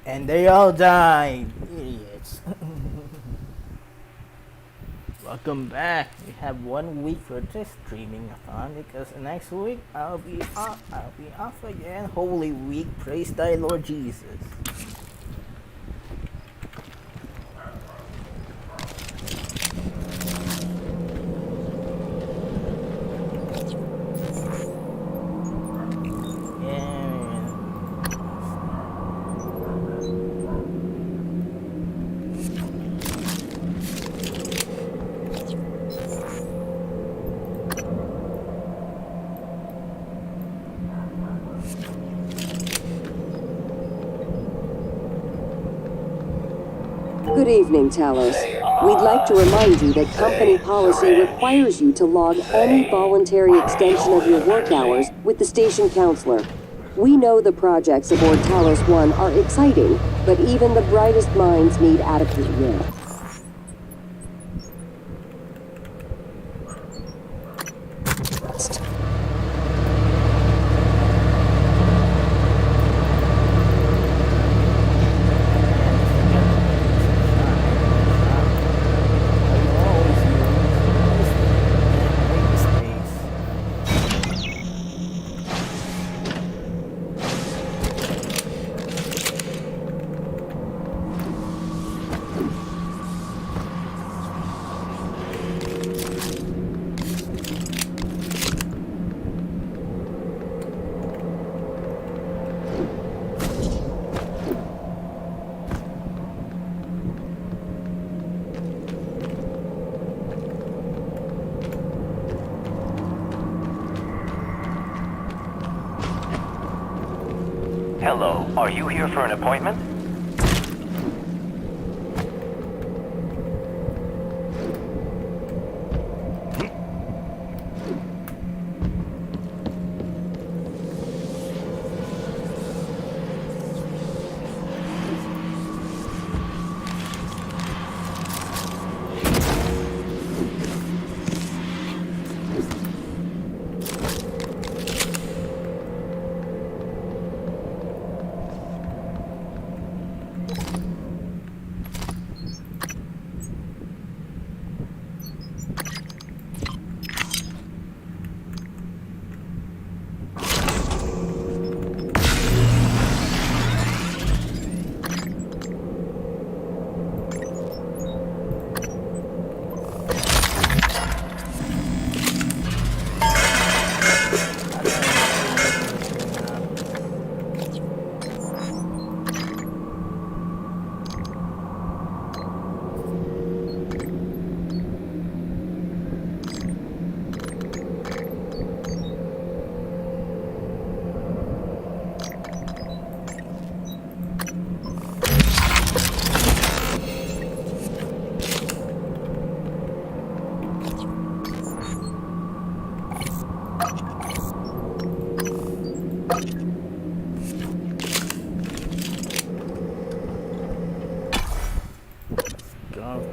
And they all died. Idiots. Welcome back. We have 1 week for this streaming fun because next week I'll be off again. Holy Week. Praise thy Lord Jesus. Good evening, Talos. We'd like to remind you that company policy requires you to log any voluntary extension of your work hours with the station counselor. We know the projects aboard Talos 1 are exciting, but even the brightest minds need adequate rest. Hello, are you here for an appointment?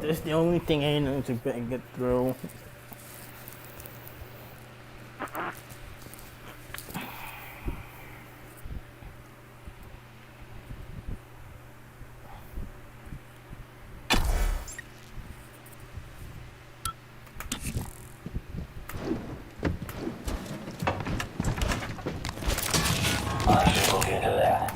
That's the only thing I know to get through. I should look into that.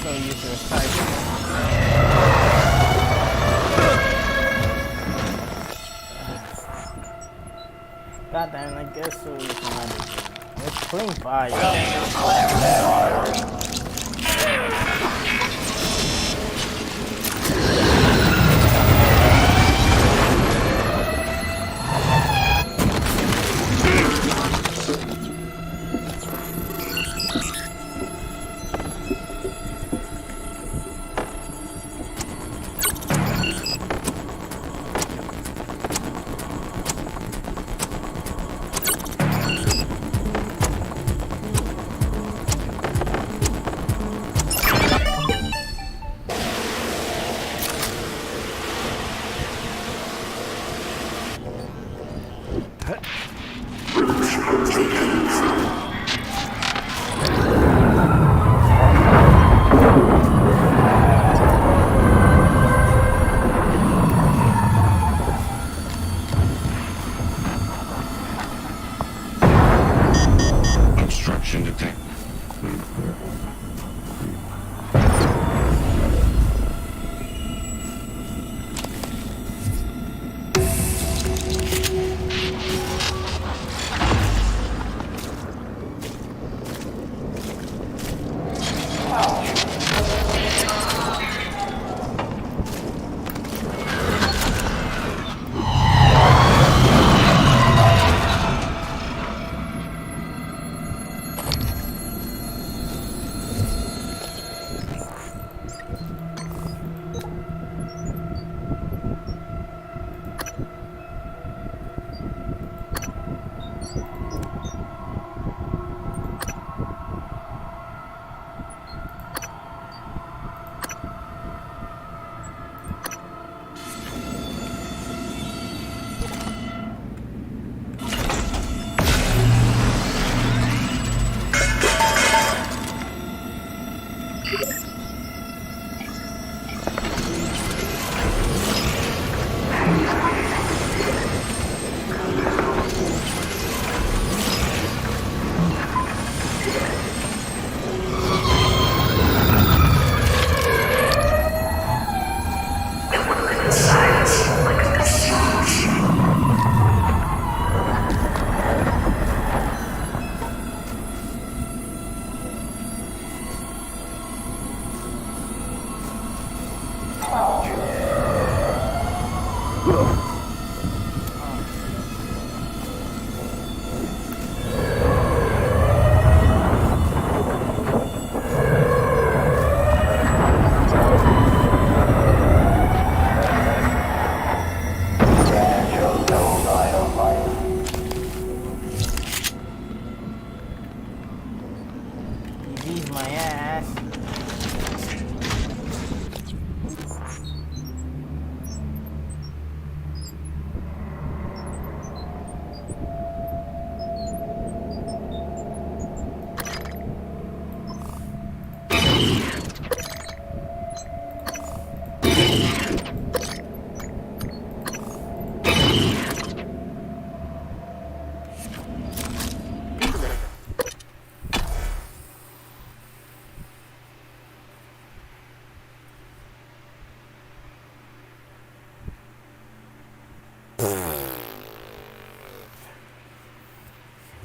So use your side. God damn, I guess so is another thing. Let's clean fire. Obstruction detected. He's my ass.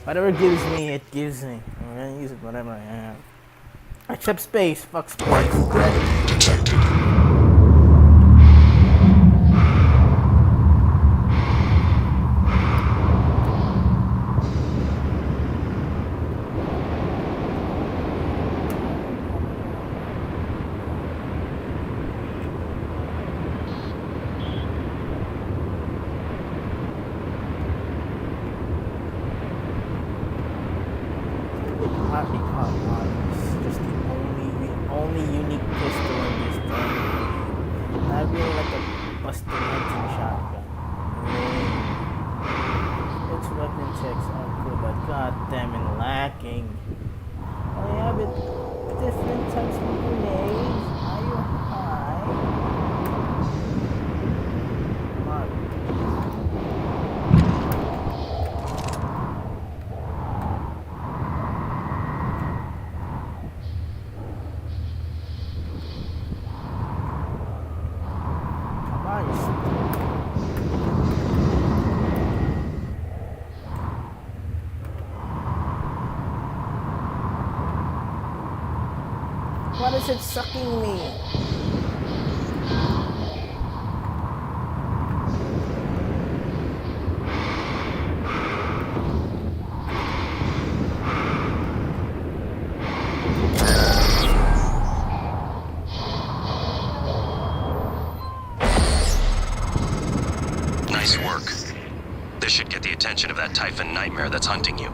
Whatever it gives me, it gives me. I'm gonna use it whatever I have. Except space. Fuck space. Detected. Happy Hot is just the only unique pistol in this thing. Not really like a busted hunting shotgun. Its weapon checks are good, but goddammit lacking. I have it different types of grenades. Are you high? Mark. What is it sucking me? Nice work. This should get the attention of that Typhon nightmare that's hunting you.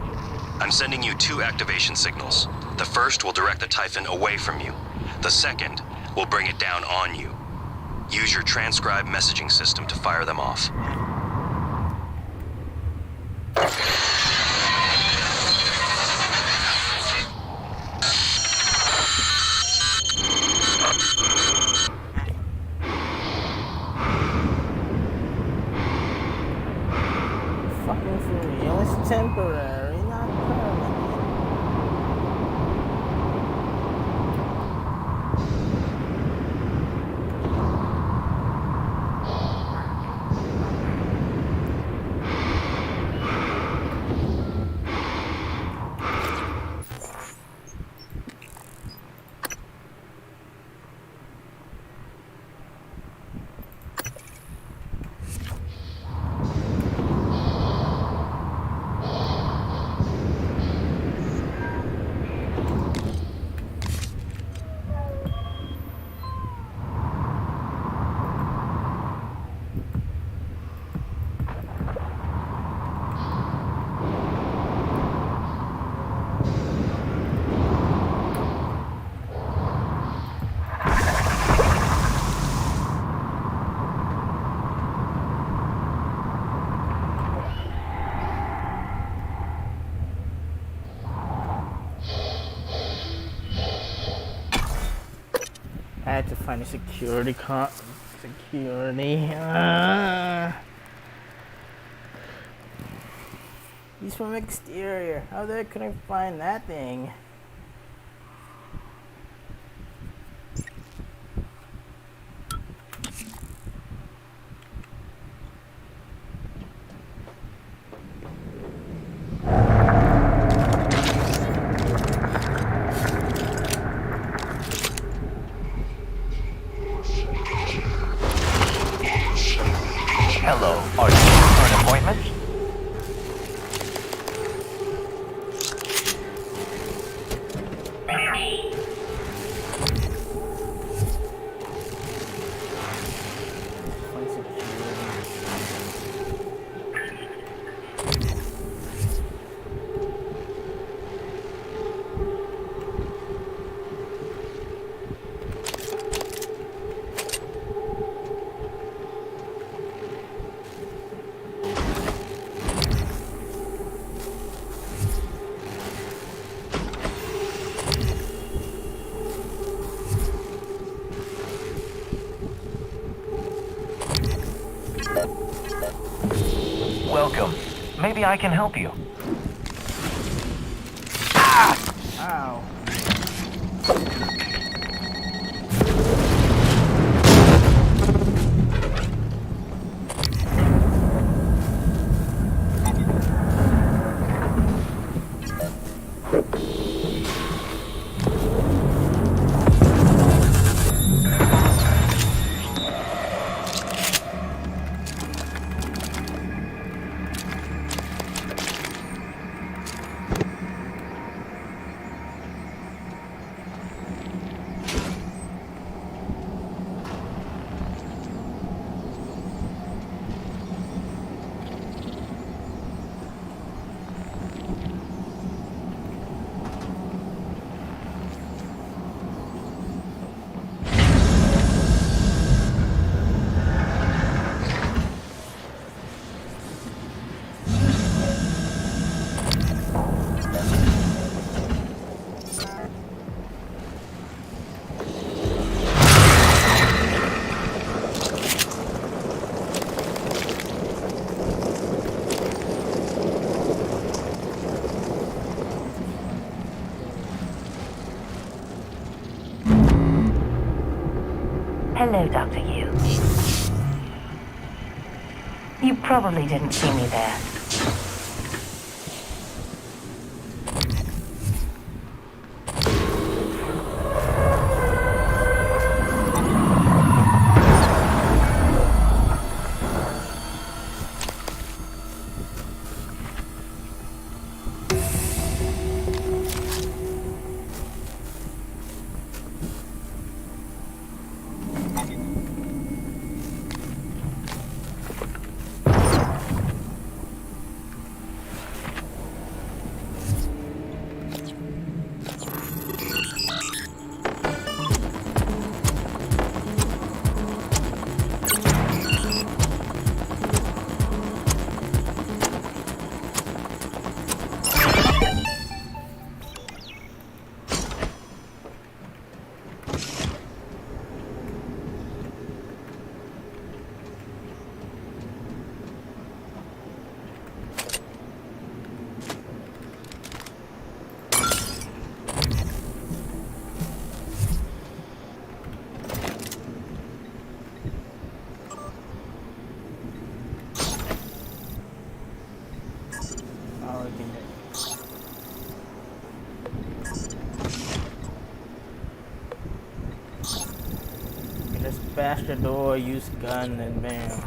I'm sending you 2 activation signals. The first will direct the Typhon away from you. The second will bring it down on you. Use your transcribe messaging system to fire them off. Fucking for real, it's temporary, not permanent. I had to find a security He's from exterior. How the heck could I find that thing? Hello, are you here for an appointment? Find security. Welcome. Maybe I can help you. Ow. Hello, Dr. Yu. You probably didn't see me there. already there. Just bash the door, use gun, and bam.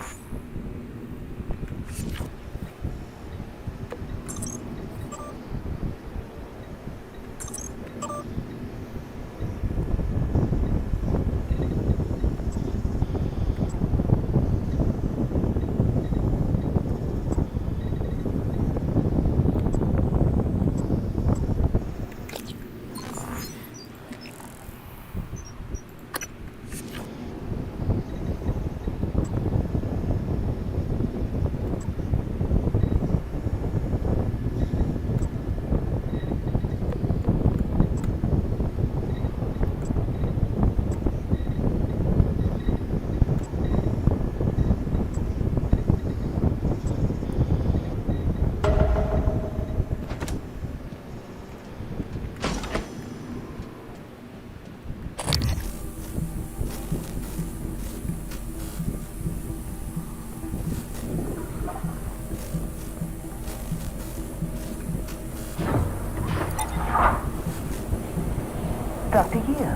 Dr. Yu.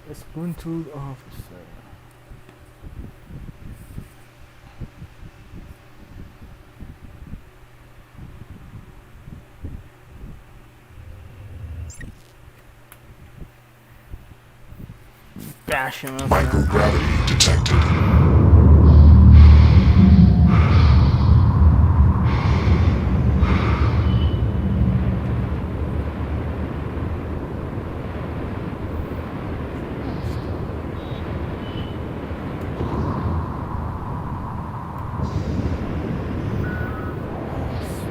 Disgruntled officer. Bash him up. Microgravity detected.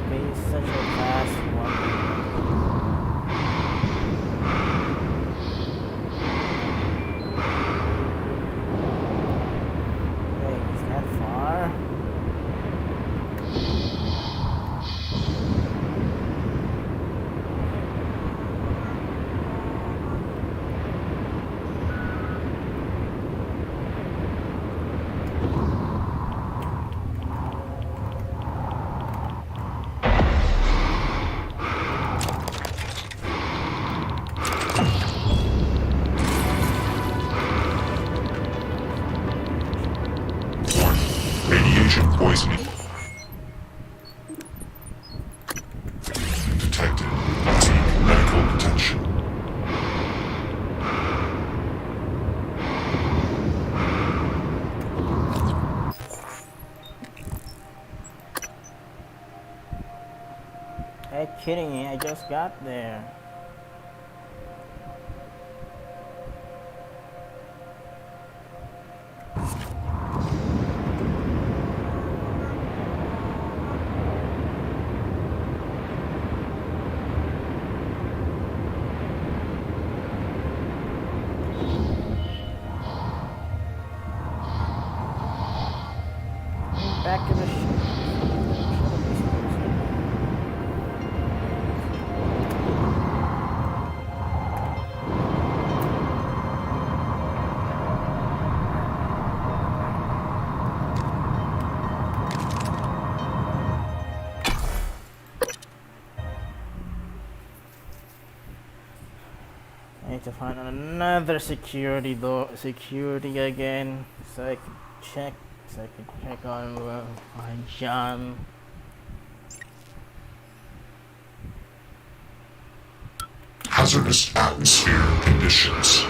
Space, such a vast wonder. Wait, is that far? Radiation poisoning. Detected. Seek medical attention. Hey, kidding me, I just got there. need to find another security door, security again, so I can check on my John. Hazardous atmosphere conditions.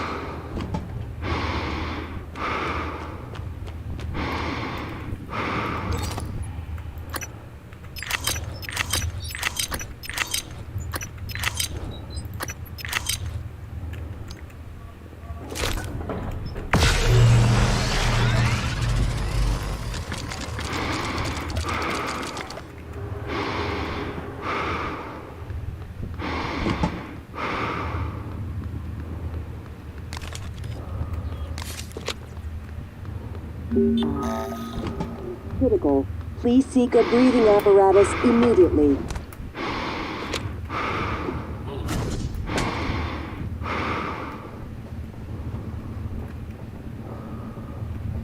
Critical. Please seek a breathing apparatus immediately.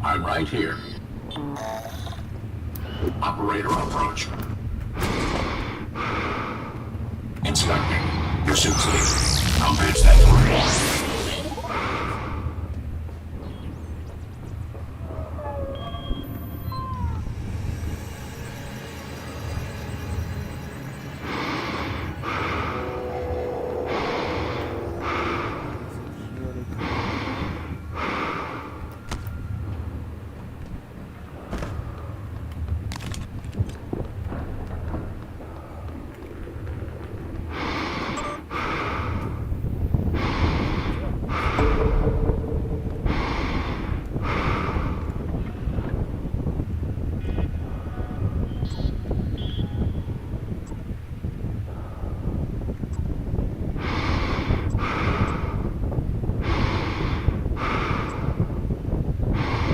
I'm right here. Operator approach. Inspecting. Your suit's leak. I'll patch that through.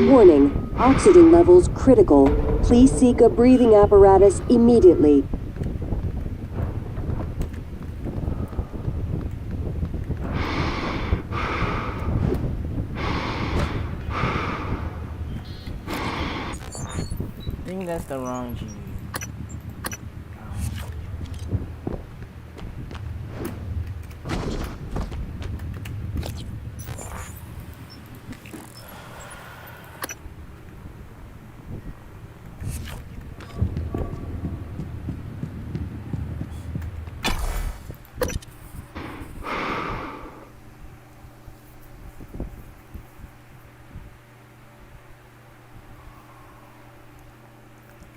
Warning, oxygen levels critical. Please seek a breathing apparatus immediately. I think that's the wrong G.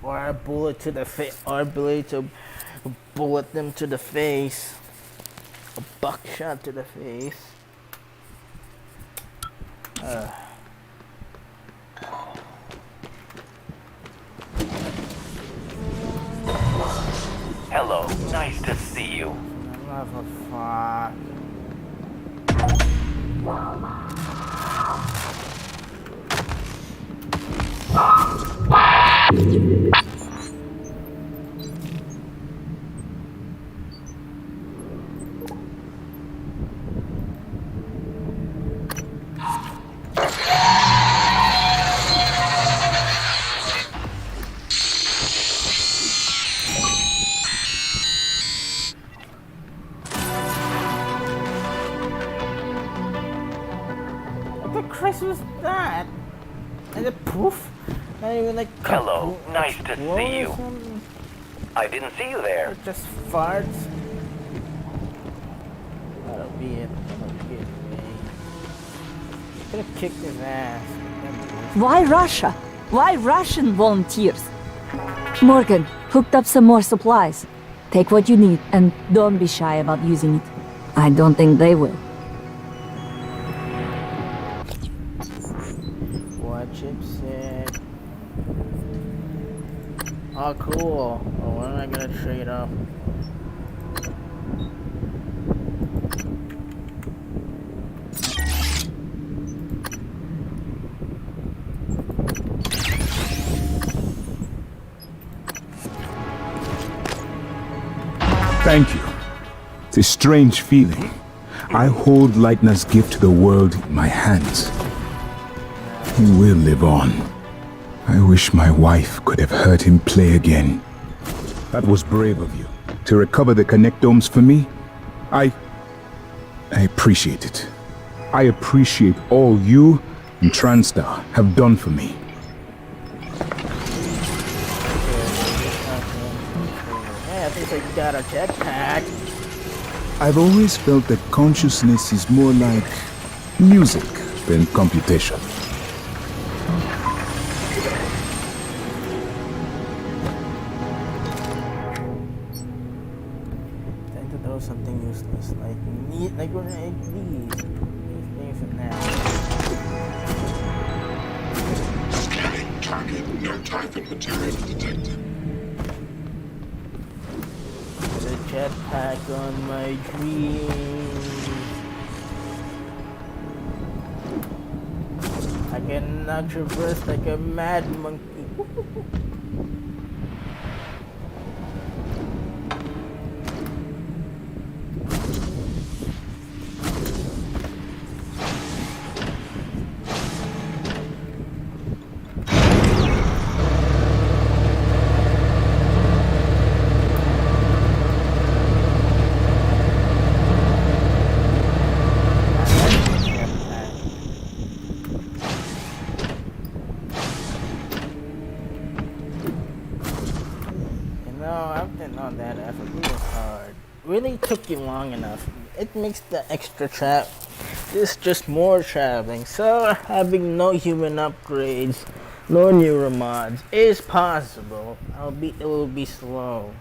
Or a bullet to the face, or ability to bullet them to the face. A buckshot to the face. Hello, nice to see you. Son of a fuck. What the Christ was that? And a poof? Not even like Hello, nice to explode see or you. something? I didn't see you there. Or just farts? That'll be it. That'll be it. Could have kicked his ass. Why Russia? Why Russian volunteers? Morgan, hooked up some more supplies. Take what you need and don't be shy about using it. I don't think they will. What Chip said. Oh, cool. Oh, what am I gonna trade up? Thank you. It's a strange feeling. I hold Leitner's gift to the world in my hands. He will live on. I wish my wife could have heard him play again. That was brave of you. To recover the connectomes for me, I appreciate it. I appreciate all you and TranStar have done for me. Yeah, I think I got a jetpack. I've always felt that consciousness is more like music than computation. Trying to throw something useless, like these things are now. Scanning target. No Typhon material detected. The jetpack on my dream. I can now traverse like a mad monkey. I've been on that effort. It was hard. Really took you long enough. It makes the extra trap. This just more traveling. So having no human upgrades, no neuromods is possible. It will be slow.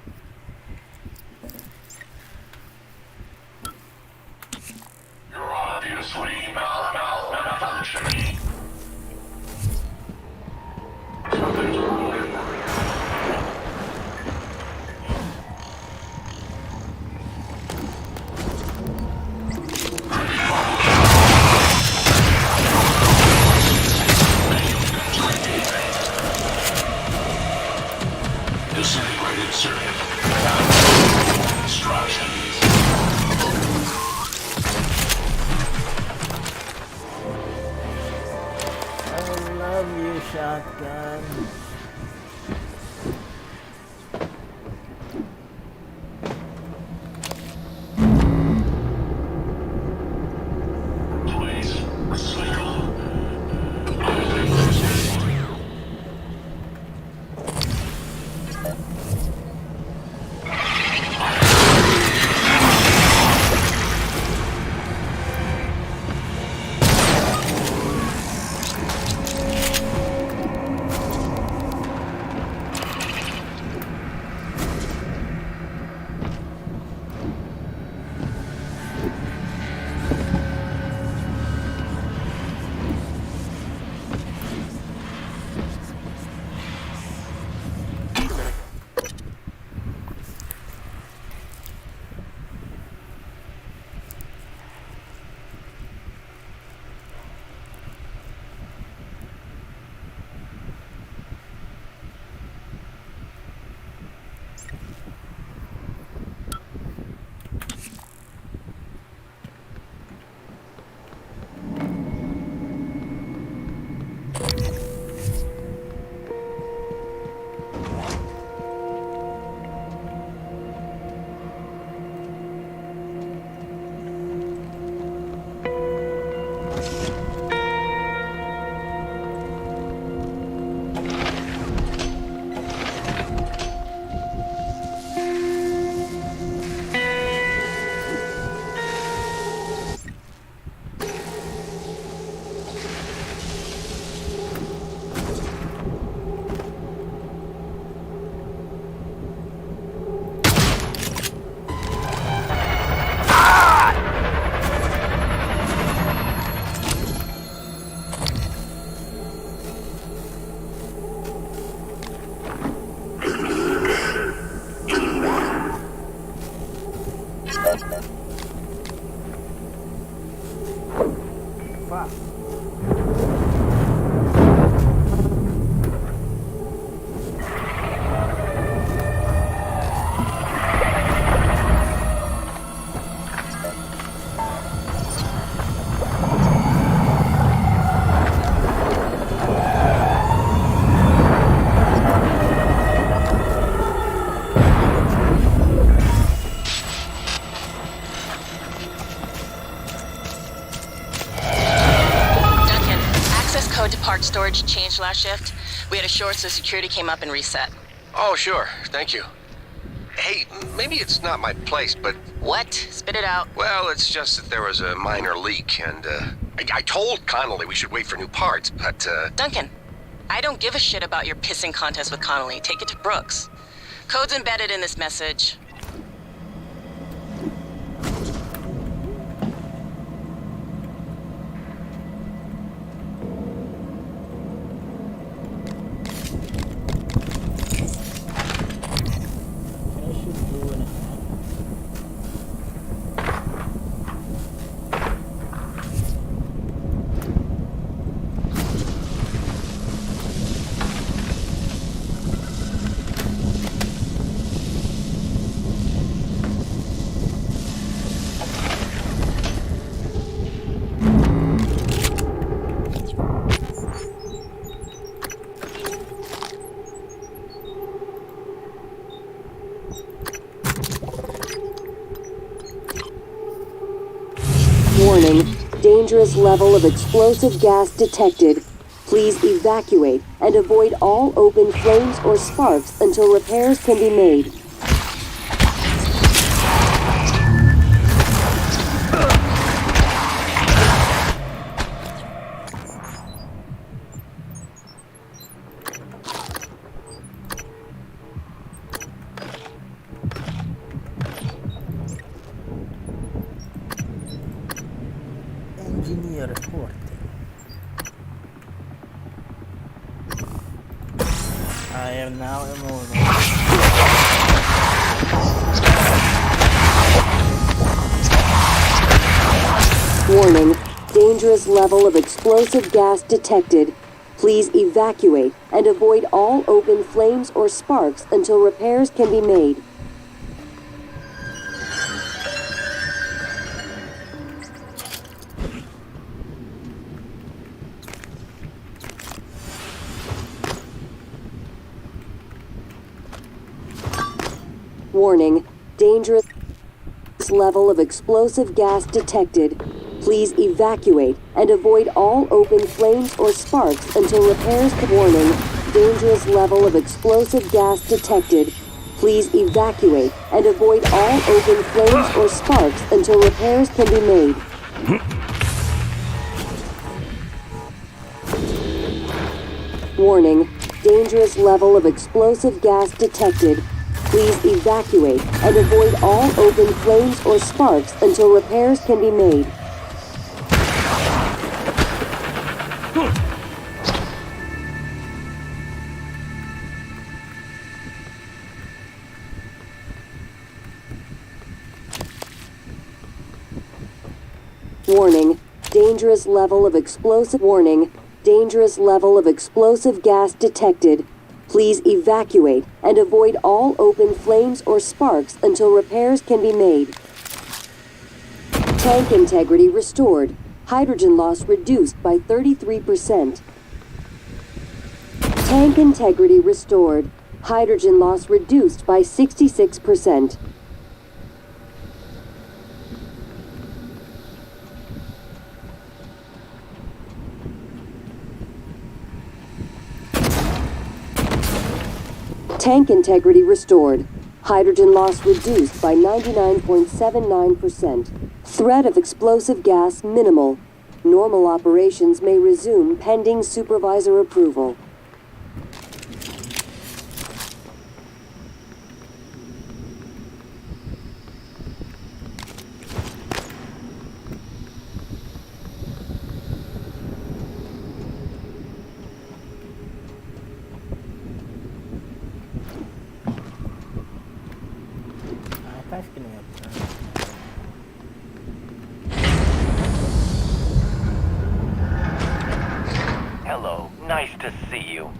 You're obviously malfunctioning. Something's wrong. Disintegrated circuit. Instructions. I love you, shotgun. Please, recycle. damage last shift. We had a short, so security came up and reset. Oh, sure. Thank you. Hey, maybe it's not my place, but... What? Spit it out. Well, it's just that there was a minor leak, and, I told Connolly we should wait for new parts, but, Duncan, I don't give a shit about your pissing contest with Connolly. Take it to Brooks. Code's embedded in this message. Warning, dangerous level of explosive gas detected. Please evacuate and avoid all open flames or sparks until repairs can be made. Engineer reporting. I am now immortal. Warning, dangerous level of explosive gas detected. Please evacuate and avoid all open flames or sparks until repairs can be made. Warning, dangerous level of explosive gas detected. Please evacuate and avoid all open flames or sparks until repairs can... Warning, dangerous level of explosive gas detected. Please evacuate and avoid all open flames or sparks until repairs can be made. Warning, dangerous level of explosive gas detected. Please evacuate and avoid all open flames or sparks until repairs can be made. Warning, dangerous level of explosive... Warning, dangerous level of explosive gas detected. Please evacuate and avoid all open flames or sparks until repairs can be made. Tank integrity restored. Hydrogen loss reduced by 33%. Tank integrity restored. Hydrogen loss reduced by 66%. Tank integrity restored. Hydrogen loss reduced by 99.79%. Threat of explosive gas minimal. Normal operations may resume pending supervisor approval. Hello, nice to see you.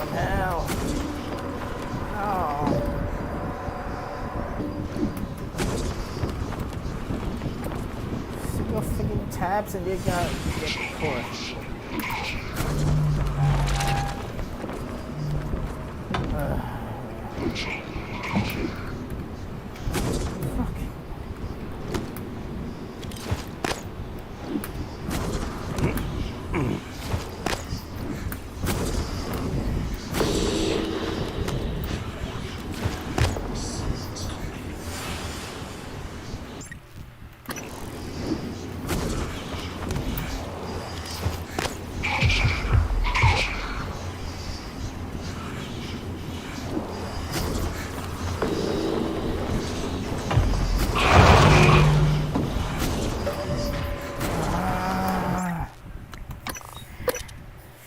from hell. No. Single freaking taps and you got get the course.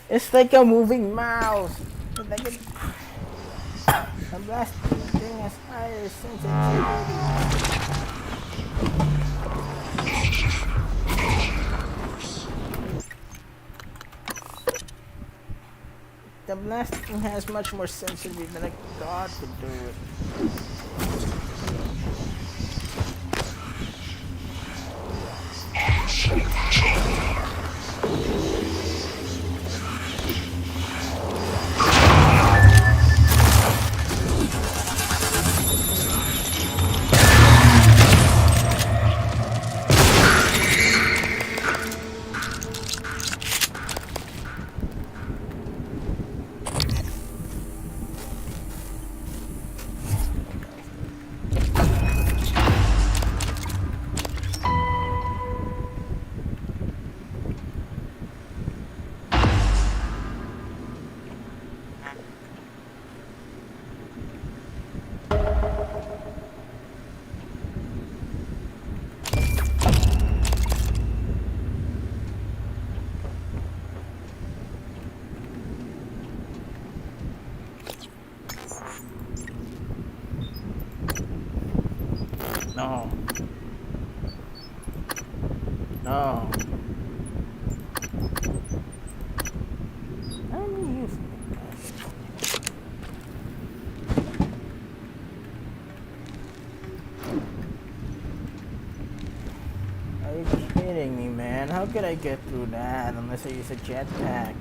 It's like a moving mouse. It's like a blast thing has higher sensitivity. The blasting has much more sensitivity than a god could do it. No. No. I'm using Are you kidding me, man? How could I get through that unless I use a jetpack?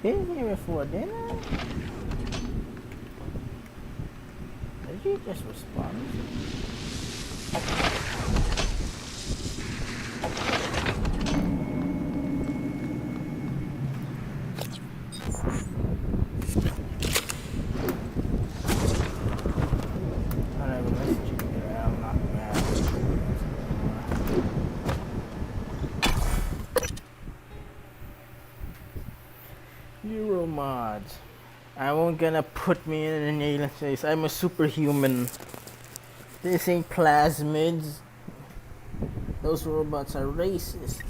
Been here before, didn't I? Did you just respond? Whatever, let's check it out. I'm not mad. Euro mods. I won't gonna put me in an alien face. I'm a superhuman. This ain't plasmids. Those robots are racist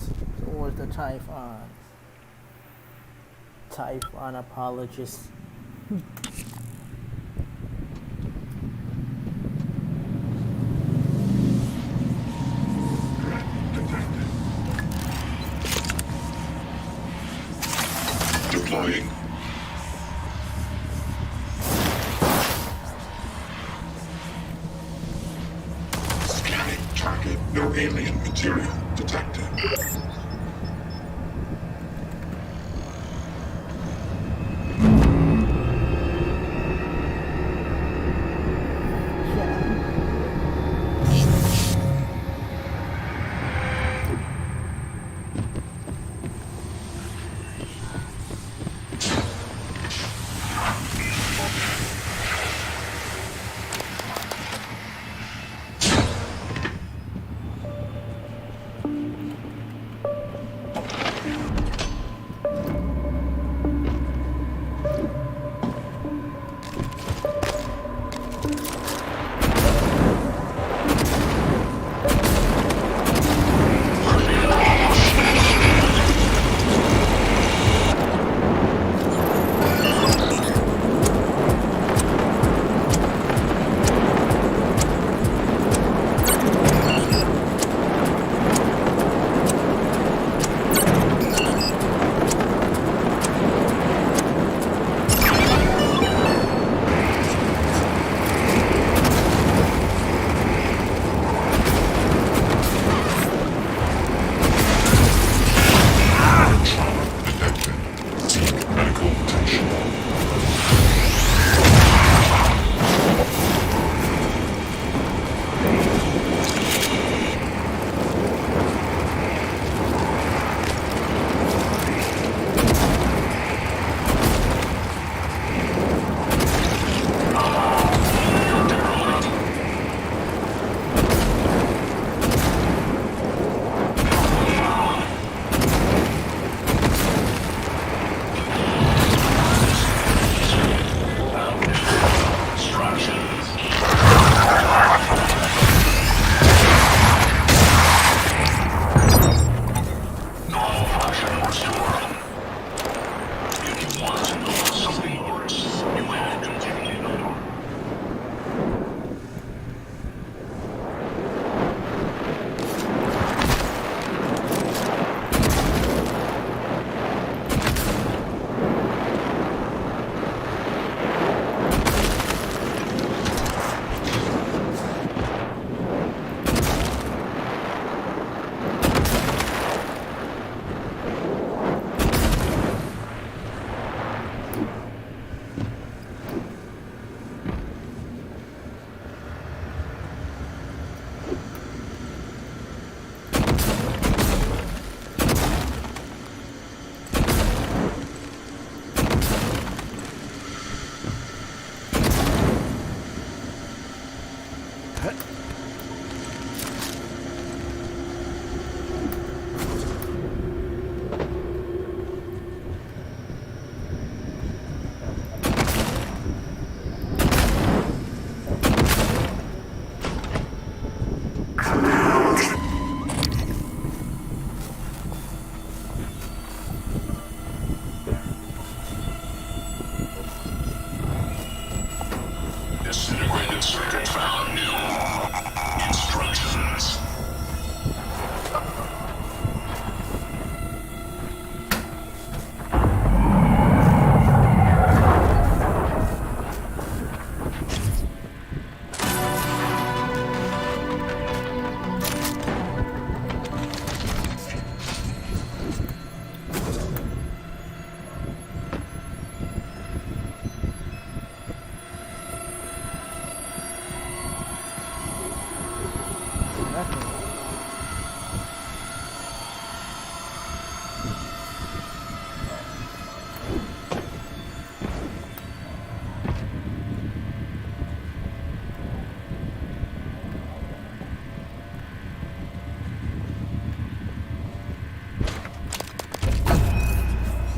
towards the Typhons. Typhon apologists. target, no alien material detected. Disintegrated circuit found. New instructions.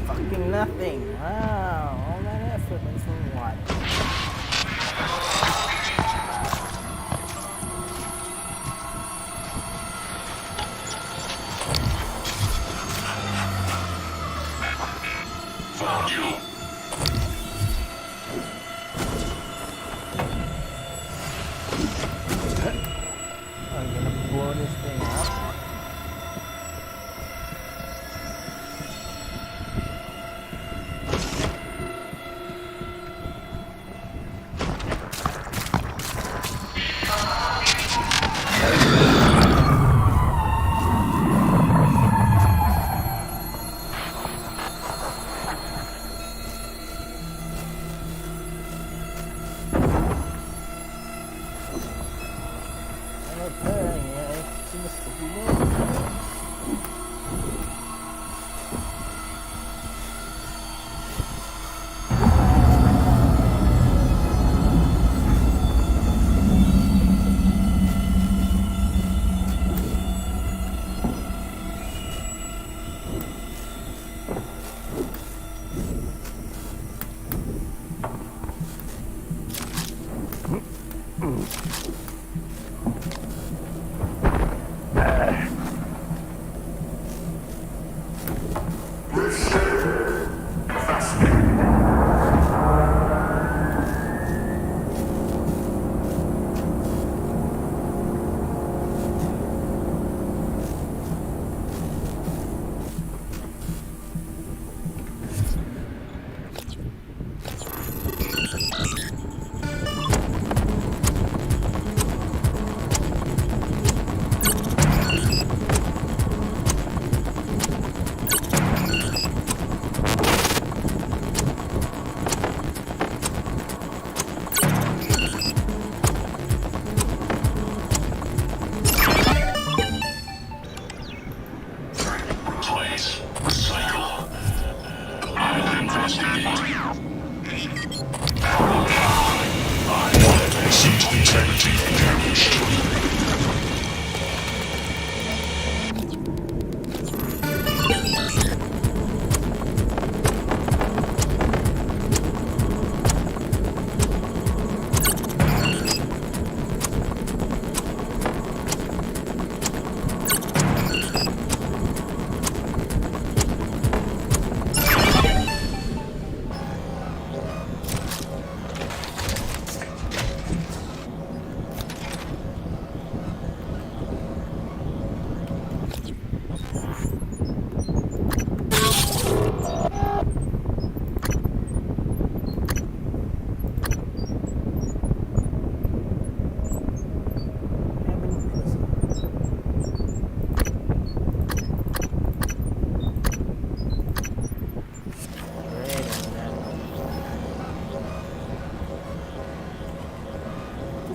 Fucking nothing. Wow, all that effort and for what? Found you. I'm gonna blow this thing up. repairing it. Seems to be working.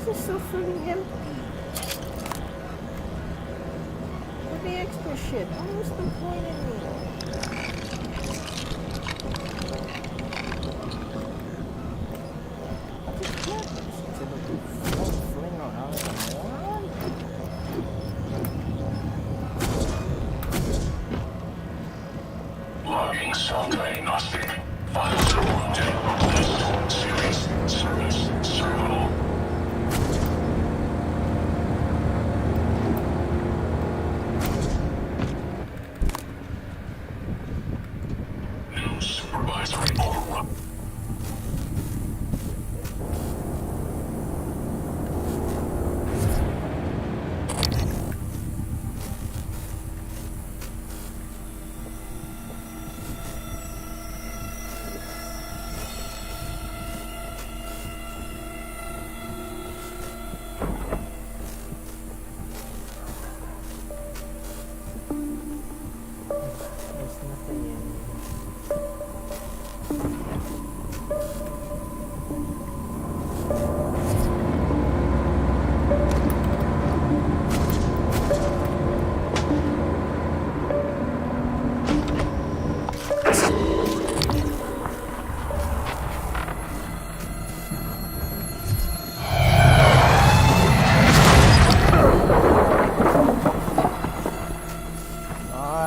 This is so freaking empty. With the extra shit, what's the point in me? Logging self-diagnostic. Files are wounded. List. Series. Service. Servo. New supervisory overrun. There's nothing in here.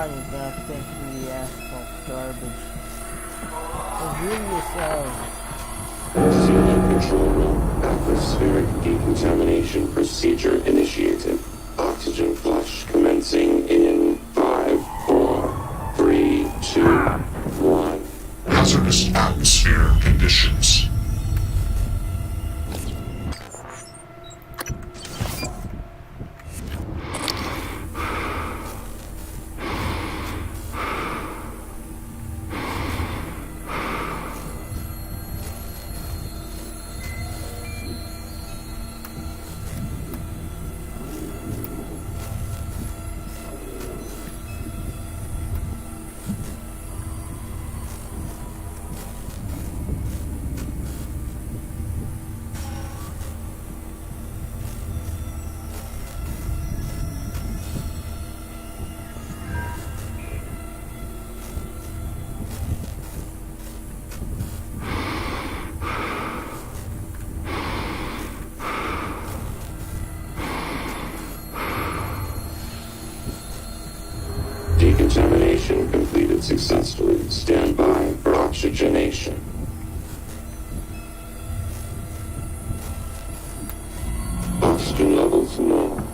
You gotta think the asphalt garbage. Review yourself. Senior Control Room. Atmospheric decontamination procedure initiated. Oxygen flush commencing in 5, 4, 3, 2, 1. Hazardous atmosphere conditions. successfully. Stand by for oxygenation. Oxygen levels normal.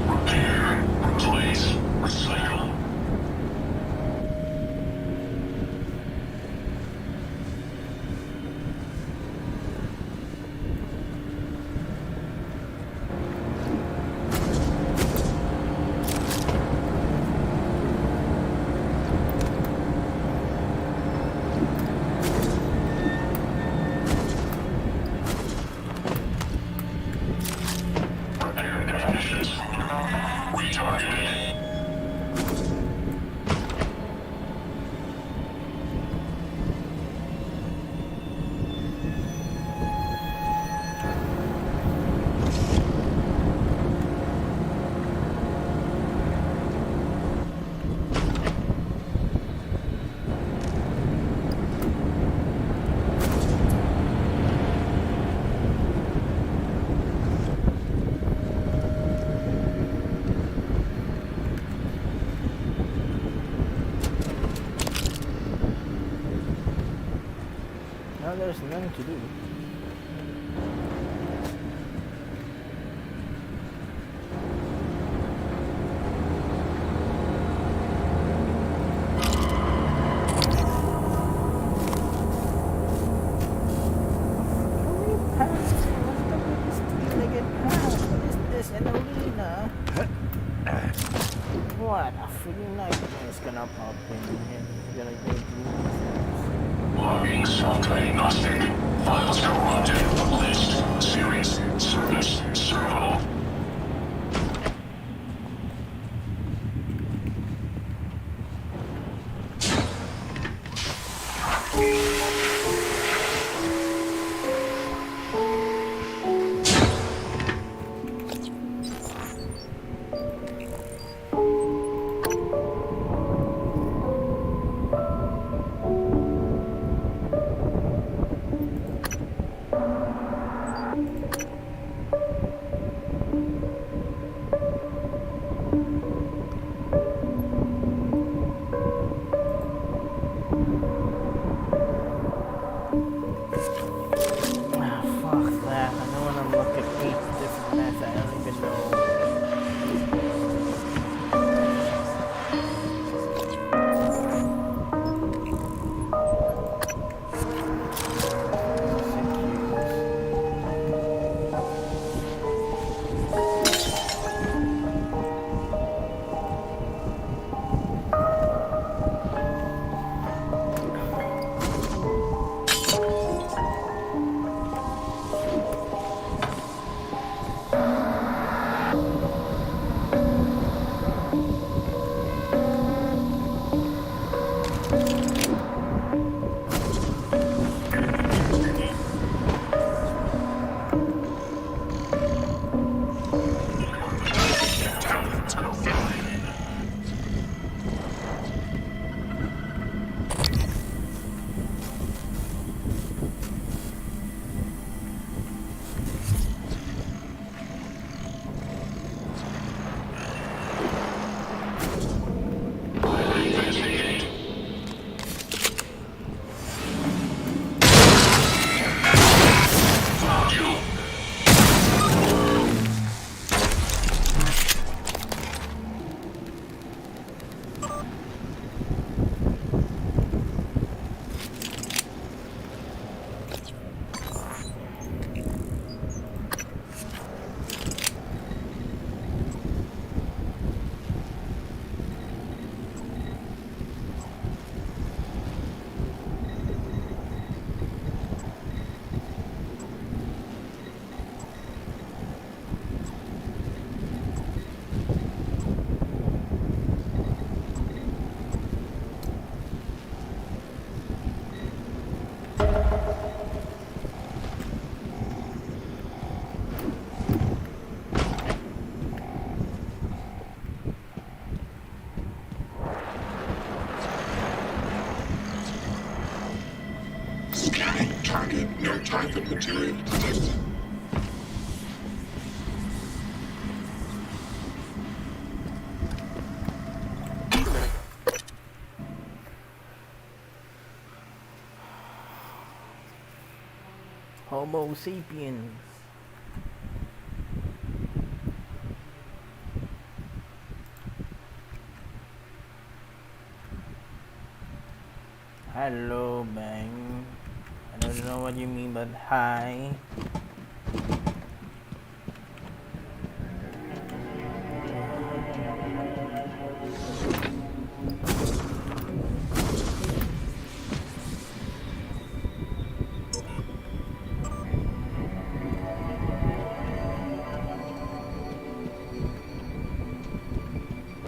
Repair, replace, recycle. Repair definitions. Retargeted. Now there's nothing to do. An arena. What a freaking nightmare is gonna pop in here. He's gonna go through. Logging software agnostic. Files corrupted. List. Series. Service. Servo. backup material detected. Homo sapiens. Hello, Bang. I don't know what you mean, but hi.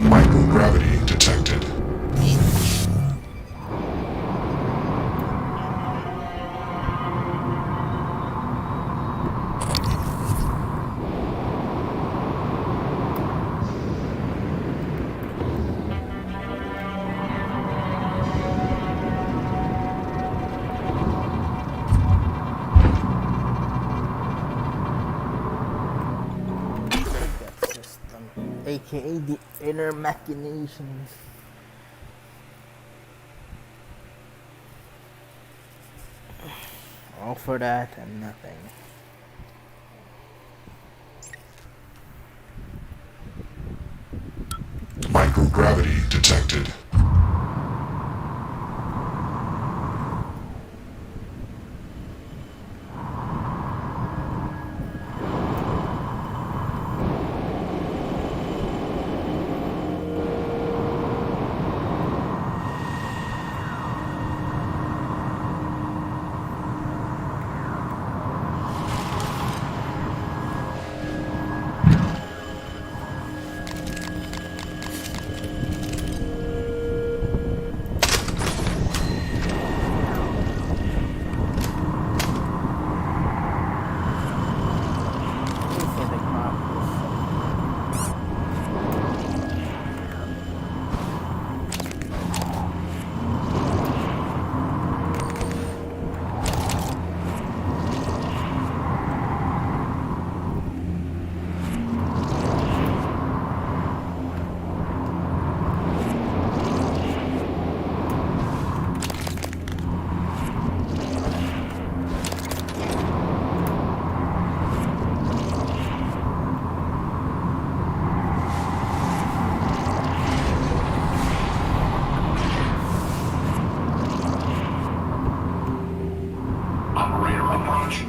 Microgravity detected. System, aka the inner machinations. All for that and nothing. Microgravity detected. Operator approach.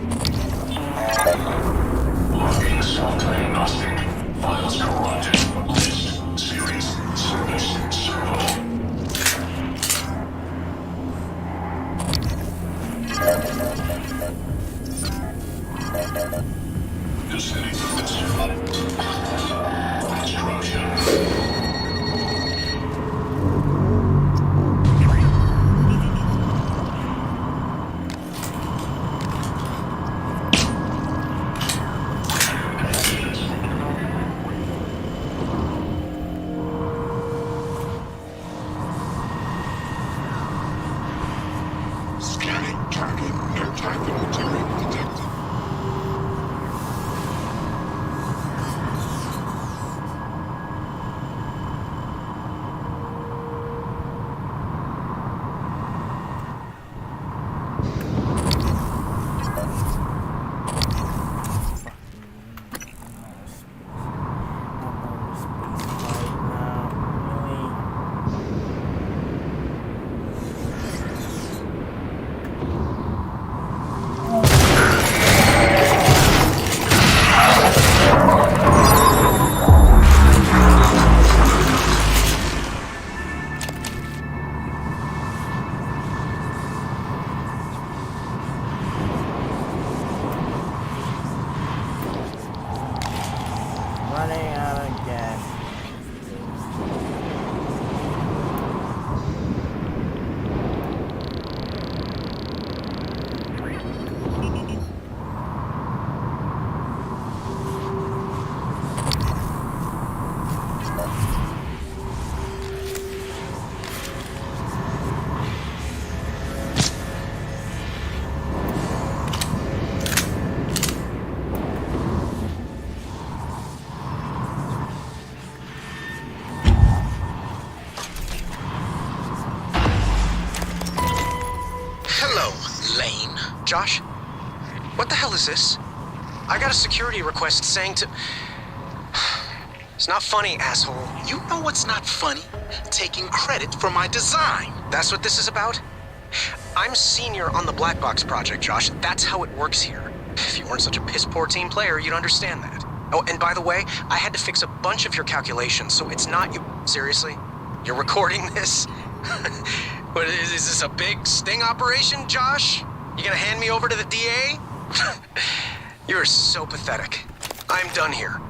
Logging self-diagnostic. Files corrupted. List. Series. Service. Servo. Descending to the servo. Instruction. Josh? What the hell is this? I got a security request saying to... It's not funny, asshole. You know what's not funny? Taking credit for my design. That's what this is about? I'm senior on the Black Box project, Josh. That's how it works here. If you weren't such a piss-poor team player, you'd understand that. Oh, and by the way, I had to fix a bunch of your calculations, so it's not you... Seriously? You're recording this? What, is this a big sting operation, Josh? You gonna hand me over to the DA? You're so pathetic. I'm done here.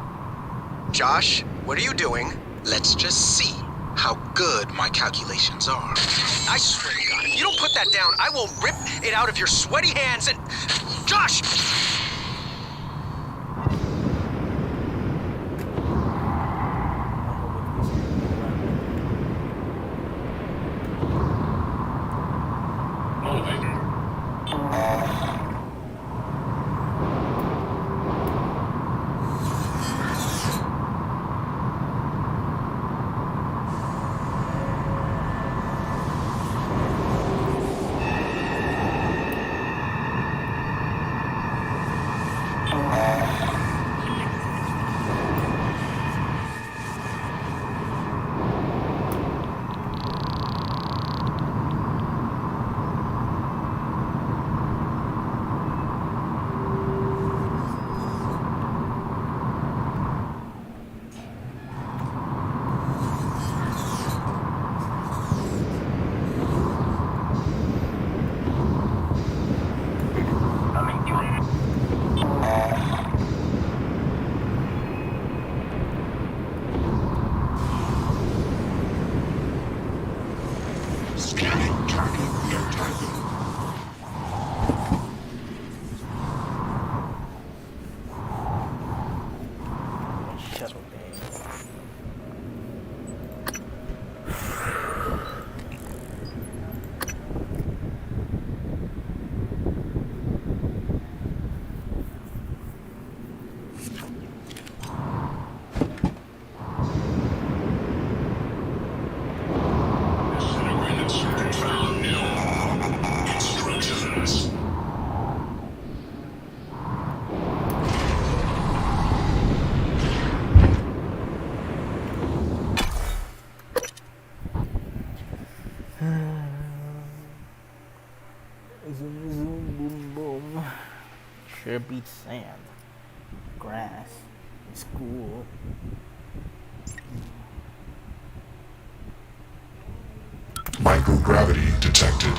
Josh, what are you doing? Let's just see how good my calculations are. I swear to God, if you don't put that down, I will rip it out of your sweaty hands and... Josh! Zoom, zoom, boom, boom. Sure beats sand, grass, school. Microgravity detected.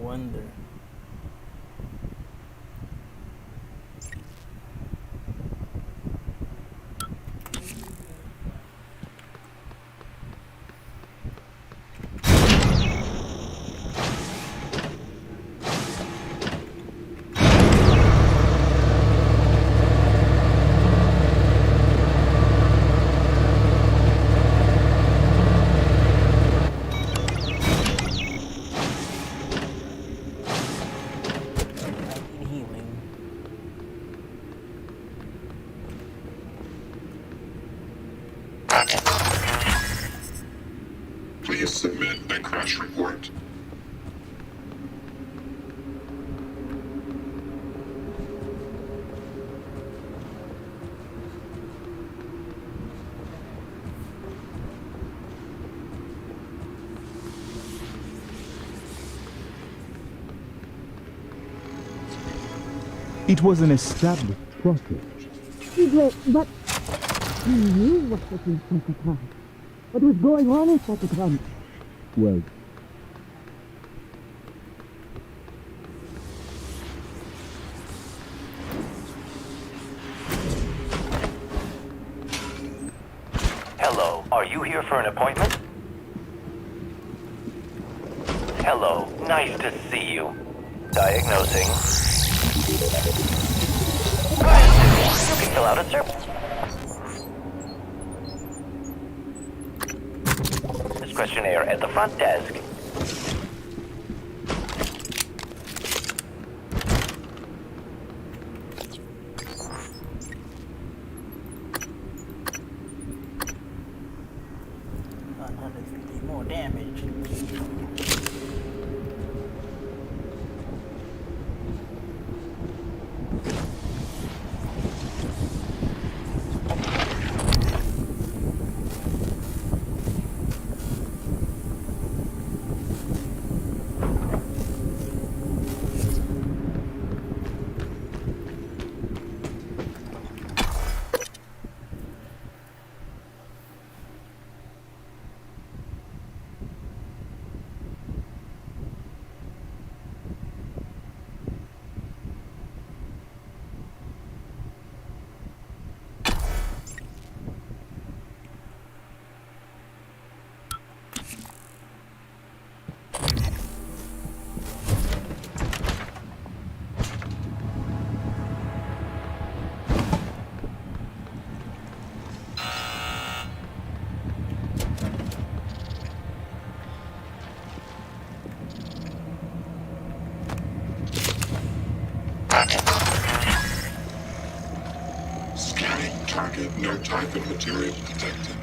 wonder. Please submit a crash report. It was an established process. But he knew what was in Satacron. What was going on in Satacron? Well, Hello, are you here for an appointment? Hello, nice to see you. Diagnosing. You can fill out a survey. This questionnaire at the front desk. More damage. Scanning target, no type of material detected.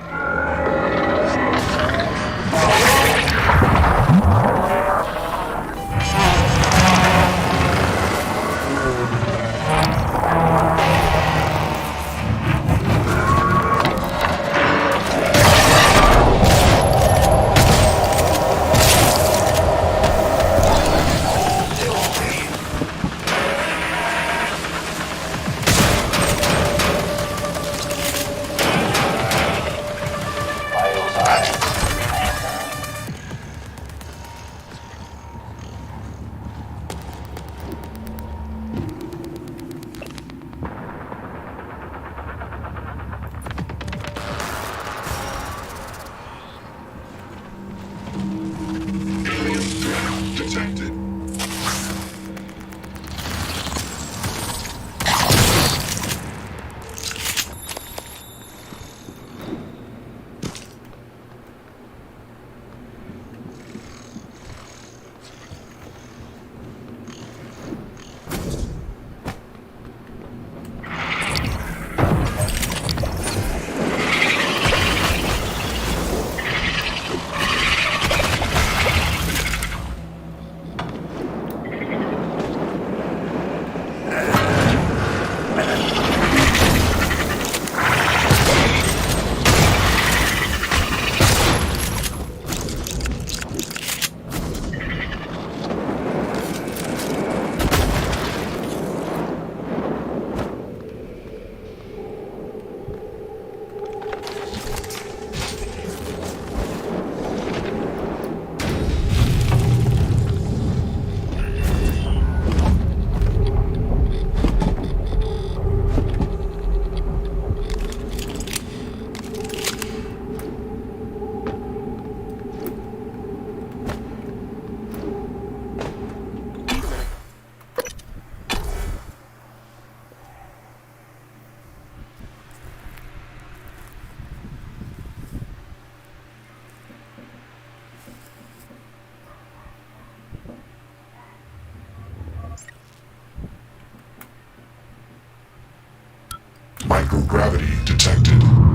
Microgravity detected.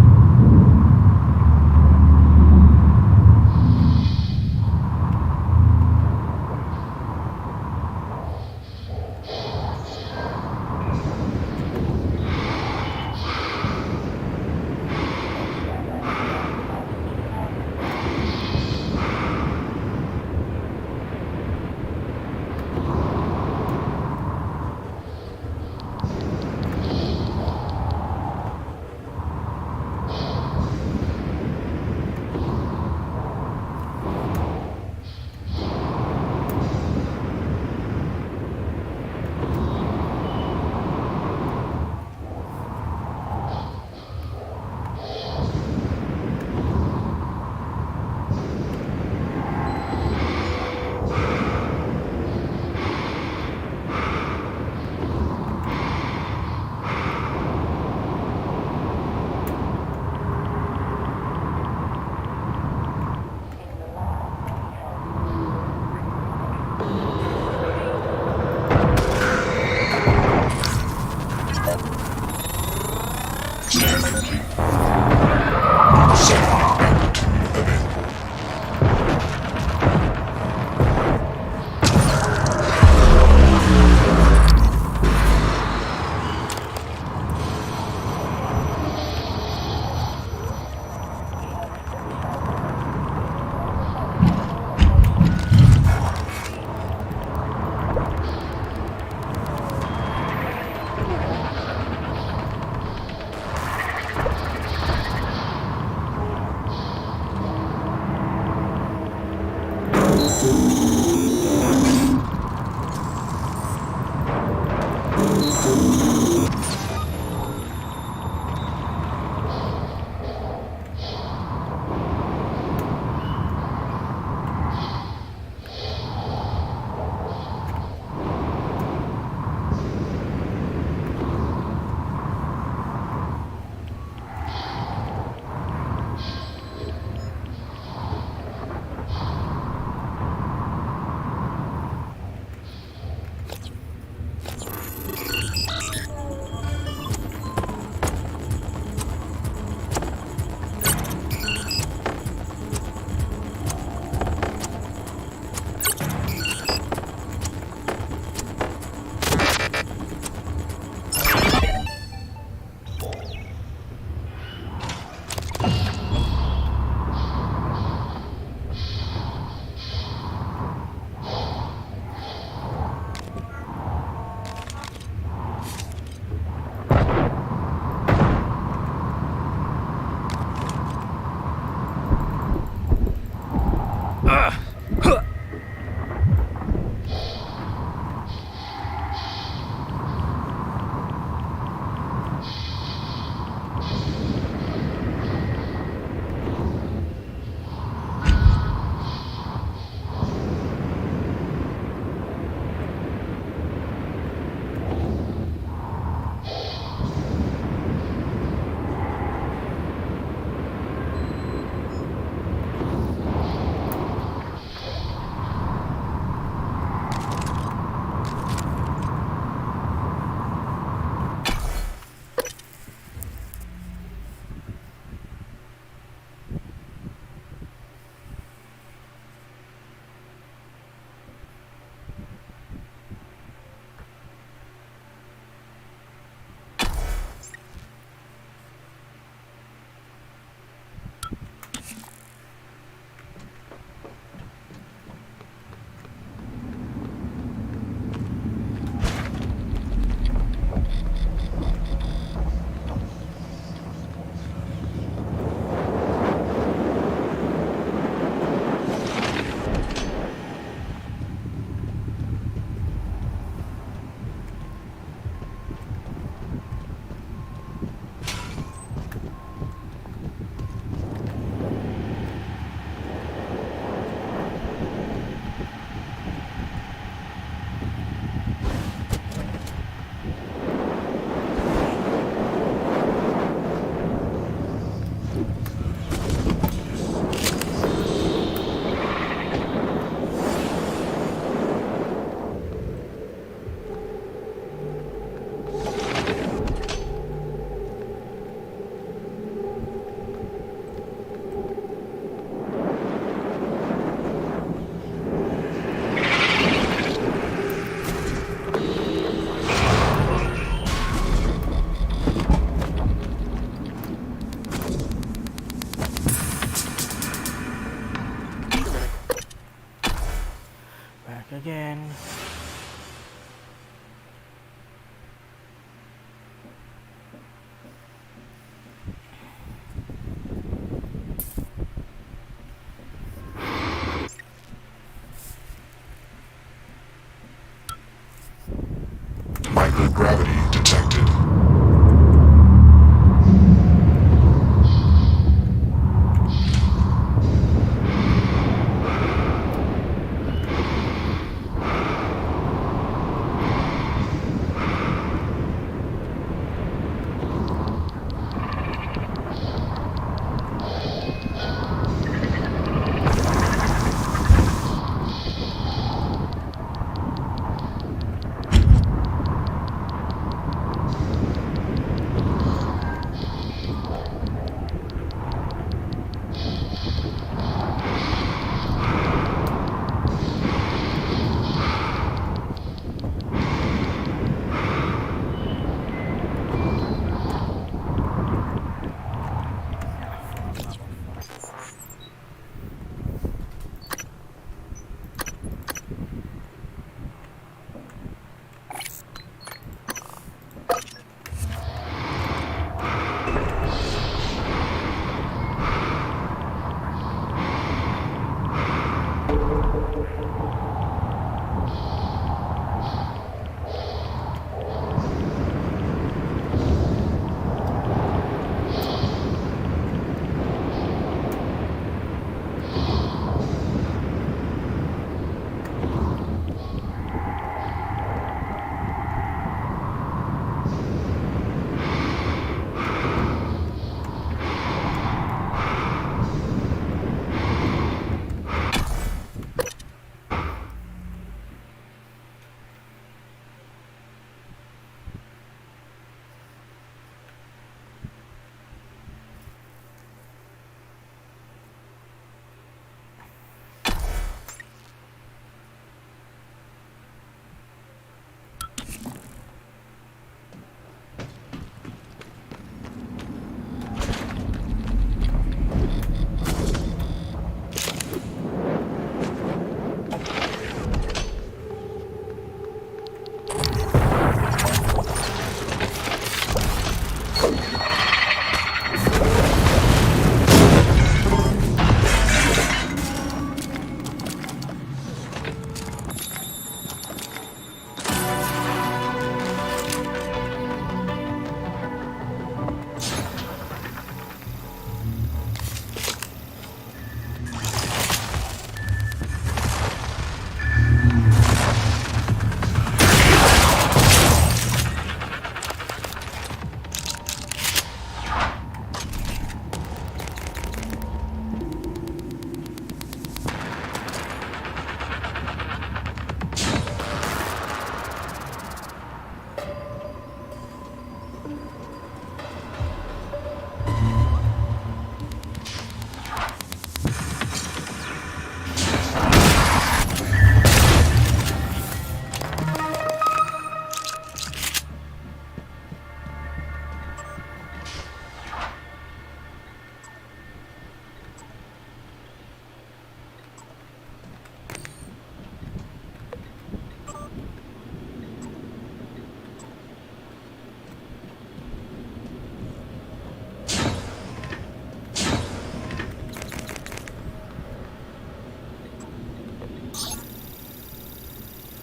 again. Microgravity detected.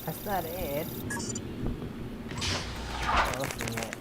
That's not it. Oh, looking at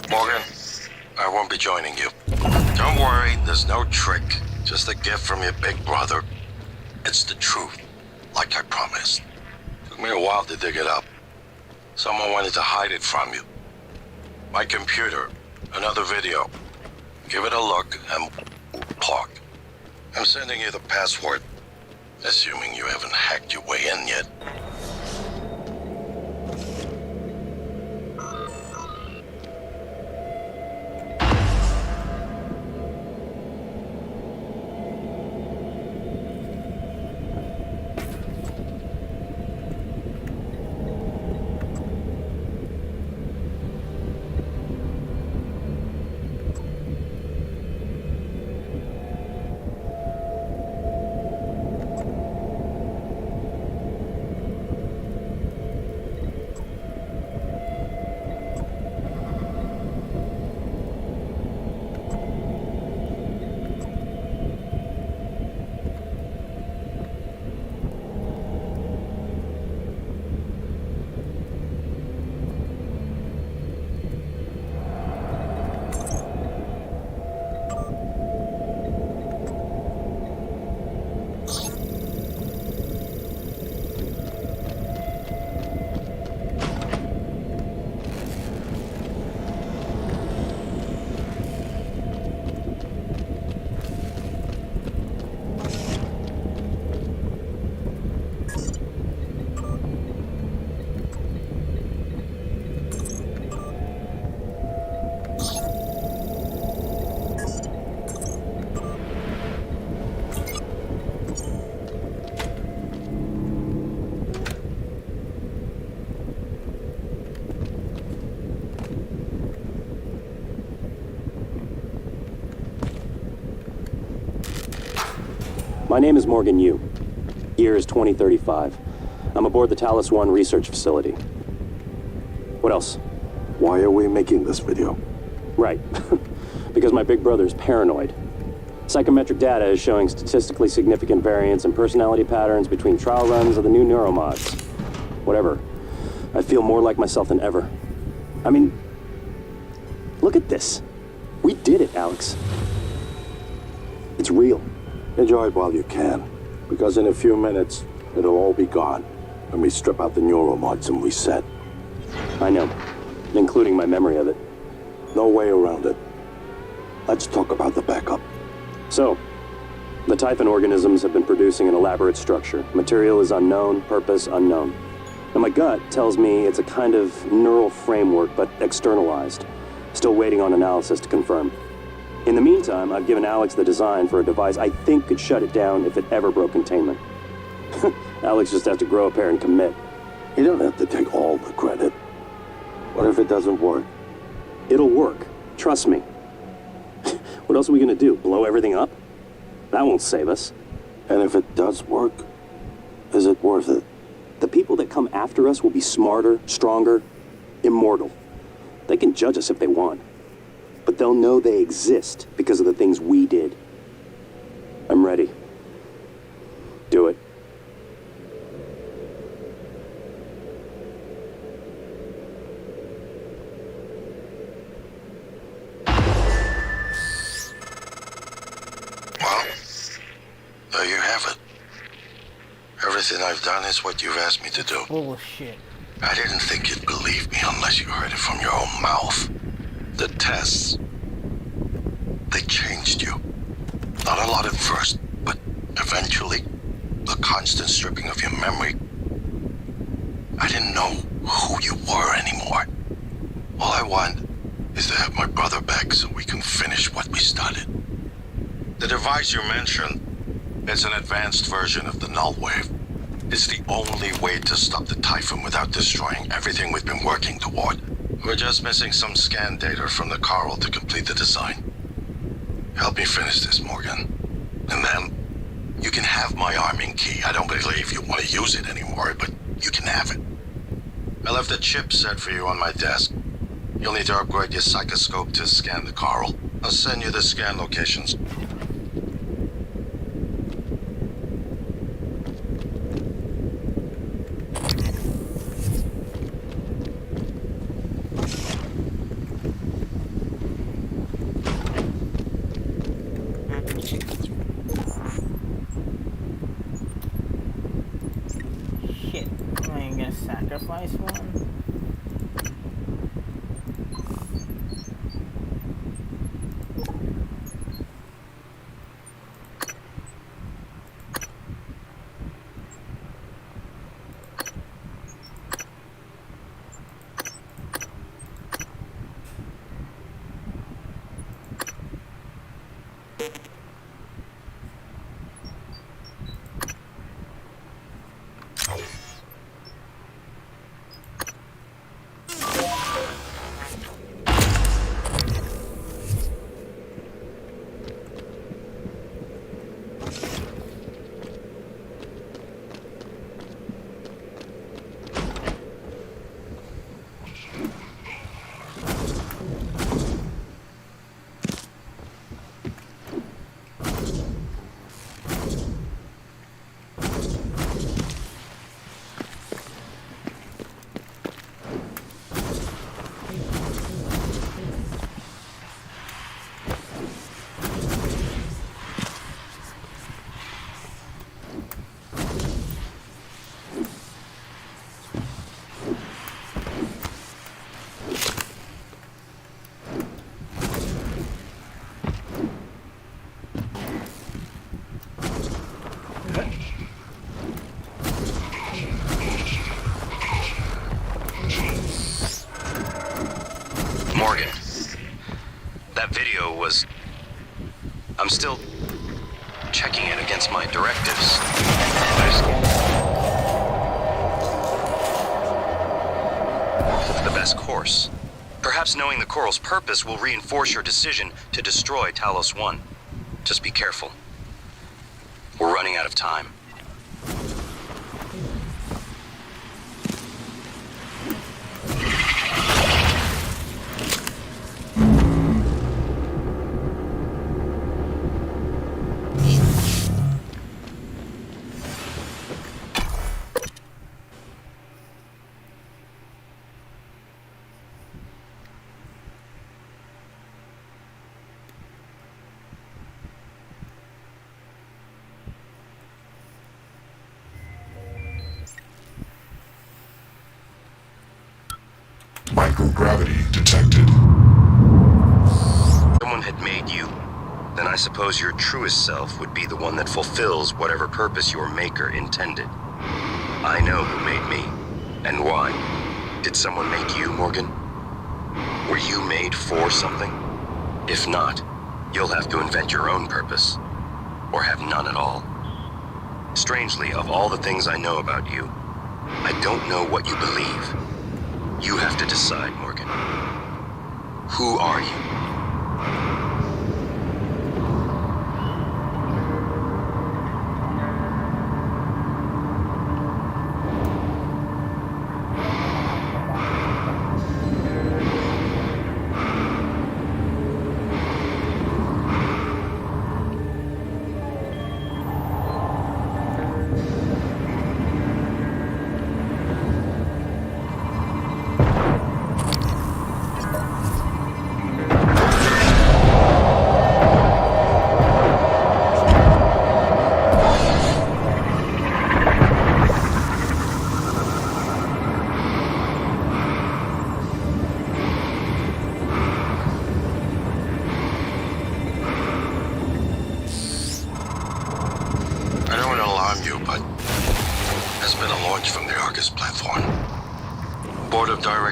Morgan, I won't be joining you. Don't worry, there's no trick. Just a gift from your big brother. It's the truth, like I promised. Took me a while to dig it up. Someone wanted to hide it from you. My computer, another video. Give it a look and talk. I'm sending you the password, assuming you haven't hacked your way in yet. My name is Morgan Yu. Year is 2035. I'm aboard the Talos 1 research facility. What else? Why are we making this video? Right. Because my big brother's paranoid. Psychometric data is showing statistically significant variance in personality patterns between trial runs of the new neuromods. Whatever. I feel more like myself than ever. I mean, look at this. We did it, Alex. It's real. Enjoy it while you can, because in a few minutes, it'll all be gone when we strip out the neuromods and reset. I know, including my memory of it. No way around it. Let's talk about the backup. So, the Typhon organisms have been producing an elaborate structure. Material is unknown, purpose unknown. And my gut tells me it's a kind of neural framework, but externalized. Still waiting on analysis to confirm. In the meantime, I've given Alex the design for a device I think could shut it down if it ever broke containment. Alex just has to grow a pair and commit. You don't have to take all the credit. What if it doesn't work? It'll work. Trust me. What else are we gonna do? Blow everything up? That won't save us. And if it does work, is it worth it? The people that come after us will be smarter, stronger, immortal. They can judge us if they want. but they'll know they exist because of the things we did. I'm ready. Do it. Well, there you have it. Everything I've done is what you've asked me to do. Bullshit. I didn't think you'd believe me unless you heard it from your own mouth. The tests, they changed you. Not a lot at first, but eventually, the constant stripping of your memory. I didn't know who you were anymore. All I want is to have my brother back so we can finish what we started. The device you mentioned is an advanced version of the null wave. It's the only way to stop the Typhon without destroying everything we've been working toward. We're just missing some scan data from the Coral to complete the design. Help me finish this, Morgan. And then, you can have my arming key. I don't believe you want to use it anymore, but you can have it. I left a chip set for you on my desk. You'll need to upgrade your psychoscope to scan the Coral. I'll send you the scan locations. Shit. Am I gonna sacrifice one? Morgan, that video was... I'm still checking it against my directives. The best course. Perhaps knowing the Coral's purpose will reinforce your decision to destroy Talos 1. Just be careful. We're running out of time. Microgravity detected. If someone had made you, then I suppose your truest self would be the one that fulfills whatever purpose your maker intended. I know who made me, and why. Did someone make you, Morgan? Were you made for something? If not, you'll have to invent your own purpose, or have none at all. Strangely, of all the things I know about you, I don't know what you believe. You have to decide, Morgan. Who are you?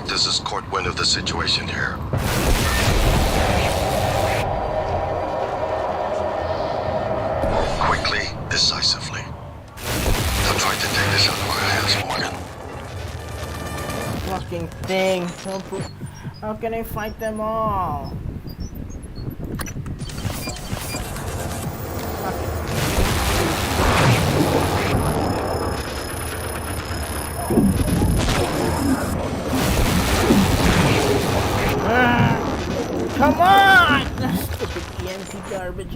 This is court wind of the situation here. Quickly, decisively. Don't try to take this out of our hands, Morgan. Fucking thing. How can I fight them all? Come on! Stupid EMP garbage.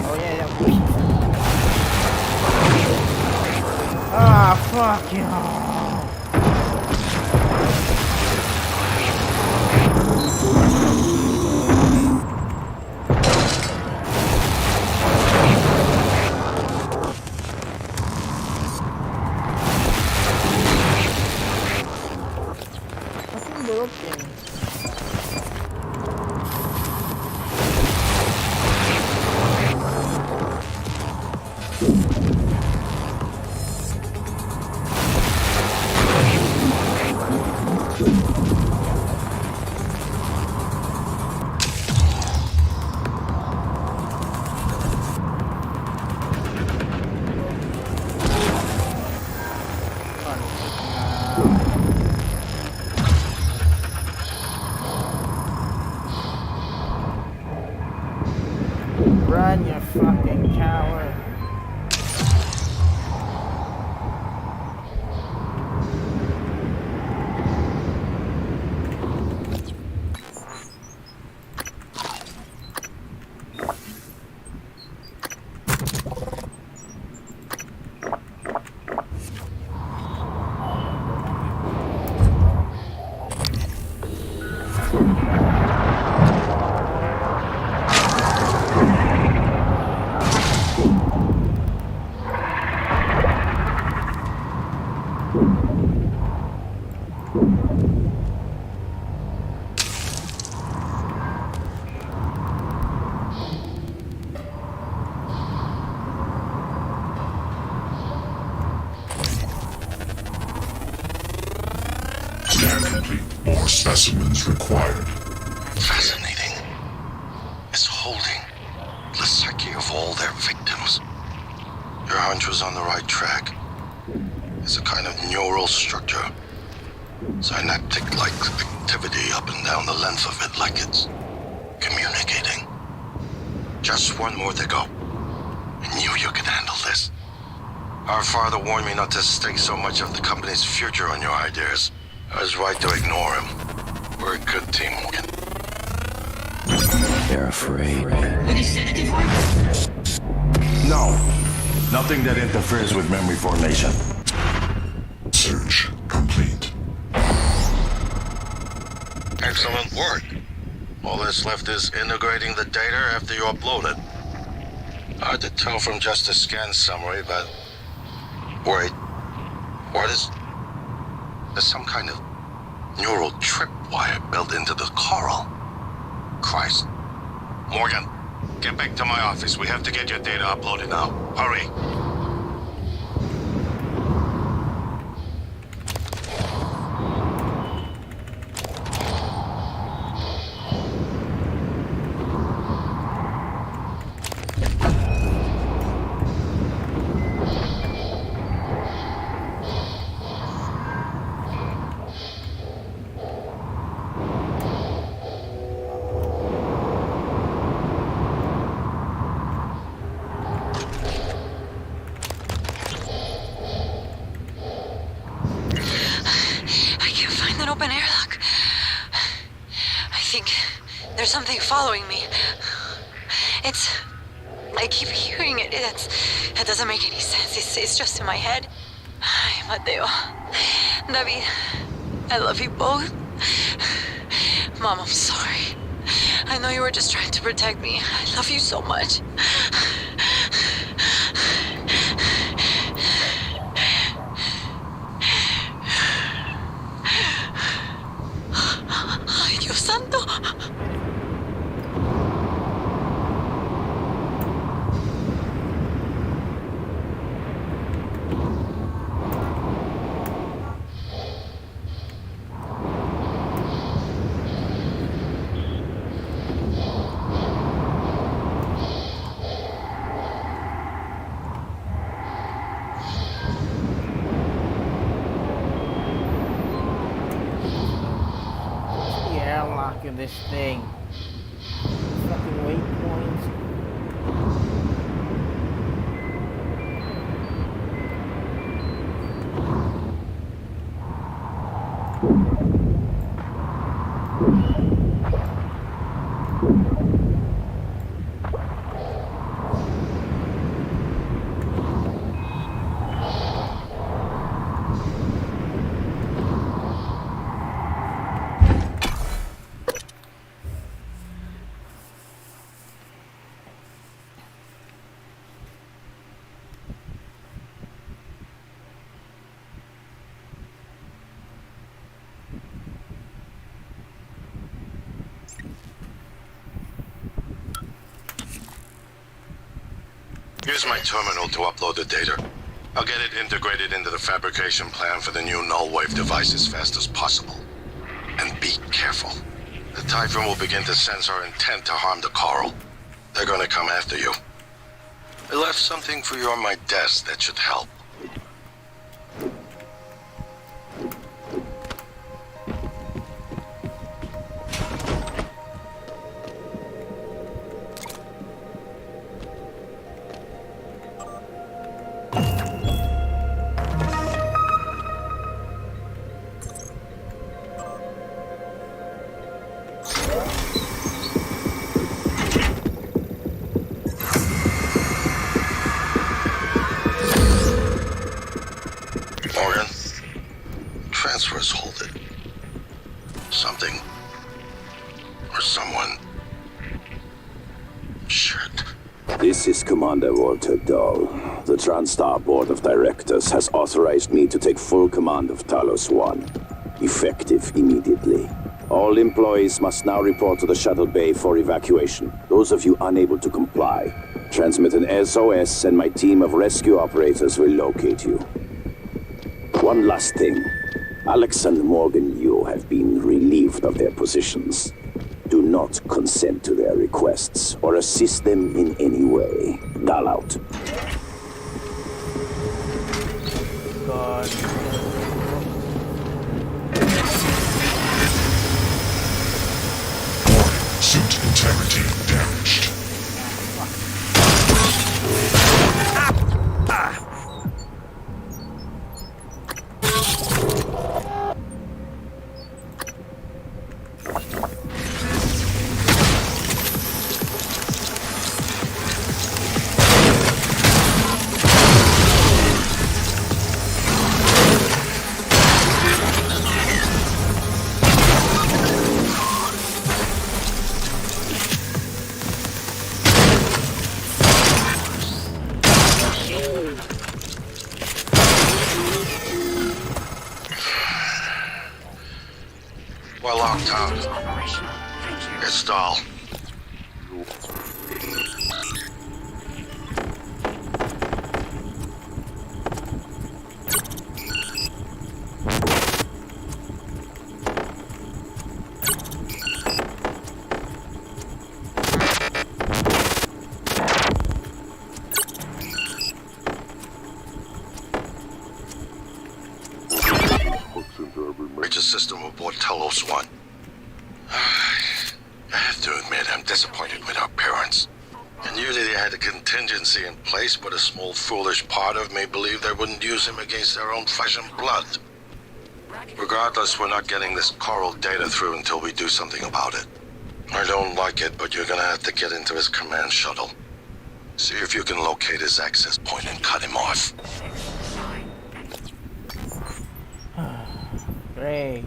Oh yeah. Ah, fuck you. Run, you fucking coward. More specimens required. Fascinating. It's holding the psyche of all their victims. Your hunch was on the right track. It's a kind of neural structure. Synaptic-like activity up and down the length of it, like it's communicating. Just one more to go. I knew you could handle this. Our father warned me not to stake so much of the company's future on your ideas. I was right to ignore him. We're a good team, Morgan. They're afraid. No. Nothing that interferes with memory formation. Search complete. Excellent work. All that's left is integrating the data after you upload it. Hard to tell from just a scan summary, but... Wait. What is... There's some kind of neural tripwire built into the coral. Christ. Morgan, get back to my office. We have to get your data uploaded now. Hurry. Open airlock. I think there's something following me. I keep hearing it. That doesn't make any sense. It's just in my head. Ay, Mateo, David, I love you both. Mom, I'm sorry. I know you were just trying to protect me. I love you so much. this thing. Fucking waypoints. Use my terminal to upload the data. I'll get it integrated into the fabrication plan for the new null wave device as fast as possible. And be careful. The Typhon will begin to sense our intent to harm the coral. They're gonna come after you. I left something for you on my desk that should help. Transfers halted. Something or someone. Shit. This is Commander Walter Dahl. The TranStar Board of Directors has authorized me to take full command of Talos 1, effective immediately. All employees must now report to the shuttle bay for evacuation. Those of you unable to comply, transmit an SOS and my team of rescue operators will locate you. One last thing. Alex and Morgan Yu have been relieved of their positions. Do not consent to their requests or assist them in any way. Dahl out. God. Suit integrity damaged. We're locked out. It's Dahl. Major system aboard Talos 1. I have to admit, I'm disappointed with our parents. I knew that they had a contingency in place, but a small foolish part of me believed they wouldn't use him against their own flesh and blood. Regardless, we're not getting this coral data through until we do something about it. I don't like it, but you're gonna have to get into his command shuttle. See if you can locate his access point and cut him off. Great.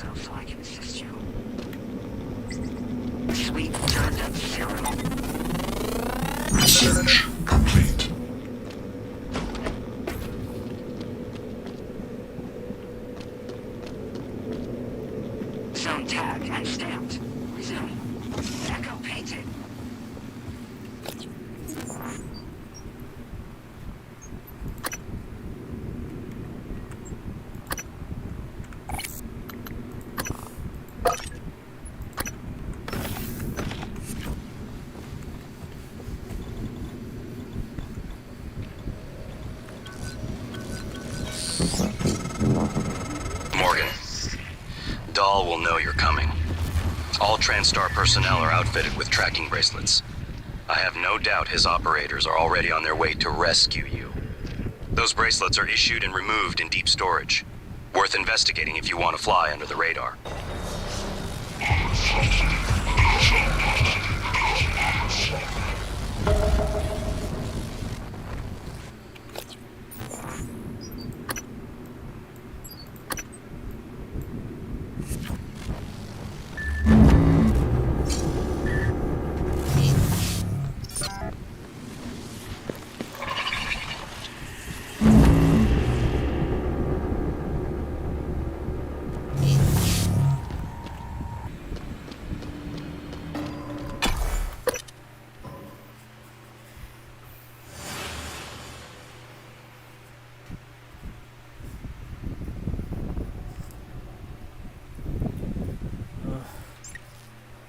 yourself so I can assist you. Sweet turned up serum. Research complete. Zone tagged and stamped. Resume. Echo painted. Morgan, Dahl will know you're coming. All TranStar personnel are outfitted with tracking bracelets. I have no doubt his operators are already on their way to rescue you. Those bracelets are issued and removed in deep storage. Worth investigating if you want to fly under the radar.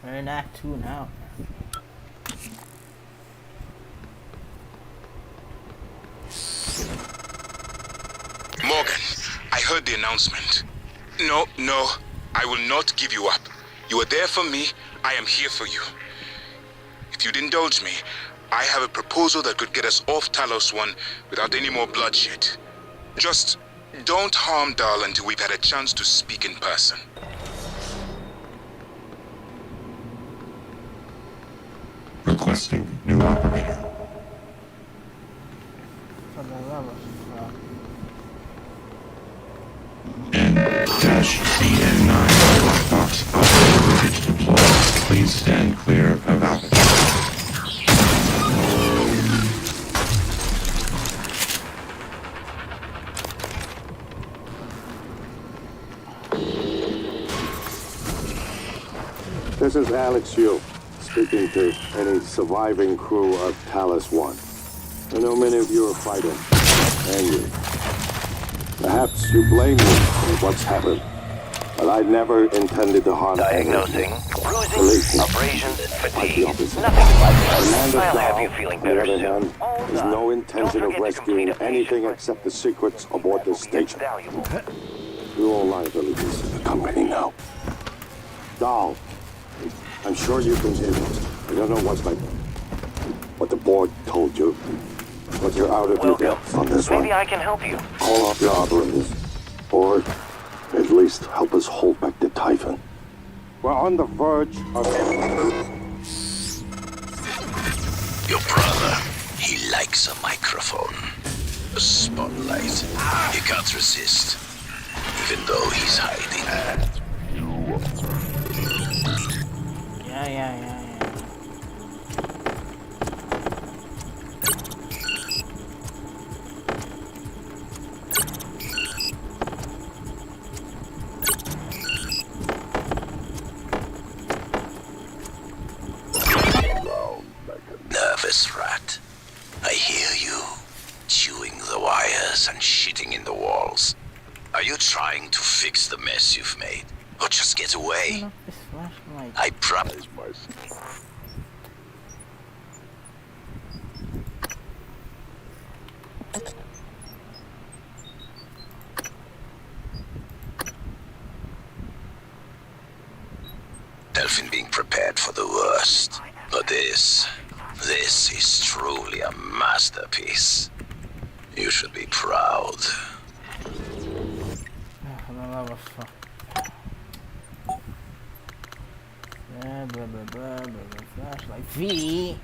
We're in Act 2 now. Morgan, I heard the announcement. No, I will not give you up. You are there for me, I am here for you. If you'd indulge me, I have a proposal that could get us off Talos 1 without any more bloodshed. Just don't harm Dahl until we've had a chance to speak in person. Requesting new operator. For the love of fuck. N-CN9 black box operator ready to deploy. Please stand clear of altitude. This is Alex Yu, speaking to any surviving crew of Talos 1. I know many of you are fighting, angry. Perhaps you blame me for what's happened, but I never intended to harm Diagnosing bruising, abrasions, fatigue. Nothing like that. I'll have you feeling better soon. There's no intention of rescuing anything except the secrets aboard this station. You're all liabilities of the company now. Dahl, I'm sure you can hear this. I don't know what the board told you, but you're out of your depth on this one. Maybe I can help you. Call off your operators, or at least help us hold back the Typhon. We're on the verge of... Your brother, he likes a microphone. A spotlight. He can't resist, even though he's hiding. Yeah. Nervous rat. I hear you, chewing the wires and shitting in the walls. Are you trying to fix the mess you've made? Or just get away? I promise myself. Delphin being prepared for the worst. But this is truly a masterpiece. You should be proud. Flashlight V.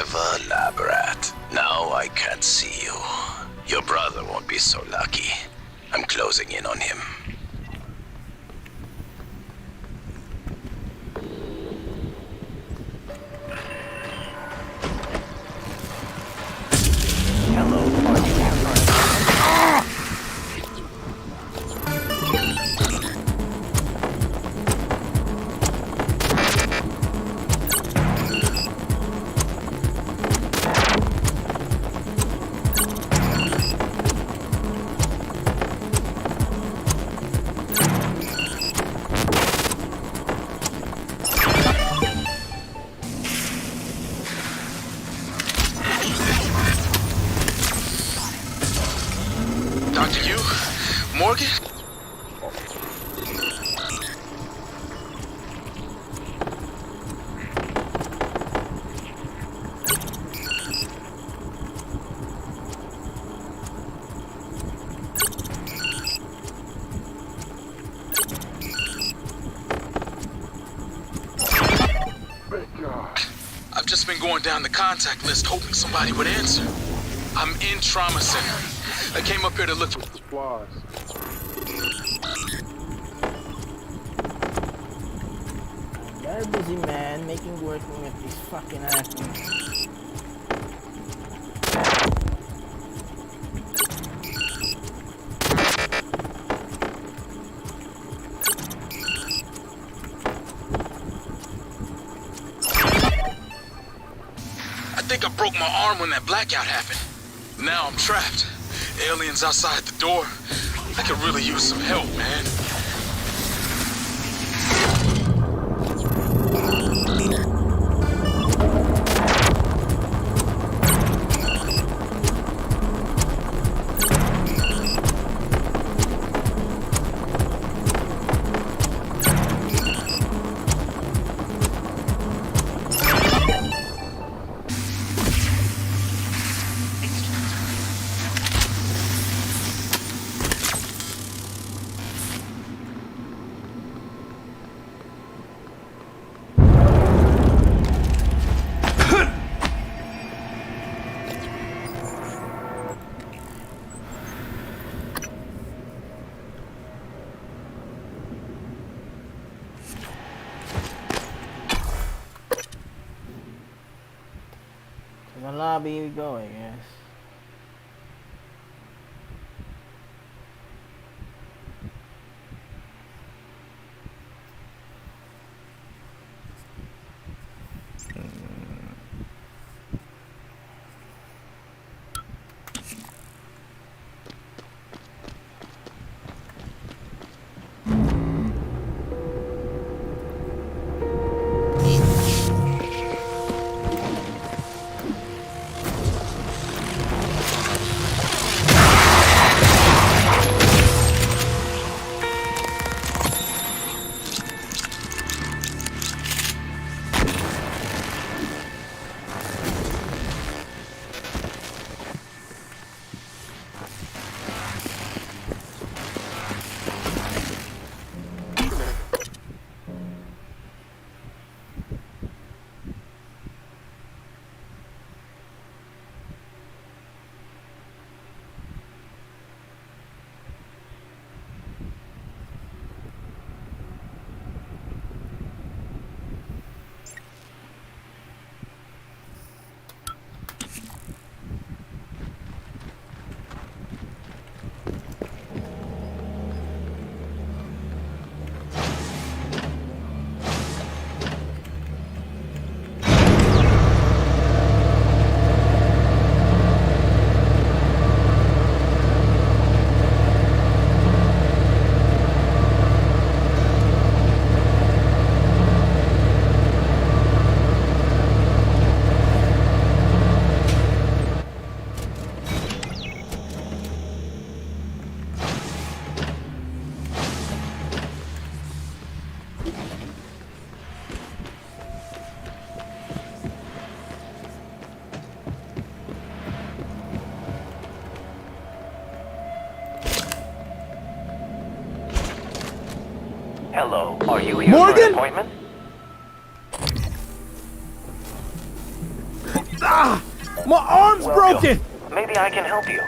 Clever lab rat. Now I can't see you. Your brother won't be so lucky. I'm closing in on him. Dr. Yu? Morgan? I've just been going down the contact list hoping somebody would answer. I'm in trauma center. I came up here to look for supplies. Very busy, man, working with these fucking actors. I think I broke my arm when that blackout happened. Now I'm trapped. Aliens outside the door. I could really use some help, man. In the lobby we go, I guess. Hello, are you here Morgan? for an appointment? My arm's broken! Maybe I can help you.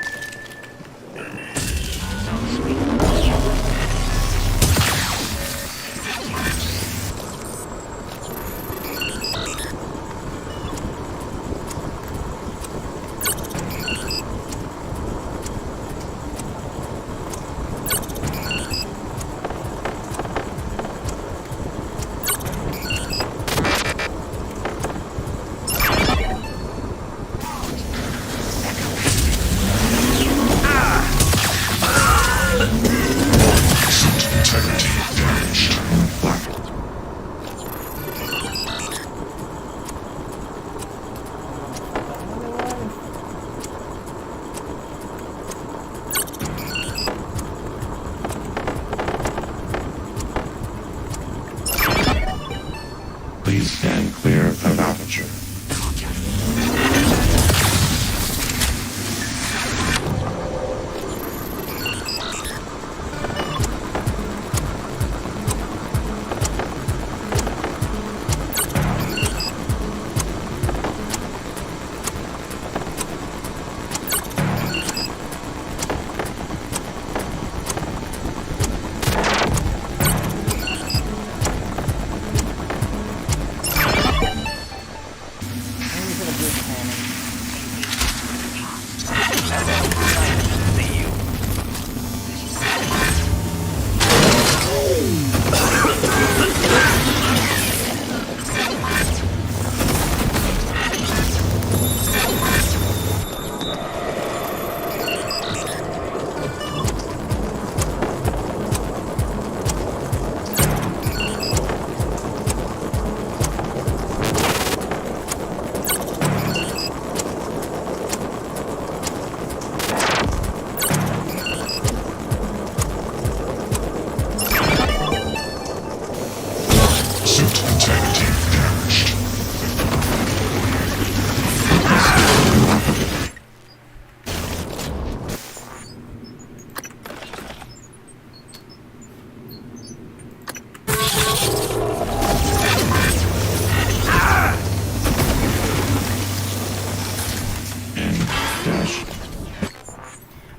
Please stand clear of aperture.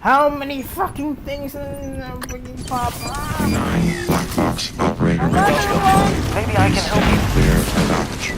How many fucking things in the freaking pop? 9 black box operator ready to deploy. Maybe I can help you. Clear of aperture.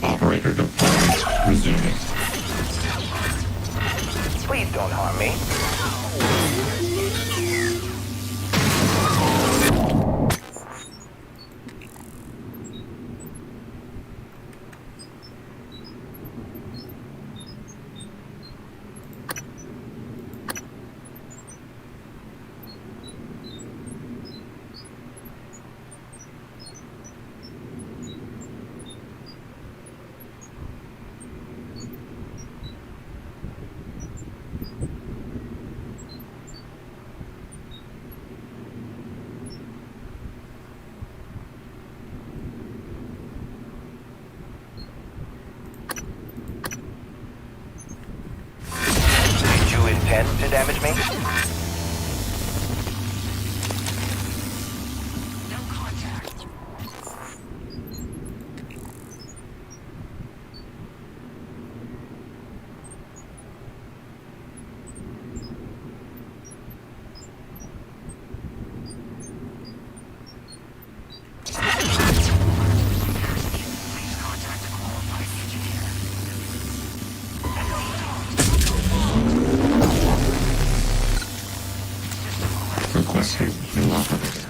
Operator deployment resuming. Please don't harm me. Intend to damage me? No contact. Please contact a qualified engineer. Requesting new operator.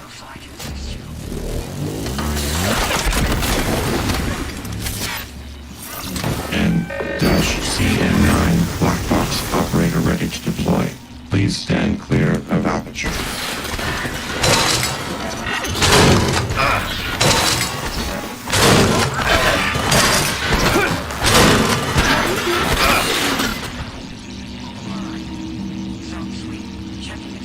N-CN9 black box operator ready to deploy. Please stand clear of aperture. Zone sweep. Checking the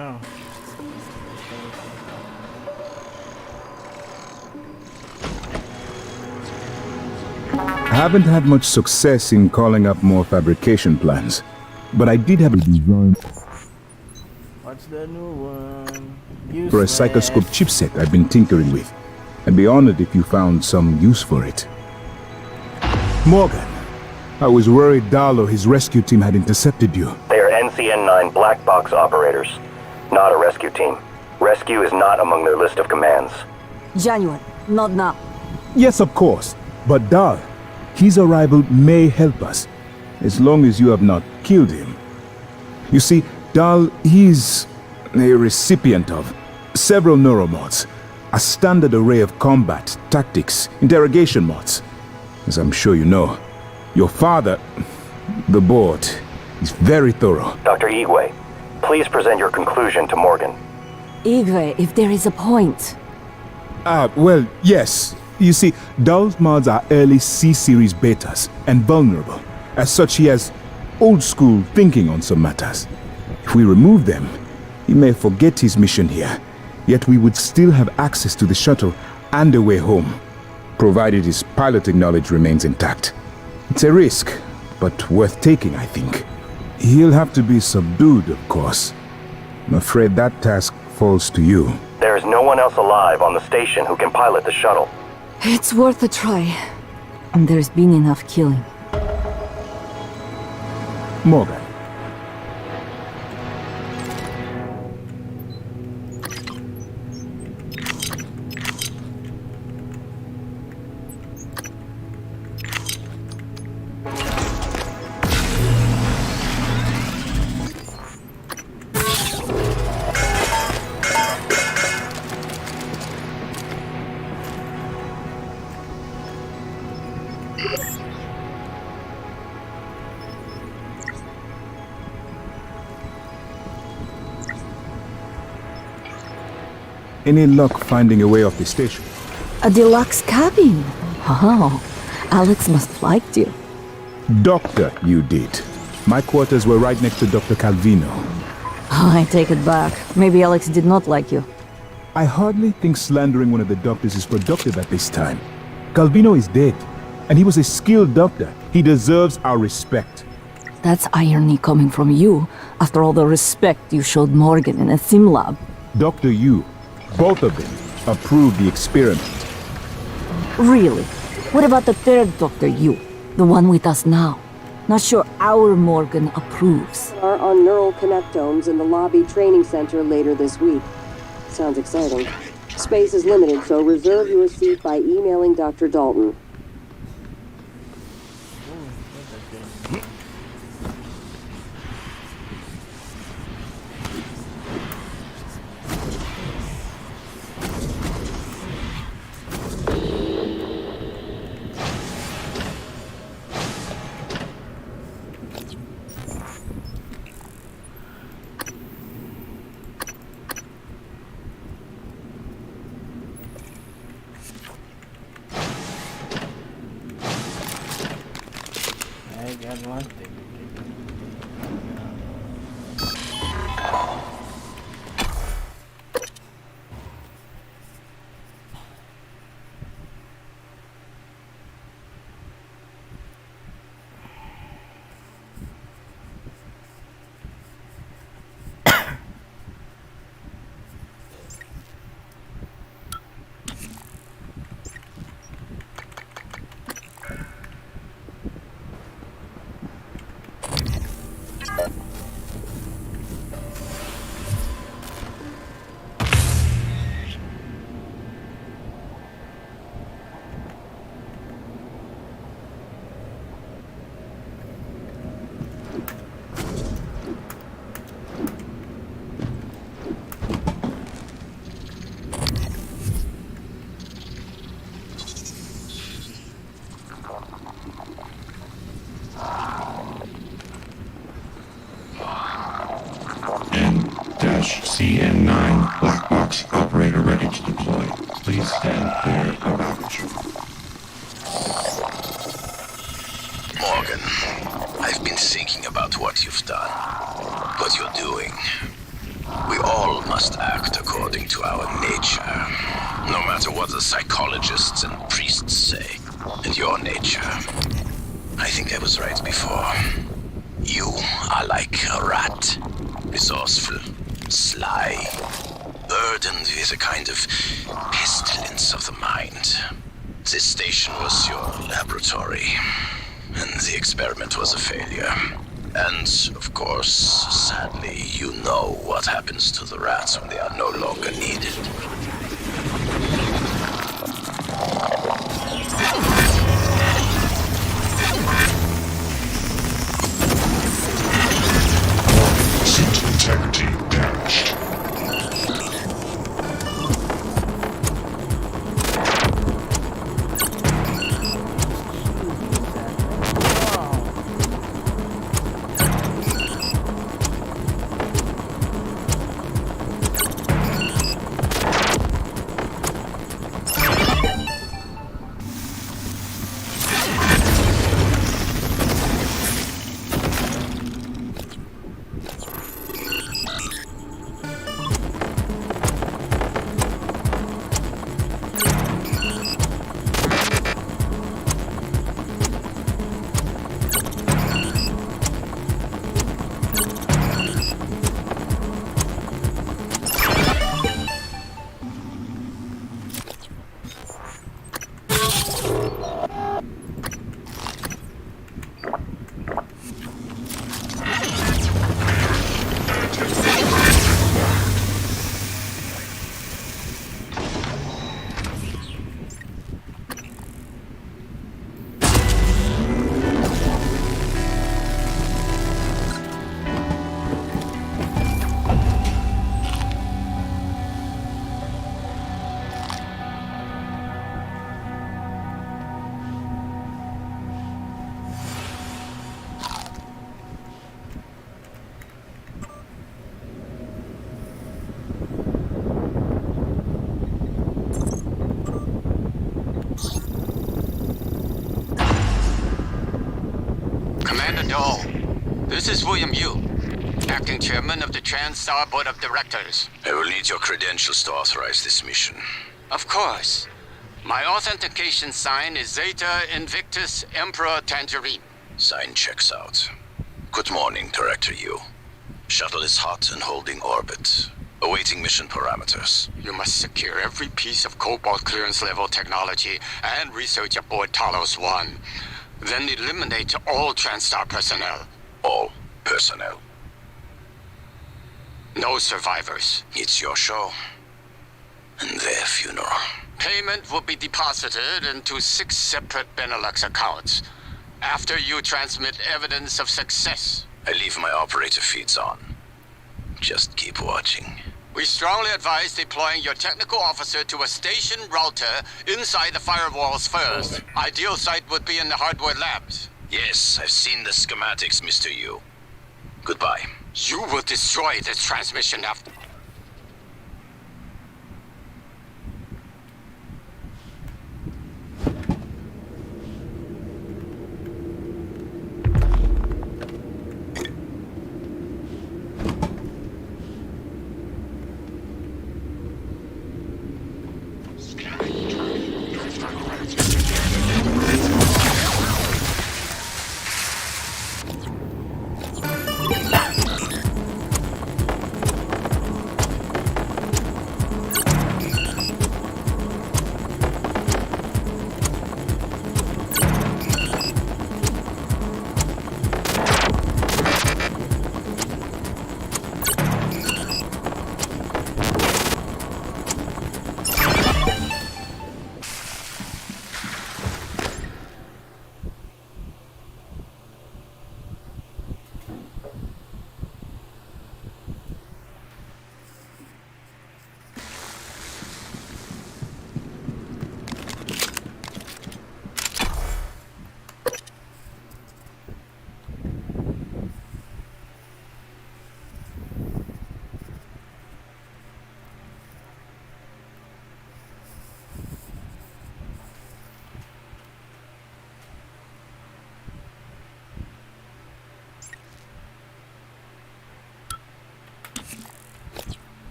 Oh. I haven't had much success in calling up more fabrication plans, but I did have a design What's the new one? for a psychoscope chipset I've been tinkering with. I'd be honored if you found some use for it. Morgan, I was worried Dahl or his rescue team had intercepted you. They are NCN-9 black box operators, not a rescue team. Rescue is not among their list of commands. January, not now. Yes, of course, but Dahl, his arrival may help us, as long as you have not killed him. You see, Dahl, he's a recipient of several neuromods, a standard array of combat, tactics, interrogation mods. As I'm sure you know, your father, the board, is very thorough. Dr. Igwe, please present your conclusion to Morgan. Igwe, if there is a point. Well, yes. You see, Dahl's mods are early C-series betas and vulnerable. As such, he has old-school thinking on some matters. If we remove them, he may forget his mission here, yet we would still have access to the shuttle and a way home, provided his piloting knowledge remains intact. It's a risk, but worth taking, I think. He'll have to be subdued, of course. I'm afraid that task falls to you. There is no one else alive on the station who can pilot the shuttle. It's worth a try. And there's been enough killing. Morgan. Any luck finding a way off the station? A deluxe cabin? Oh, Alex must have liked you. Doctor, you did. My quarters were right next to Dr. Calvino. I take it back. Maybe Alex did not like you. I hardly think slandering one of the doctors is productive at this time. Calvino is dead, and he was a skilled doctor. He deserves our respect. That's irony coming from you, after all the respect you showed Morgan in a sim lab. Dr. Yu, both of them approved the experiment. Really? What about the third Dr. Yu? The one with us now? Not sure our Morgan approves. Are on neural connectomes in the lobby training center later this week. Sounds exciting. Space is limited, so reserve your seat by emailing Dr. Dalton. I got one thing. CN9 black box operator ready to deploy. Please stand clear of aperture. Morgan, I've been thinking about what you've done, what you're doing. We all must act according to our nature, no matter what the psychologists and priests say. And your nature, I think I was right before. You are like a rat, resourceful, sly, burdened with a kind of pestilence of the mind. This station was your laboratory, and the experiment was a failure. And, of course, sadly, you know what happens to the rats when they are no longer needed. Suit integrity damaged. Commander Dole, this is William Yu, acting chairman of the TranStar Board of Directors. I will need your credentials to authorize this mission. Of course. My authentication sign is Zeta Invictus Emperor Tangerine. Sign checks out. Good morning, Director Yu. Shuttle is hot and holding orbit. Awaiting mission parameters. You must secure every piece of Cobalt clearance level technology and research aboard Talos 1. Then eliminate all TranStar personnel. All personnel. No survivors. It's your show. And their funeral. Payment will be deposited into 6 separate Benelux accounts after you transmit evidence of success. I leave my operator feeds on. Just keep watching. We strongly advise deploying your technical officer to a station router inside the firewalls first. Ideal site would be in the hardware labs. Yes, I've seen the schematics, Mr. Yu. Goodbye. You will destroy this transmission after...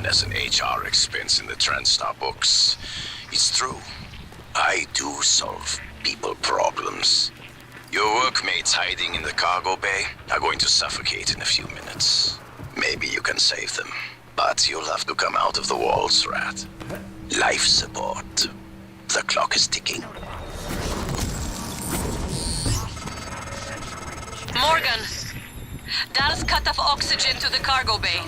as an HR expense in the TranStar books. It's true. I do solve people problems. Your workmates hiding in the cargo bay are going to suffocate in a few minutes. Maybe you can save them, but you'll have to come out of the walls, Rat. Life support. The clock is ticking. Morgan, Dal's cut off oxygen to the cargo bay.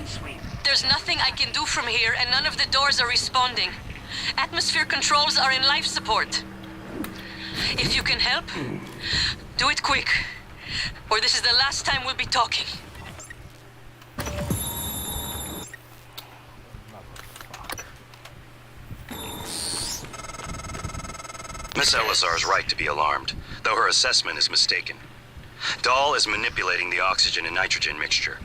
There's nothing I can do from here, and none of the doors are responding. Atmosphere controls are in life support. If you can help, do it quick, or this is the last time we'll be talking. Miss Elazar is right to be alarmed, though her assessment is mistaken. Dahl is manipulating the oxygen and nitrogen mixture.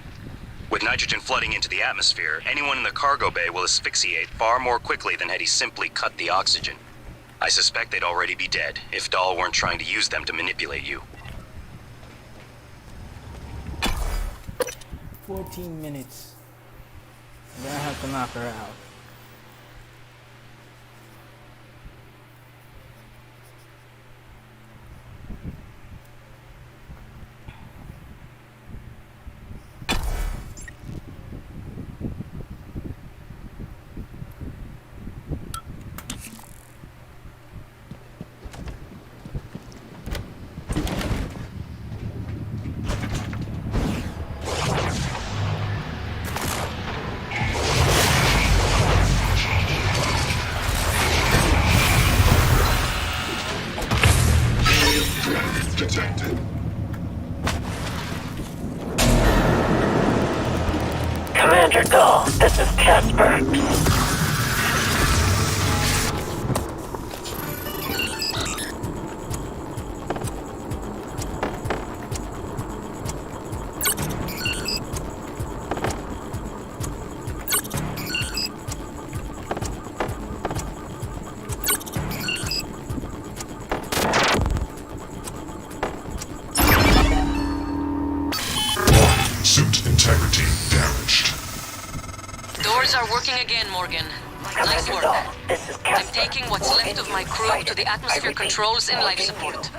With nitrogen flooding into the atmosphere, anyone in the cargo bay will asphyxiate far more quickly than had he simply cut the oxygen. I suspect they'd already be dead if Dahl weren't trying to use them to manipulate you. 14 minutes. I'm gonna have to knock her out. Detected. Commander Dahl, this is Casper. Suit integrity damaged. Doors are working again, Morgan. Nice work. I'm taking what's left of my crew to the atmosphere controls and life support.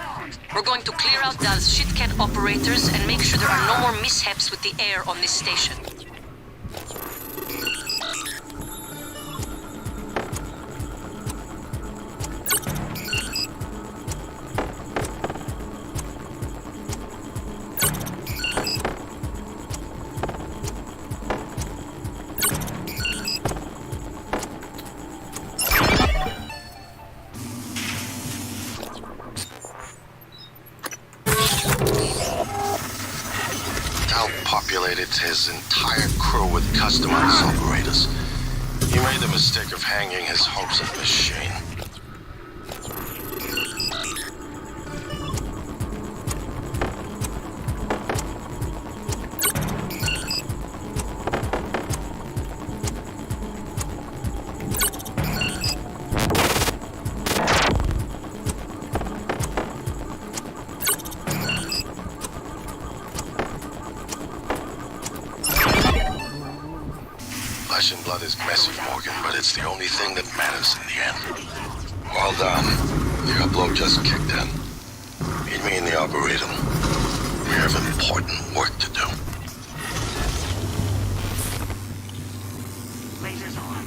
We're going to clear out Dal's shitcat operators and make sure there are no more mishaps with the air on this station. Populated his entire crew with customized operators. He made the mistake of hanging his hopes on the machine. Flesh and blood is messy, Morgan, but it's the only thing that matters in the end. Well done. The upload just kicked in. Meet me in the operator. We have important work to do. Lasers on.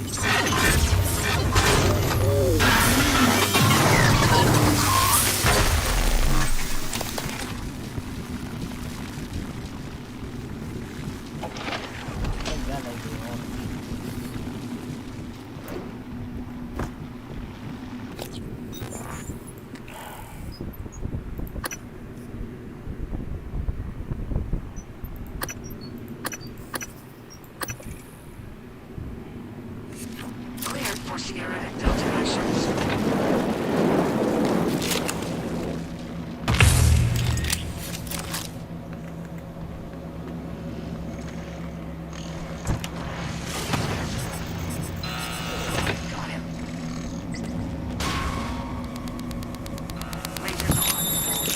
Cleared for Sierra and Delta actions. Got him. Lasers on.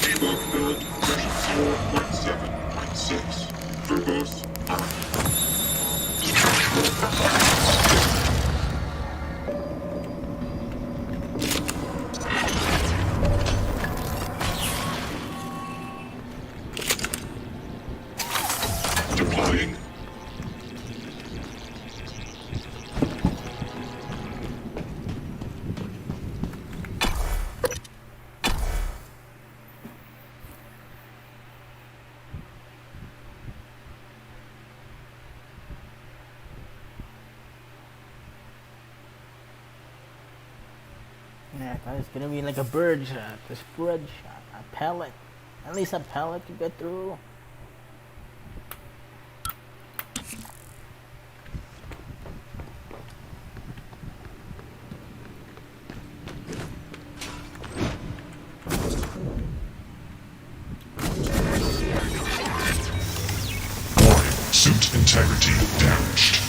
Debug node version 4.7.6. Verbose on. Yeah, I thought it's gonna be like a bird shot, a spread shot, a pellet. At least a pellet to get through. Suit integrity damaged.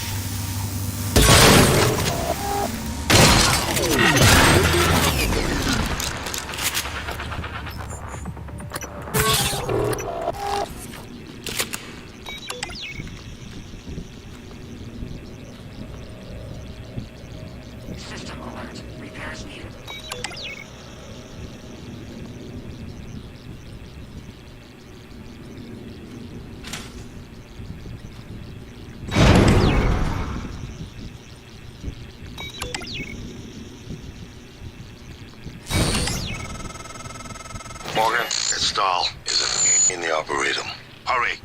System alert. Repairs needed. Morgan, it's Dahl. Is it in the Arboretum? Hurry.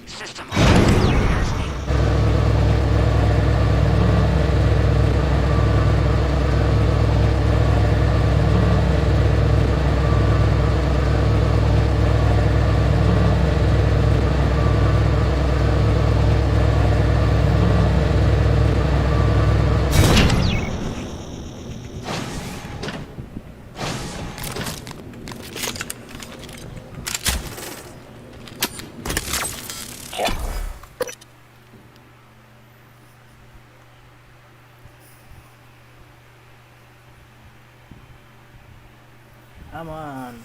System alert. Repairs needed. Come on.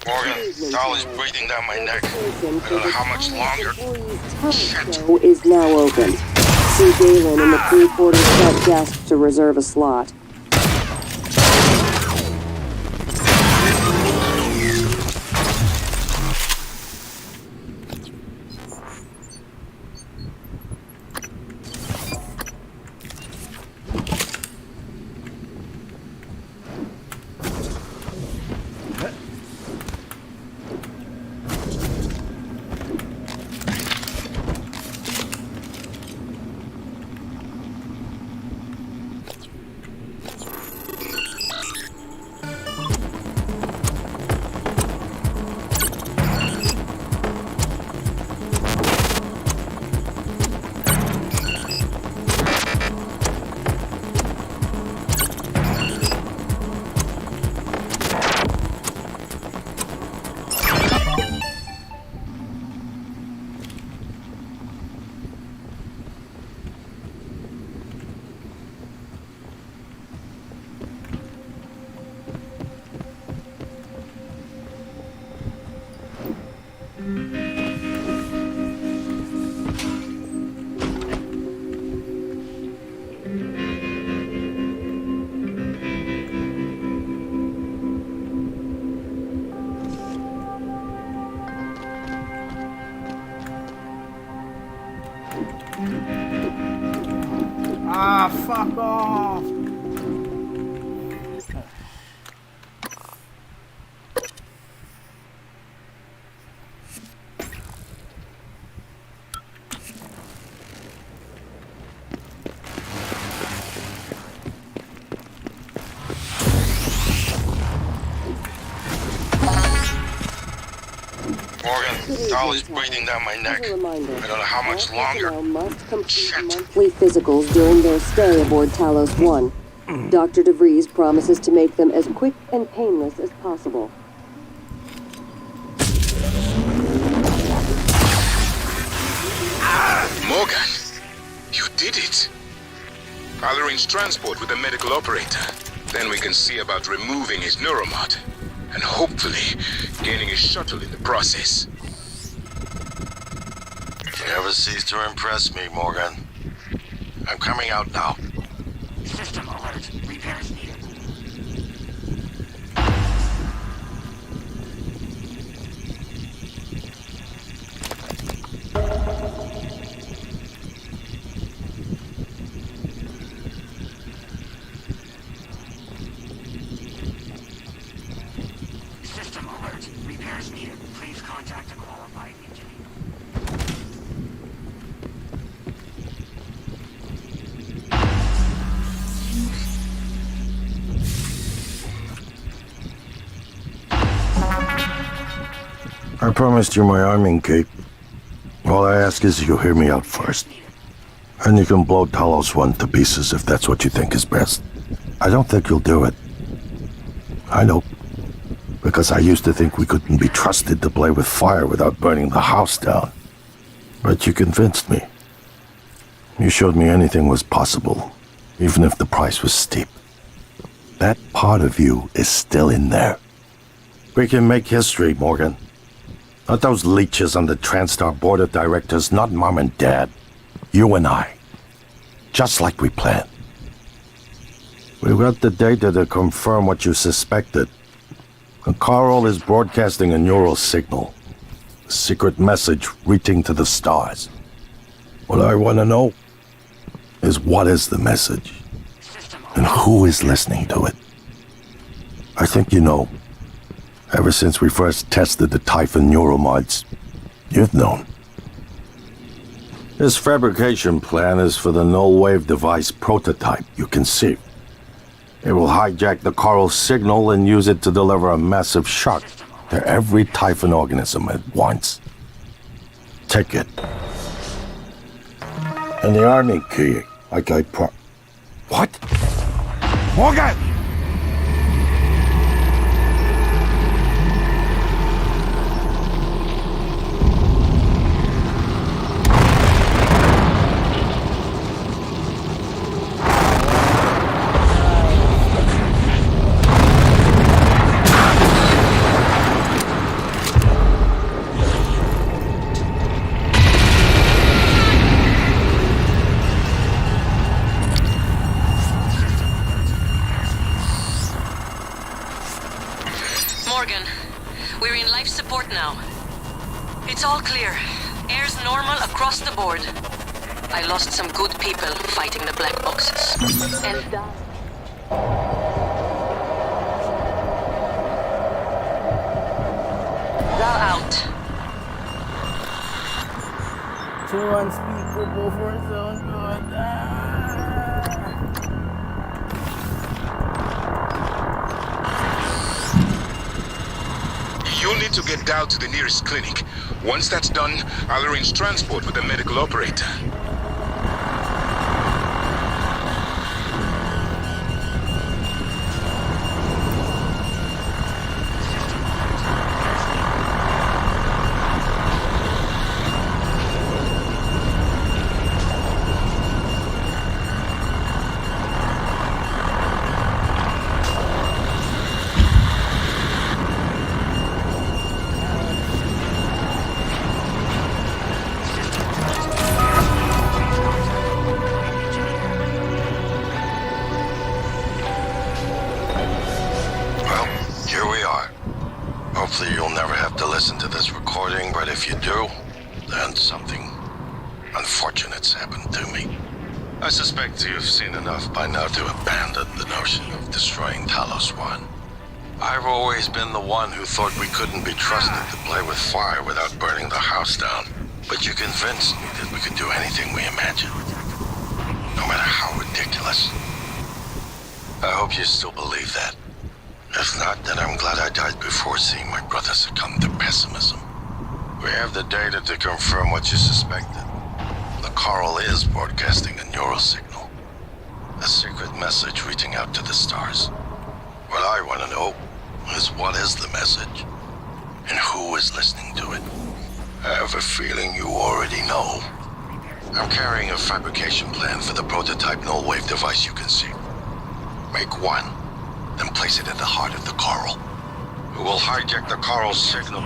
Morgan, Dahl is breathing down my neck. I don't know how much longer. Show is now open. See Galen in the pre-quarter front desk to reserve a slot. Ah, fuck off. Morgan, Dahl is breathing down my neck. I don't know how much longer. Must complete monthly physicals during their stay aboard Talos 1. Dr. DeVries promises to make them as quick and painless as possible. Morgan, you did it. I'll arrange transport with the medical operator. Then we can see about removing his neuromod. And hopefully, gaining a shuttle in the process. You never cease to impress me, Morgan. I'm coming out now. System alert. Repairs needed. System alert. Repairs needed. Please contact a qualified engineer. I promised you my arming cape. All I ask is you hear me out first. And you can blow Talos 1 to pieces if that's what you think is best. I don't think you'll do it. I know. Because I used to think we couldn't be trusted to play with fire without burning the house down. But you convinced me. You showed me anything was possible, even if the price was steep. That part of you is still in there. We can make history, Morgan. Not those leeches on the TranStar board of directors, not Mom and Dad. You and I. Just like we planned. We've got the data to confirm what you suspected. And Carl is broadcasting a neural signal. A secret message reaching to the stars. What I want to know is what is the message? And who is listening to it? I think you know. Ever since we first tested the Typhon neuromods, you've known. This fabrication plan is for the null-wave device prototype you conceived. It will hijack the Carl signal and use it to deliver a massive shock to every Typhon organism at once. Take it. And the army key, like I What? Morgan! Some good people fighting the black boxes. And thou out. Too unspeakable for its own good. You'll need to get down to the nearest clinic. Once that's done, I'll arrange transport with the medical operator. I suspect you've seen enough by now to abandon the notion of destroying Talos 1. I've always been the one who thought we couldn't be trusted to play with fire without burning the house down. But you convinced me that we could do anything we imagined. No matter how ridiculous. I hope you still believe that. If not, then I'm glad I died before seeing my brother succumb to pessimism. We have the data to confirm what you suspected. The Carl is broadcasting a neural signal. A secret message reaching out to the stars. What I want to know is what is the message? And who is listening to it? I have a feeling you already know. I'm carrying a fabrication plan for the prototype null-wave device you conceived. Make one, then place it at the heart of the Carl. It will hijack the Carl signal.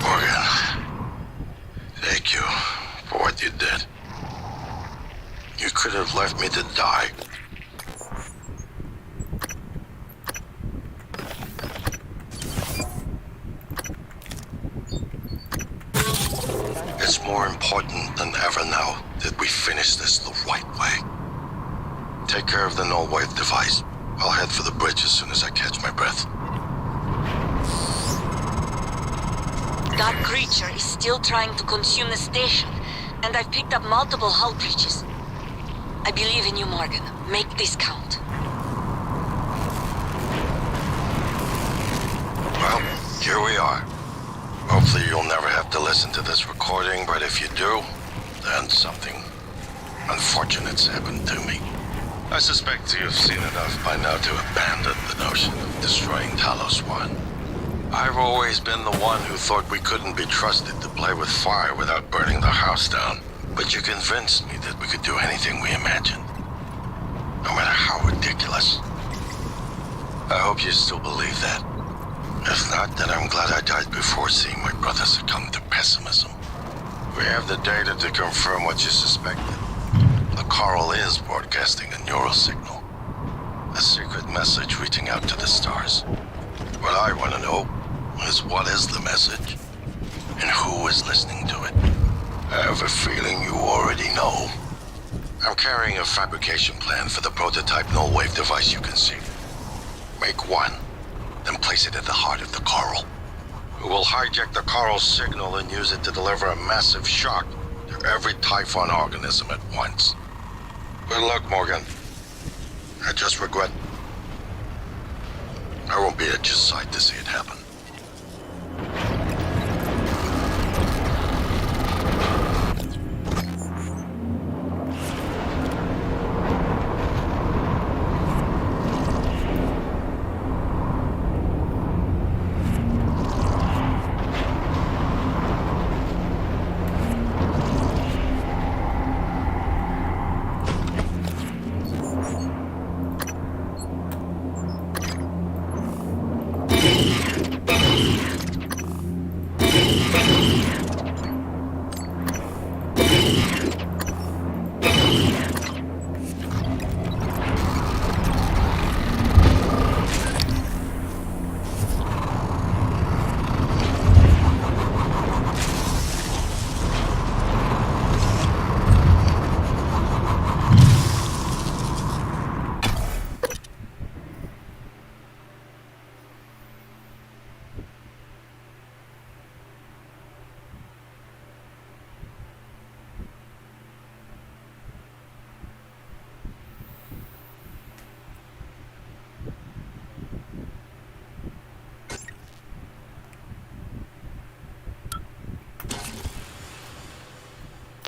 Morgan, thank you for what you did. You could have left me to die. It's more important than ever now that we finish this the right way. Take care of the null-wave device. I'll head for the bridge as soon as I catch my breath. That creature is still trying to consume the station, and I've picked up multiple hull breaches. I believe in you, Morgan. Make this count. Well, here we are. Hopefully you'll never have to listen to this recording, but if you do, then something unfortunate's happened to me. I suspect you've seen enough by now to abandon the notion of destroying Talos 1. I've always been the one who thought we couldn't be trusted to play with fire without burning the house down. But you convinced me that we could do anything we imagined. No matter how ridiculous. I hope you still believe that. If not, then I'm glad I died before seeing my brother succumb to pessimism. We have the data to confirm what you suspected. The coral is broadcasting a neural signal. A secret message reaching out to the stars. What I want to know is what is the message, and who is listening to it. I have a feeling you already know. I'm carrying a fabrication plan for the prototype null-wave device you conceived. Make one, then place it at the heart of the coral. We will hijack the coral's signal and use it to deliver a massive shock to every Typhon organism at once. Good luck, Morgan. I just regret I won't be at your side to see it happen.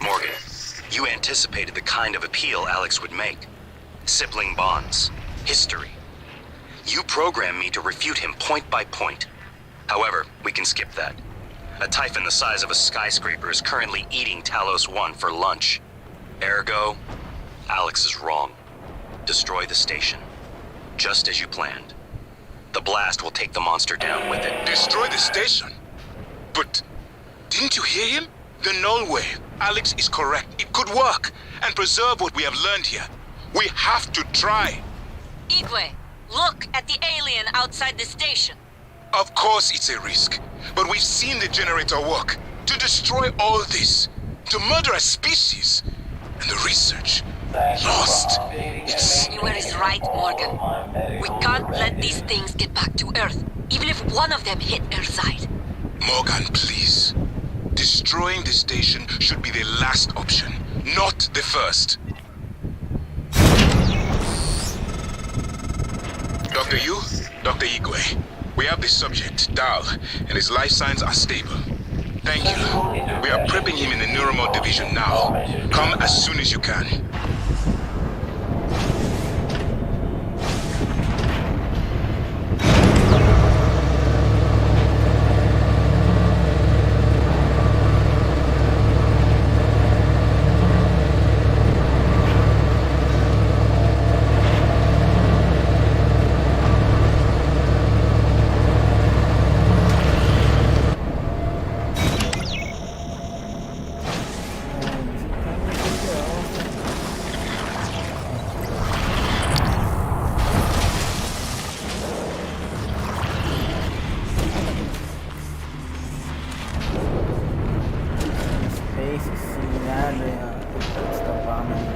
Morgan, you anticipated the kind of appeal Alex would make. Sibling bonds, history. You programmed me to refute him point by point. However, we can skip that. A Typhon the size of a skyscraper is currently eating Talos 1 for lunch. Ergo, Alex is wrong. Destroy the station, just as you planned. The blast will take the monster down with it. Destroy the station? But didn't you hear him? The null wave. Alex is correct. It could work and preserve what we have learned here. We have to try. Igwe, look at the alien outside the station. Of course it's a risk, but we've seen the generator work. To destroy all this, to murder a species, and the research lost. You is right, Morgan. We can't let these things get back to Earth, even if one of them hit Earthside. Morgan, please. Destroying the station should be the last option, not the first. Dr. Yu, Dr. Igwe, we have the subject, Dal, and his life signs are stable. Thank you. We are prepping him in the neuromod division now. Come as soon as you can. had the abomination.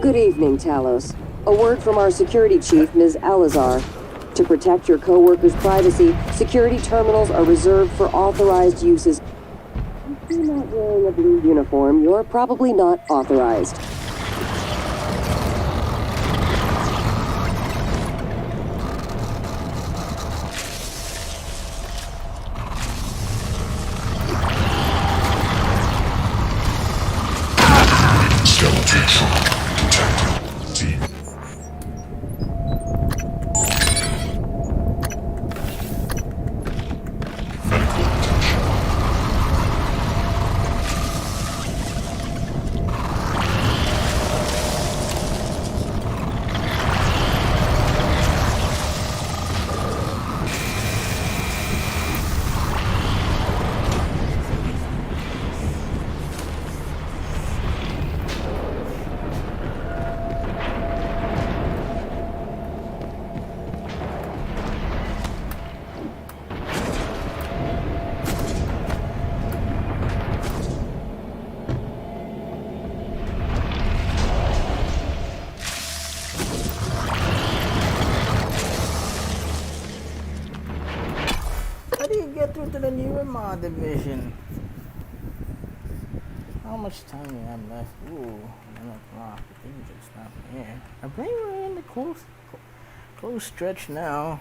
Good evening, Talos. A word from our security chief, Ms. Alazar. To protect your co-workers' privacy, security terminals are reserved for authorized uses. If you're not wearing a blue uniform, you're probably not authorized. Through to the newer mod division. How much time do we have left? Ooh, 1 o'clock. I think we just stop here. I believe we're in the close stretch now.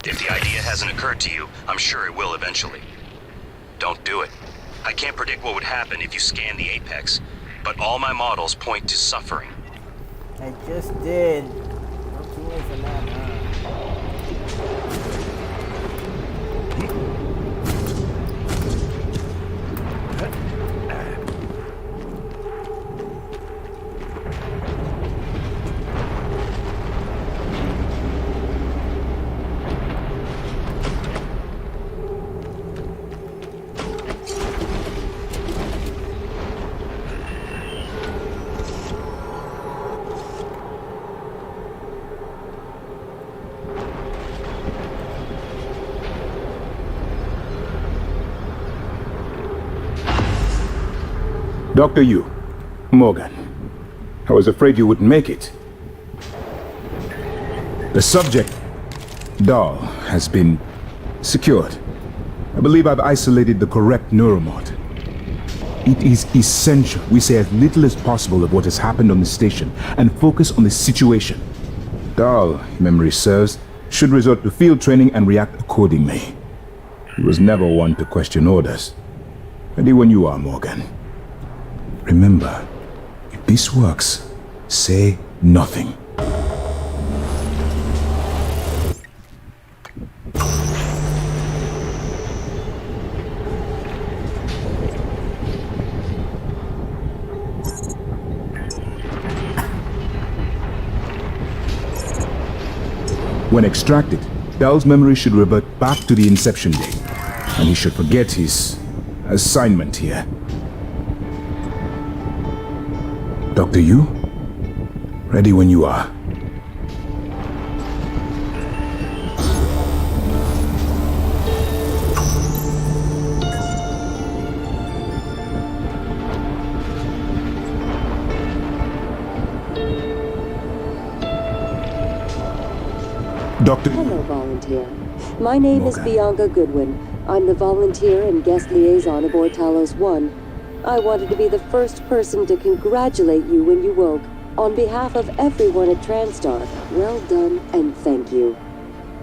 If the idea hasn't occurred to you, I'm sure it will eventually. Don't do it. I can't predict what would happen if you scan the Apex, but all my models point to suffering. I just did. Not too late for that, huh? Dr. Yu, Morgan, I was afraid you wouldn't make it. The subject, Dahl, has been secured. I believe I've isolated the correct neuromod. It is essential we say as little as possible of what has happened on the station and focus on the situation. Dahl, if memory serves, should resort to field training and react accordingly. He was never one to question orders. Ready when you are, Morgan. Remember, if this works, say nothing. When extracted, Dahl's memory should revert back to the inception date, and he should forget his assignment here. Dr. Yu, ready when you are. Hello, volunteer. My name is Bianca Goodwin. I'm the volunteer and guest liaison aboard Talos 1. I wanted to be the first person to congratulate you when you woke. On behalf of everyone at TranStar, well done and thank you.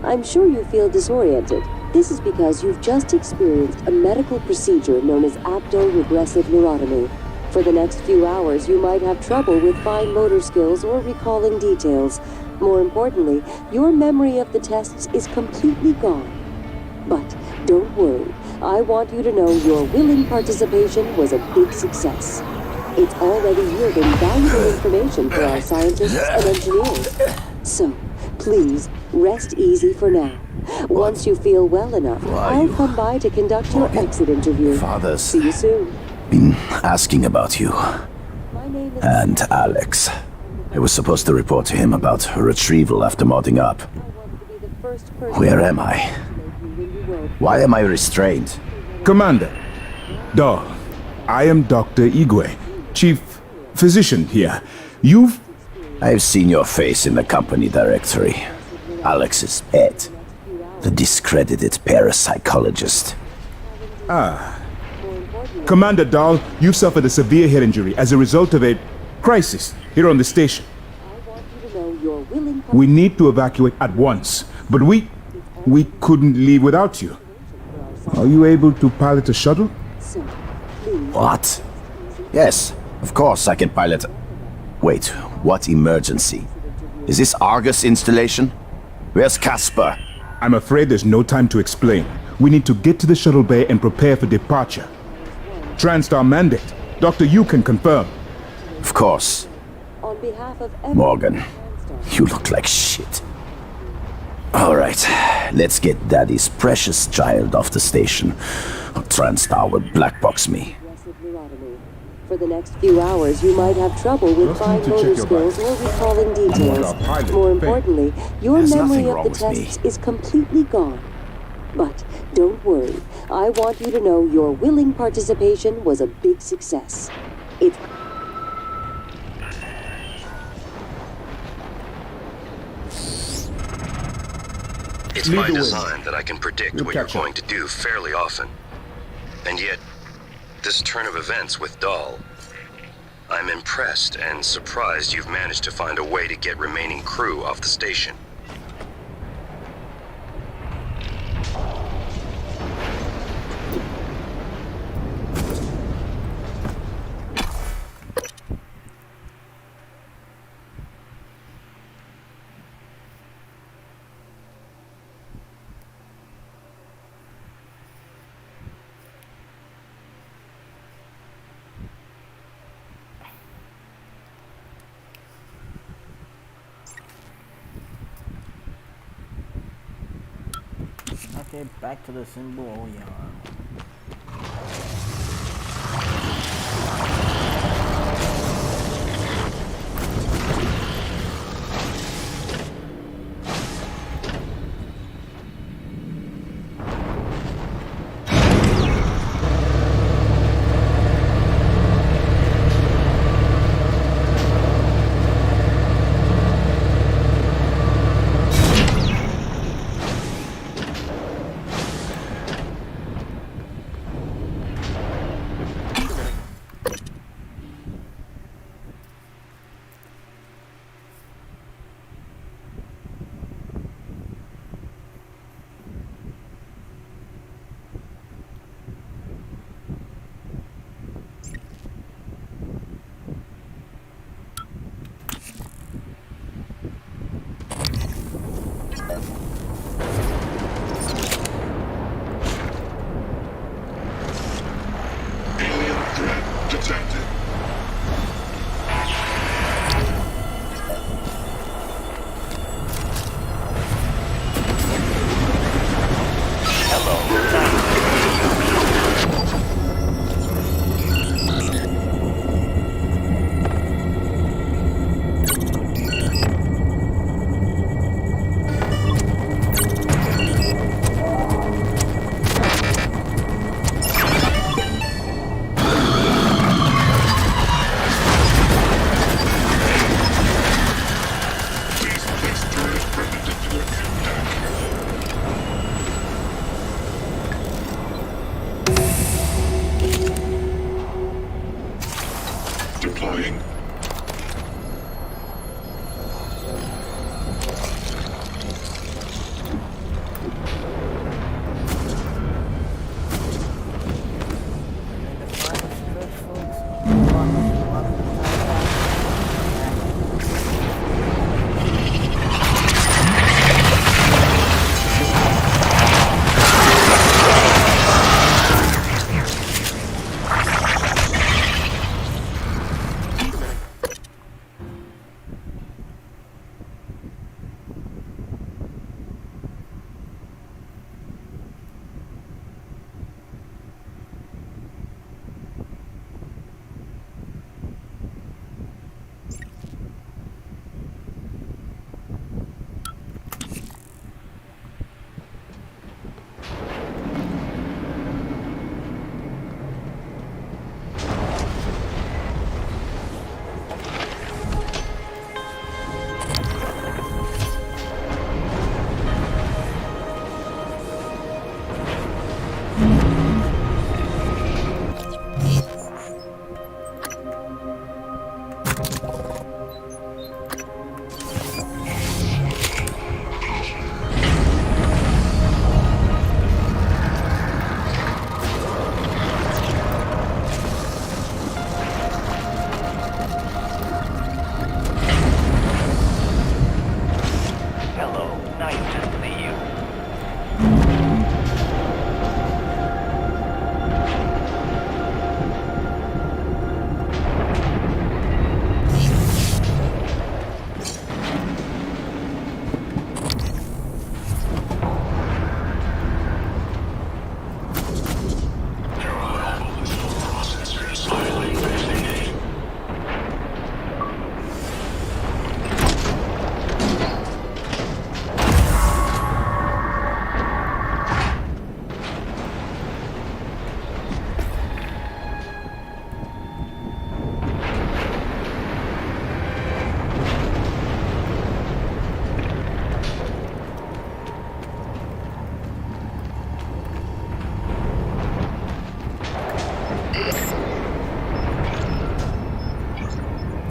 I'm sure you feel disoriented. This is because you've just experienced a medical procedure known as apto-regressive neurotomy. For the next few hours, you might have trouble with fine motor skills or recalling details. More importantly, your memory of the tests is completely gone. But don't worry. I want you to know your willing participation was a big success. It's already yielding valuable information for our scientists and engineers. So, please, rest easy for now. Once you feel well enough, I'll come by to conduct your exit interview. Father's See you soon. been asking about you. And Alex. I was supposed to report to him about her retrieval after modding up. Where am I? Why am I restrained? Commander, Dahl, I am Dr. Igwe, Chief Physician here. I've seen your face in the company directory. Alex's pet. The discredited parapsychologist. Commander Dahl, you've suffered a severe head injury as a result of a crisis here on the station. We need to evacuate at once, but we couldn't leave without you. Are you able to pilot a shuttle? What? Yes, of course I can pilot. Wait, what emergency? Is this Argus installation? Where's Casper? I'm afraid there's no time to explain. We need to get to the shuttle bay and prepare for departure. TranStar mandate. Doctor, you can confirm. Of course. Morgan, you look like shit. Alright, let's get Daddy's precious child off the station, or TranStar will blackbox me. For the next few hours, you might have trouble with fine motor skills or recalling details. More importantly, your memory of the tests is completely gone. But don't worry. I want you to know your willing participation was a big success. It's by design that I can predict what you're going to do fairly often. And yet, this turn of events with Dahl, I'm impressed and surprised you've managed to find a way to get remaining crew off the station. Okay, back to the symbol. Oh yeah.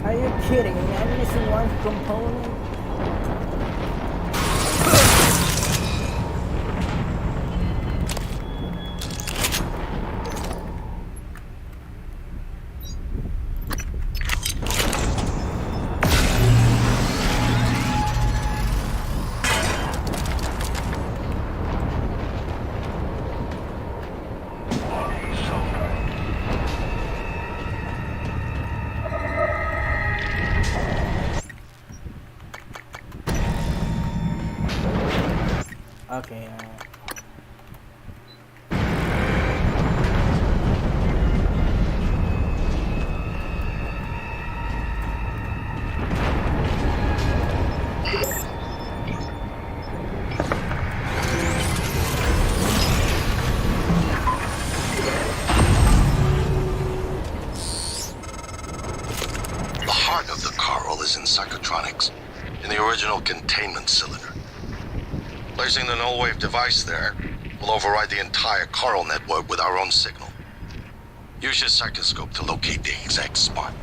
Are you kidding me? I'm missing one component. Okay. The heart of the coral is in psychotronics, in the original containment cylinder. Placing the null wave device there will override the entire coral network with our own signal. Use your psychoscope to locate the exact spot.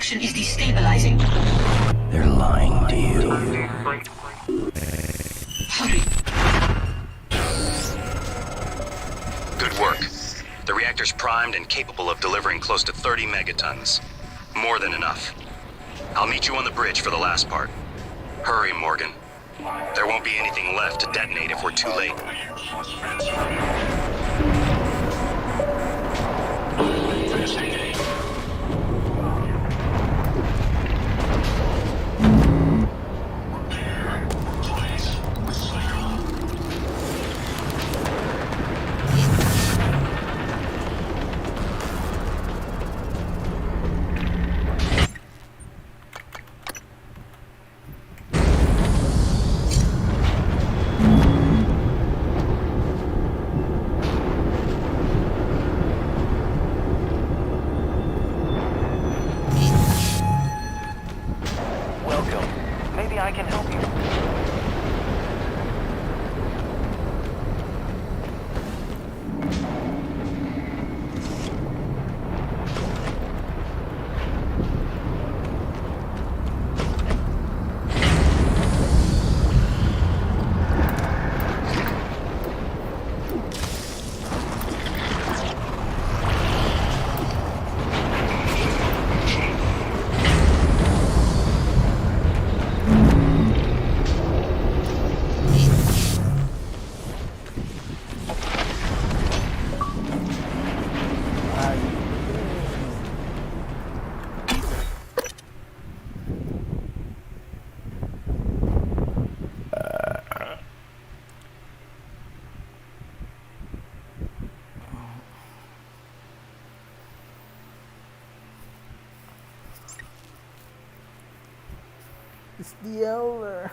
Is destabilizing. They're lying to you. Hurry. Good work. The reactor's primed and capable of delivering close to 30 megatons. More than enough. I'll meet you on the bridge for the last part. Hurry, Morgan. There won't be anything left to detonate if we're too late. It's the Elder.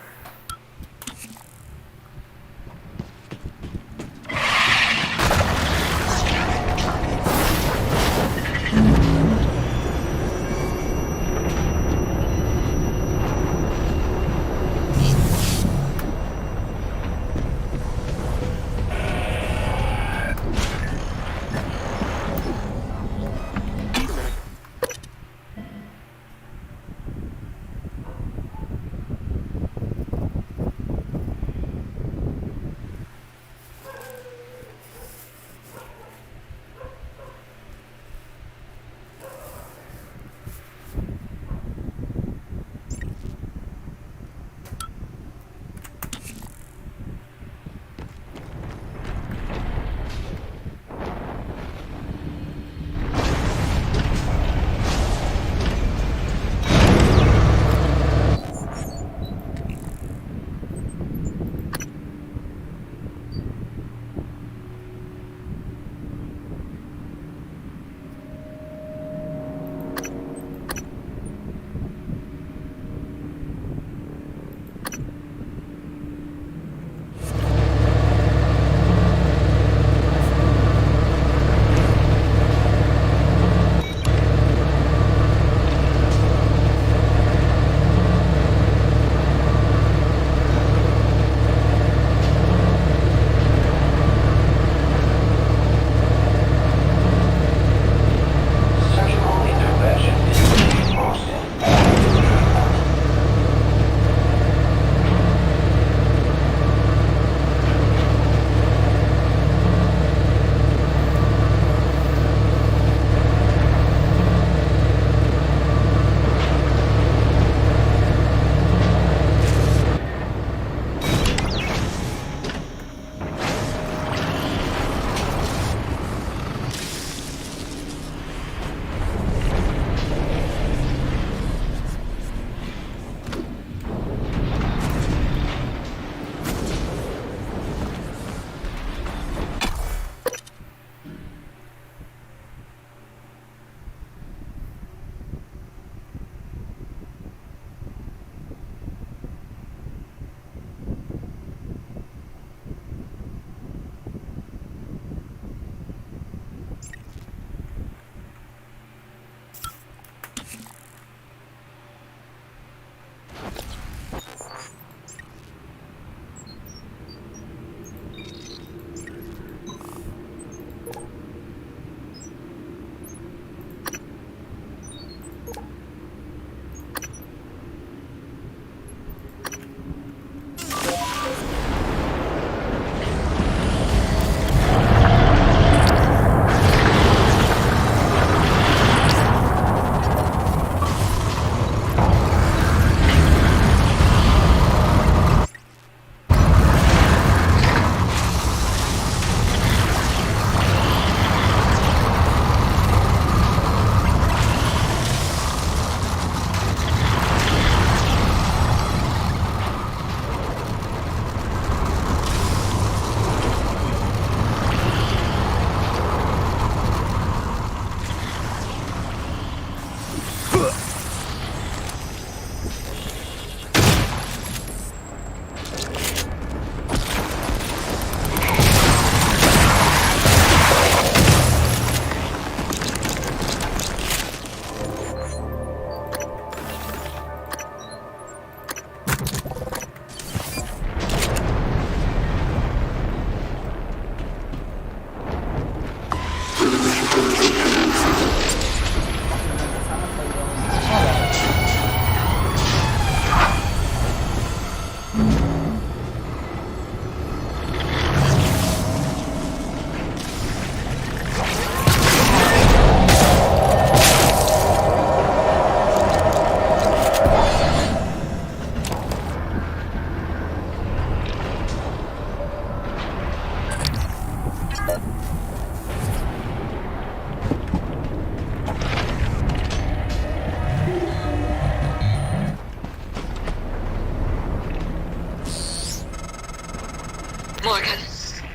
Morgan,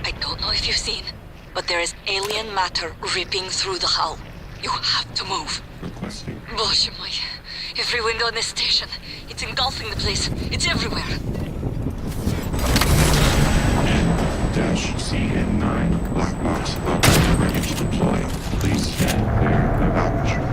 I don't know if you've seen, but there is alien matter ripping through the hull. You have to move. Requesting. Боже мой, Every window in this station. It's engulfing the place. It's everywhere. N-CN9 black box operator ready to deploy. Please stand clear of aperture.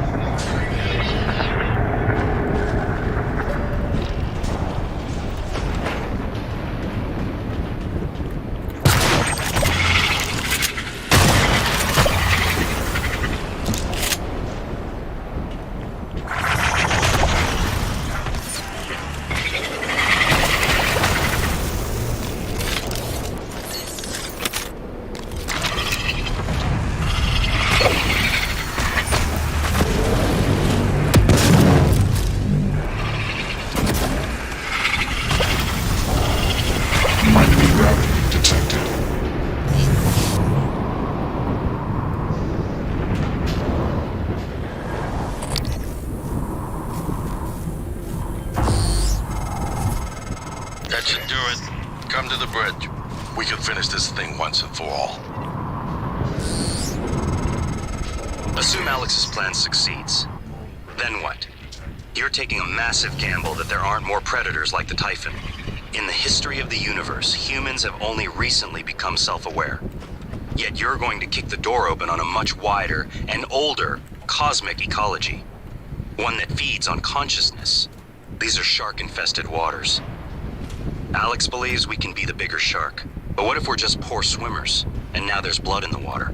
That should do it. Come to the bridge. We can finish this thing once and for all. Assume Alex's plan succeeds. Then what? You're taking a massive gamble that there aren't more predators like the Typhon. In the history of the universe, humans have only recently become self-aware. Yet you're going to kick the door open on a much wider and older cosmic ecology. One that feeds on consciousness. These are shark-infested waters. Alex believes we can be the bigger shark. But what if we're just poor swimmers, and now there's blood in the water?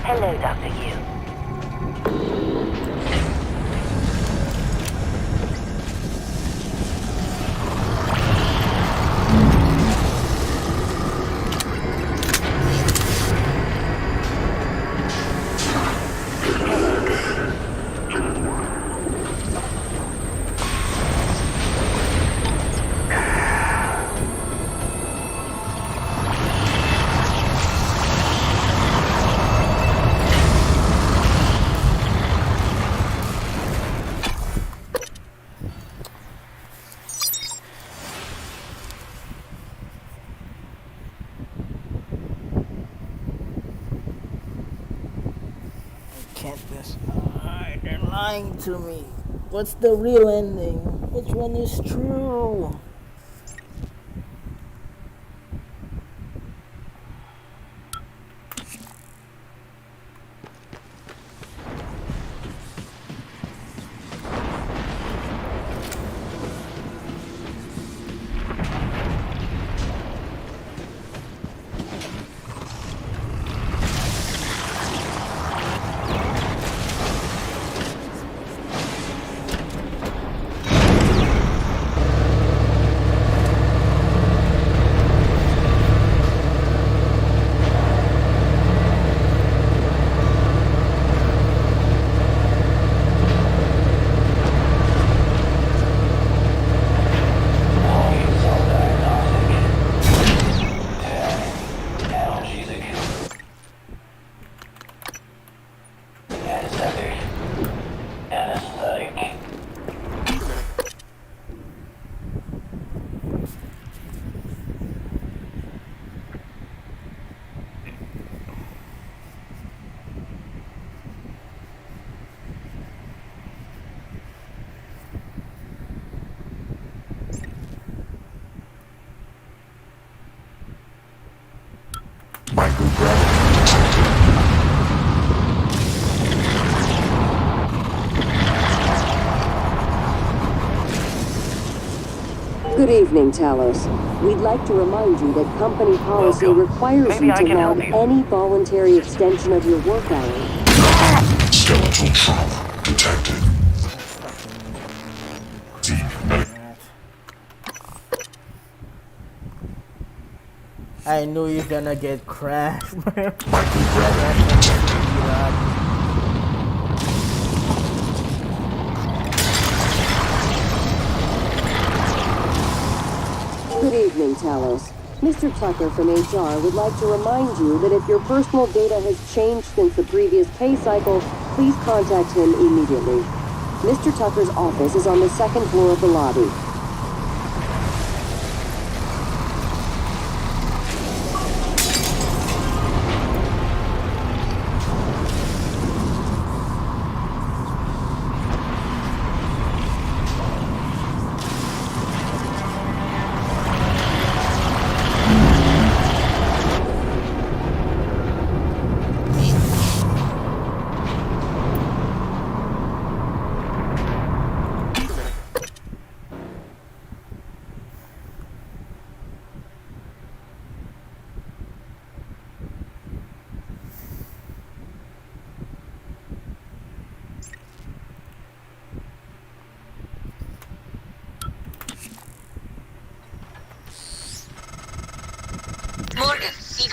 Hello, Dr. Yu. They're lying to me. What's the real ending? Which one is true? Good evening, Talos. We'd like to remind you that company policy requires you to log any voluntary extension of your work hours. Skeletal trauma detected. I knew you're gonna get crashed. Good evening, Talos. Mr. Tucker from HR would like to remind you that if your personal data has changed since the previous pay cycle, please contact him immediately. Mr. Tucker's office is on the second floor of the lobby.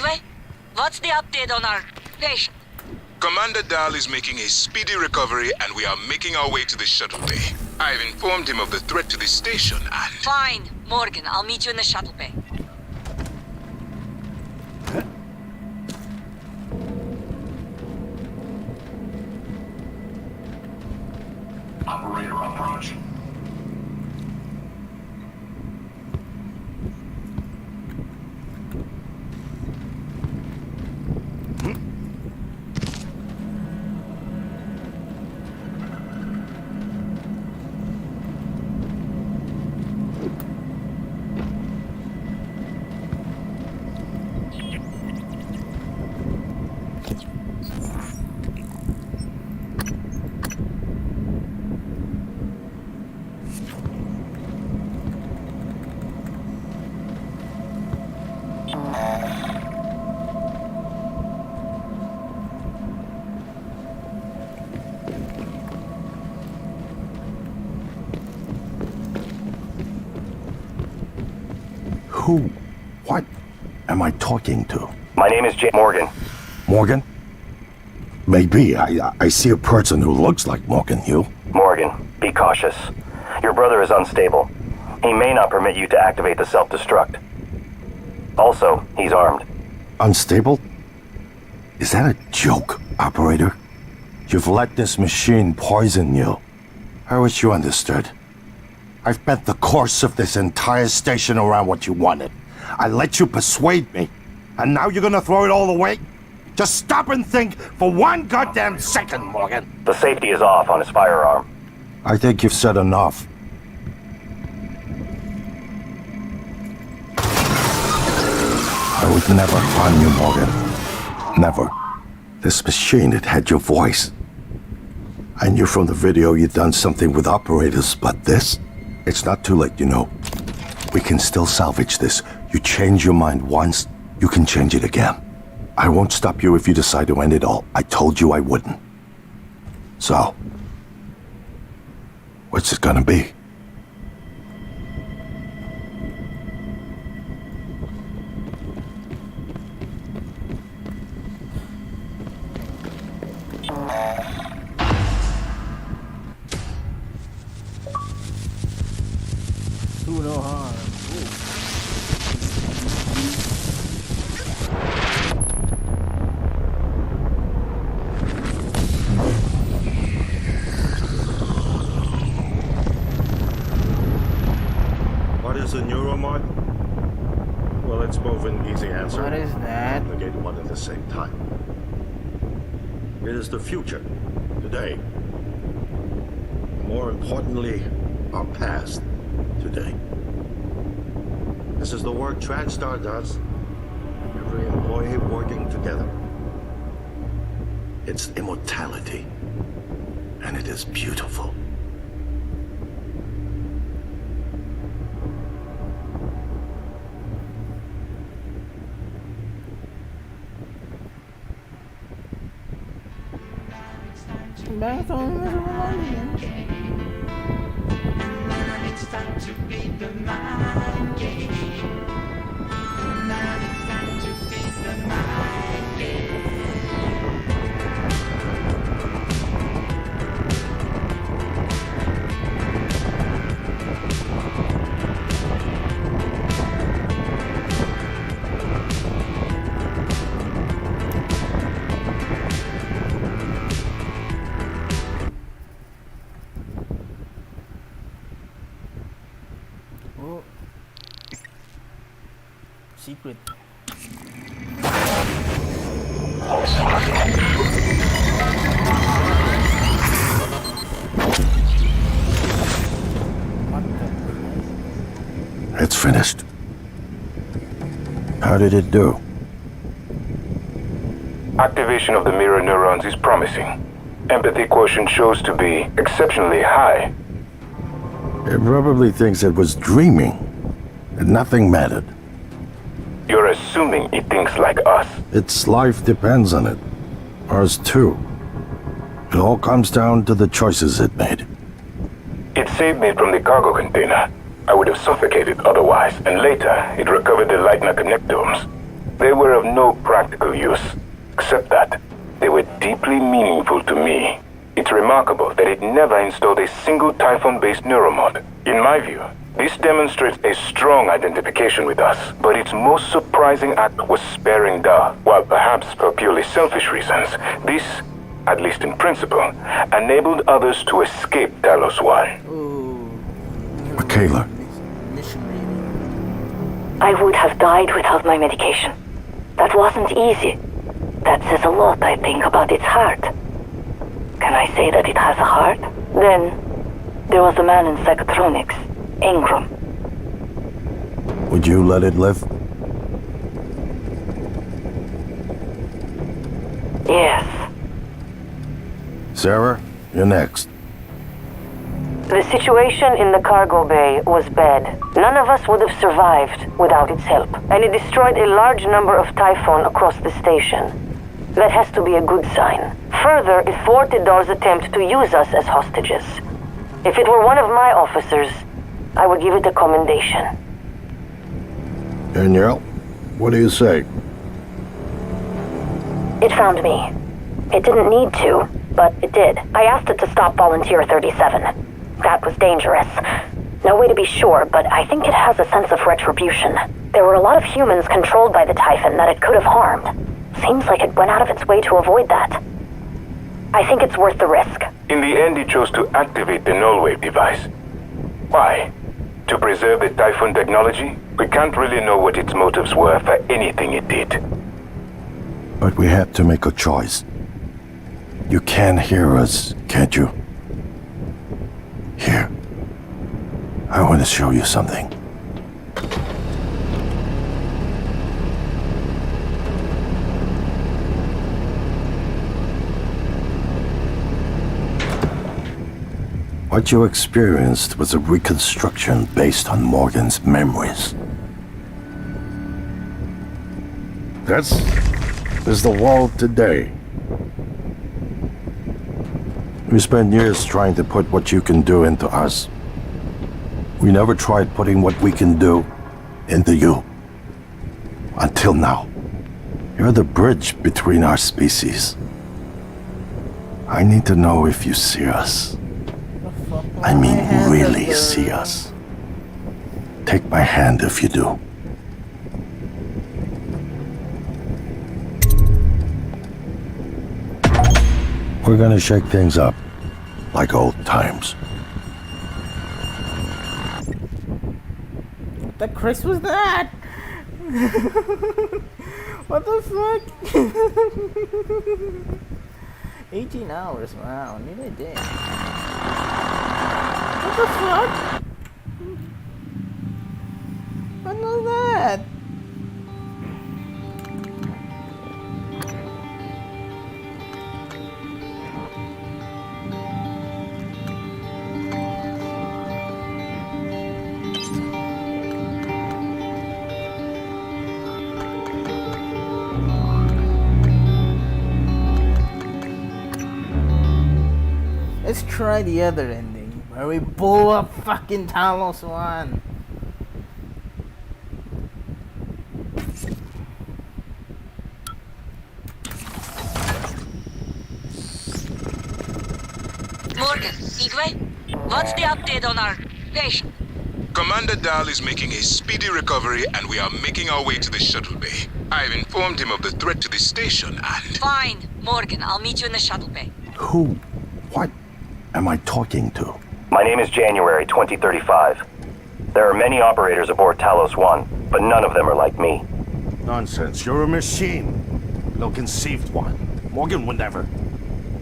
Gateway? What's the update on our patient? Commander Dahl is making a speedy recovery, and we are making our way to the shuttle bay. I've informed him of the threat to the station, and... Fine. Morgan, I'll meet you in the shuttle bay. Operator approach. Who? What am I talking to? My name is Jay Morgan. Morgan? Maybe. I see a person who looks like Morgan, you. Morgan, be cautious. Your brother is unstable. He may not permit you to activate the self-destruct. Also, he's armed. Unstable? Is that a joke, operator? You've let this machine poison you. I wish you understood. I've bent the course of this entire station around what you wanted. I let you persuade me. And now you're gonna throw it all away? Just stop and think for one goddamn second, Morgan. The safety is off on his firearm. I think you've said enough. I would never harm you, Morgan. Never. This machine, it had your voice. I knew from the video you'd done something with operators, but this? It's not too late, you know. We can still salvage this. You change your mind once, you can change it again. I won't stop you if you decide to end it all. I told you I wouldn't. So, what's it gonna be? Do no harm. What is a neuromod? Well, it's both an easy answer. What is that? Negate one at the same time. It is the future, today. More importantly, our past, today. This is the work TranStar does. Every employee working together. It's immortality. And it is beautiful. Back on It's time to beat the mind game. Now it's time to beat the mind game. Oh. Secret. It's finished. How did it do? Activation of the mirror neurons is promising. Empathy quotient shows to be exceptionally high. It probably thinks it was dreaming. And nothing mattered. You're assuming it thinks like us. Its life depends on it. Ours too. It all comes down to the choices it made. It saved me from the cargo container. I would have suffocated otherwise, and later it recovered the Lightner connectomes. They were of no practical use, except that they were deeply meaningful to me. It's remarkable that it never installed a single Typhon-based neuromod. In my view, this demonstrates a strong identification with us, but its most surprising act was sparing Da. While perhaps for purely selfish reasons, this, at least in principle, enabled others to escape Talos 1. Michaela. I would have died without my medication. That wasn't easy. That says a lot, I think, about its heart. Can I say that it has a heart? Then, there was a man in psychotronics, Ingram. Would you let it live? Yes. Sarah, you're next. The situation in the cargo bay was bad. None of us would have survived without its help, and it destroyed a large number of Typhon across the station. That has to be a good sign. Further, it thwarted Dar's attempt to use us as hostages. If it were one of my officers, I would give it a commendation. Danielle, what do you say? It found me. It didn't need to, but it did. I asked it to stop Volunteer 37. That was dangerous. No way to be sure, but I think it has a sense of retribution. There were a lot of humans controlled by the Typhon that it could have harmed. Seems like it went out of its way to avoid that. I think it's worth the risk. In the end, it chose to activate the null wave device. Why? To preserve the Typhon technology? We can't really know what its motives were for anything it did. But we had to make a choice. You can hear us, can't you? Here. I want to show you something. What you experienced was a reconstruction based on Morgan's memories. This is the world today. We spent years trying to put what you can do into us. We never tried putting what we can do into you. Until now. You're the bridge between our species. I need to know if you see us. I mean, really see us. Take my hand if you do. We're gonna shake things up, like old times. What the Christ was that? What the fuck? 18 hours, wow, nearly did. What the fuck? What was that? Let's try the other ending, where we blow up fucking Talos 1. Morgan, Igwe, what's the update on our patient? Commander Dahl is making a speedy recovery and we are making our way to the shuttle bay. I've informed him of the threat to the station and... Fine, Morgan, I'll meet you in the shuttle bay. Who? What am I talking to? My name is January 2035. There are many operators aboard Talos 1, but none of them are like me. Nonsense. You're a machine. Ill-conceived one. Morgan would never.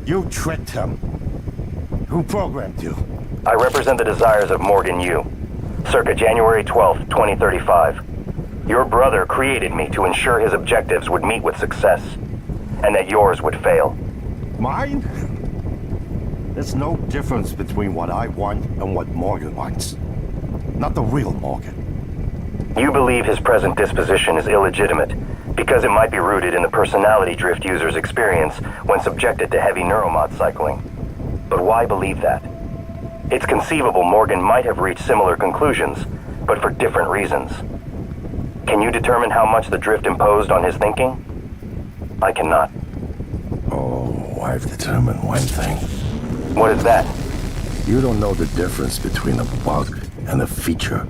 You tricked him. Who programmed you? I represent the desires of Morgan Yu. Circa January 12th, 2035. Your brother created me to ensure his objectives would meet with success, and that yours would fail. Mine? There's no difference between what I want and what Morgan wants. Not the real Morgan. You believe his present disposition is illegitimate because it might be rooted in the personality drift users experience when subjected to heavy neuromod cycling. But why believe that? It's conceivable Morgan might have reached similar conclusions, but for different reasons. Can you determine how much the drift imposed on his thinking? I cannot. Oh, I've determined one thing. What is that? You don't know the difference between a bug and a feature.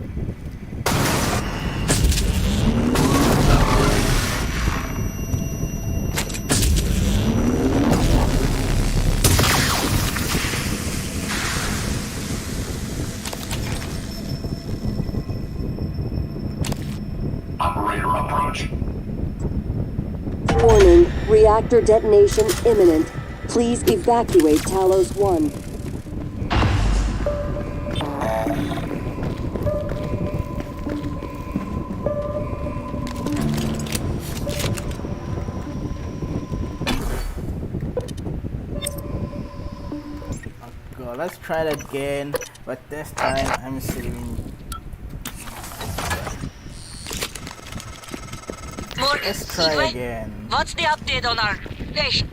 Operator approach. Warning, reactor detonation imminent. Please evacuate Talos 1. Go, let's try it again, but this time I'm saving. Morgan, Let's try again. What's the update on our patient?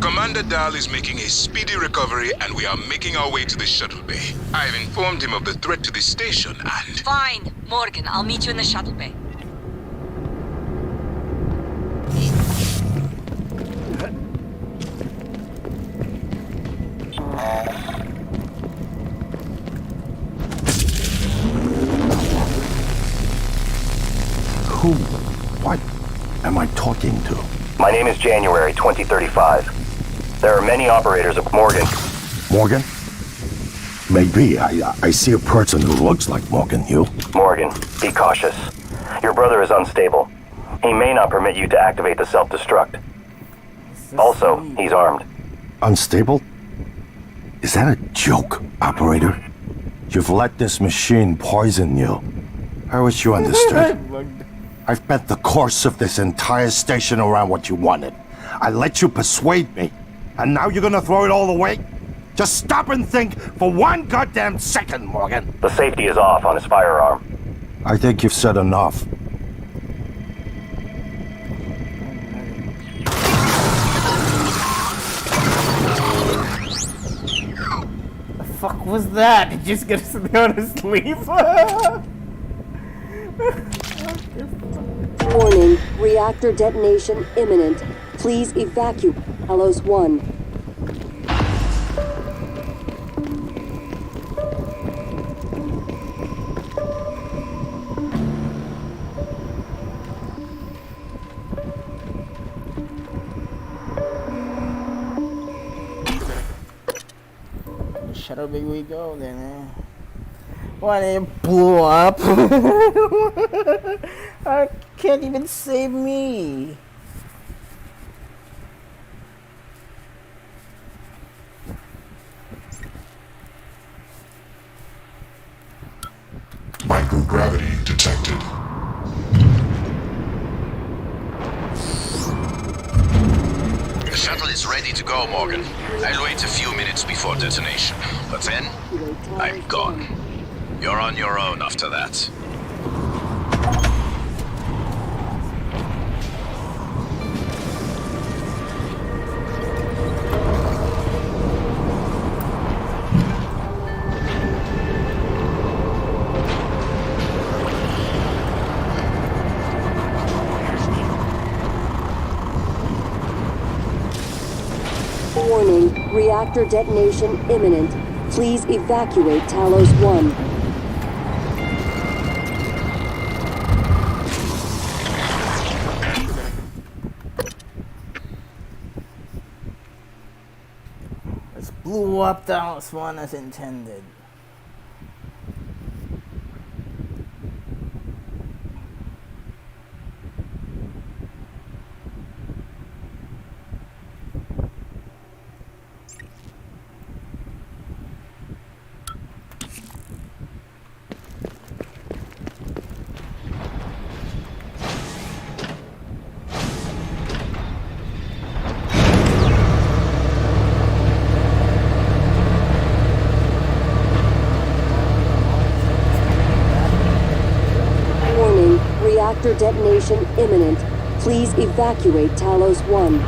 Commander Dahl is making a speedy recovery and we are making our way to the shuttle bay. I've informed him of the threat to the station and... Fine, Morgan, I'll meet you in the shuttle bay. Who? What am I talking to? My name is January 2035. There are many operators of Morgan. Morgan? Maybe. I see a person who looks like Morgan. You? Morgan, be cautious. Your brother is unstable. He may not permit you to activate the self-destruct. Also, he's armed. Unstable? Is that a joke, operator? You've let this machine poison you. I wish you understood. I've bet the course of this entire station around what you wanted. I let you persuade me. And now you're gonna throw it all away? Just stop and think for one goddamn second, Morgan. The safety is off on his firearm. I think you've said enough. The fuck was that? Did you just get to go to sleep? Warning, reactor detonation imminent. Please evacuate Talos 1. Shuttle bay we go then, eh? Why did it blow up? I can't even save me. Microgravity detected. The shuttle is ready to go, Morgan. I'll wait a few minutes before detonation, but then I'm gone. You're on your own after that. Warning, reactor detonation imminent. Please evacuate Talos 1. Let's blew up Dallas 1 as intended. Reactor detonation imminent. Please evacuate Talos 1.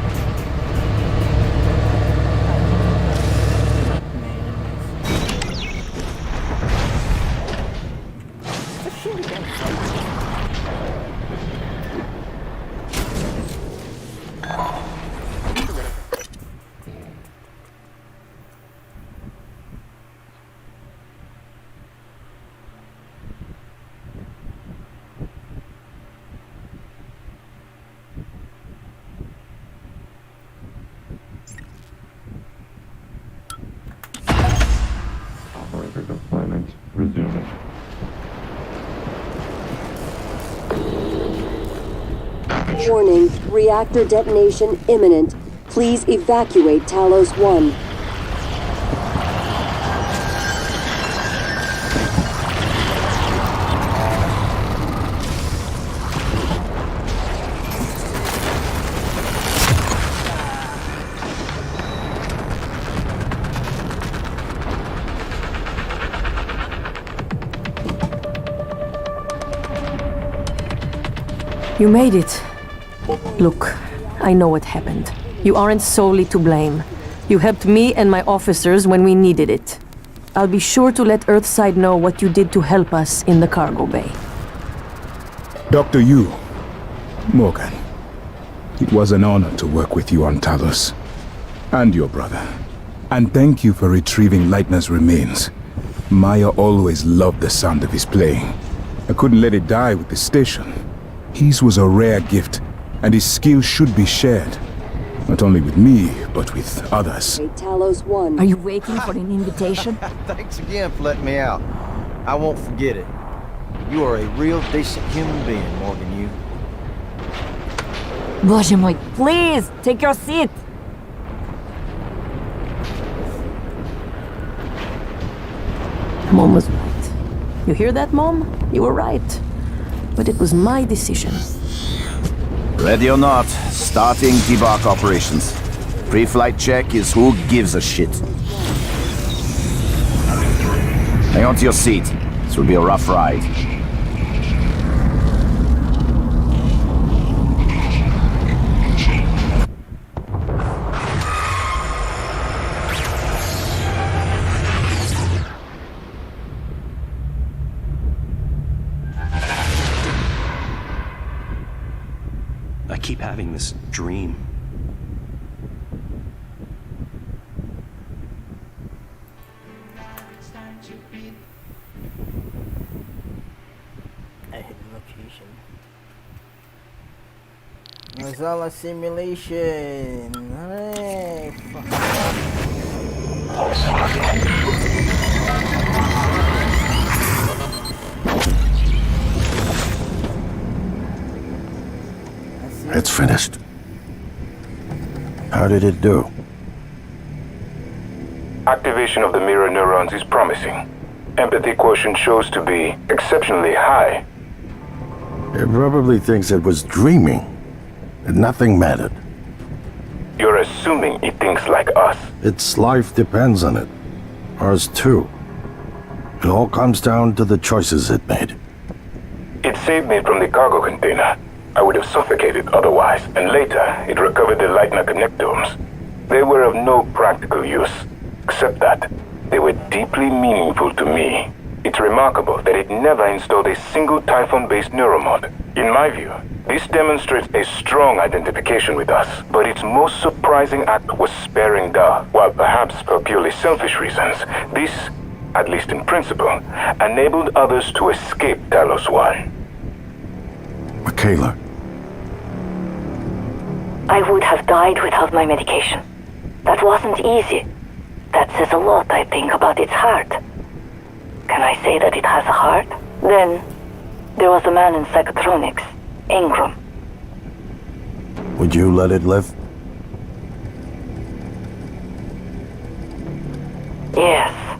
Warning, reactor detonation imminent. Please evacuate Talos 1. You made it. Look, I know what happened. You aren't solely to blame. You helped me and my officers when we needed it. I'll be sure to let Earthside know what you did to help us in the cargo bay. Dr. Yu, Morgan, it was an honor to work with you on Talos. And your brother. And thank you for retrieving Leitner's remains. Maya always loved the sound of his playing. I couldn't let it die with the station. His was a rare gift, and his skill should be shared. Not only with me, but with others. Talos 1. Are you waiting for an invitation? Thanks again for letting me out. I won't forget it. You are a real decent human being, Morgan Yu. Боже мой, please, take your seat. Mom was right. You hear that, Mom? You were right. But it was my decision. Ready or not, starting debark operations. Pre-flight check is who gives a shit. Hang on to your seat. This will be a rough ride. I keep having this dream. I hit location. It was all a simulation. Hey, It's finished. How did it do? Activation of the mirror neurons is promising. Empathy quotient shows to be exceptionally high. It probably thinks it was dreaming. And nothing mattered. You're assuming it thinks like us. Its life depends on it. Ours too. It all comes down to the choices it made. It saved me from the cargo container. I would have suffocated otherwise, and later it recovered the Leitner connectomes. They were of no practical use, except that they were deeply meaningful to me. It's remarkable that it never installed a single Typhon-based neuromod. In my view, this demonstrates a strong identification with us, but its most surprising act was sparing Da. While perhaps for purely selfish reasons, this, at least in principle, enabled others to escape Talos 1. Michaela. I would have died without my medication. That wasn't easy. That says a lot, I think, about its heart. Can I say that it has a heart? Then, there was a man in psychotronics, Ingram. Would you let it live? Yes.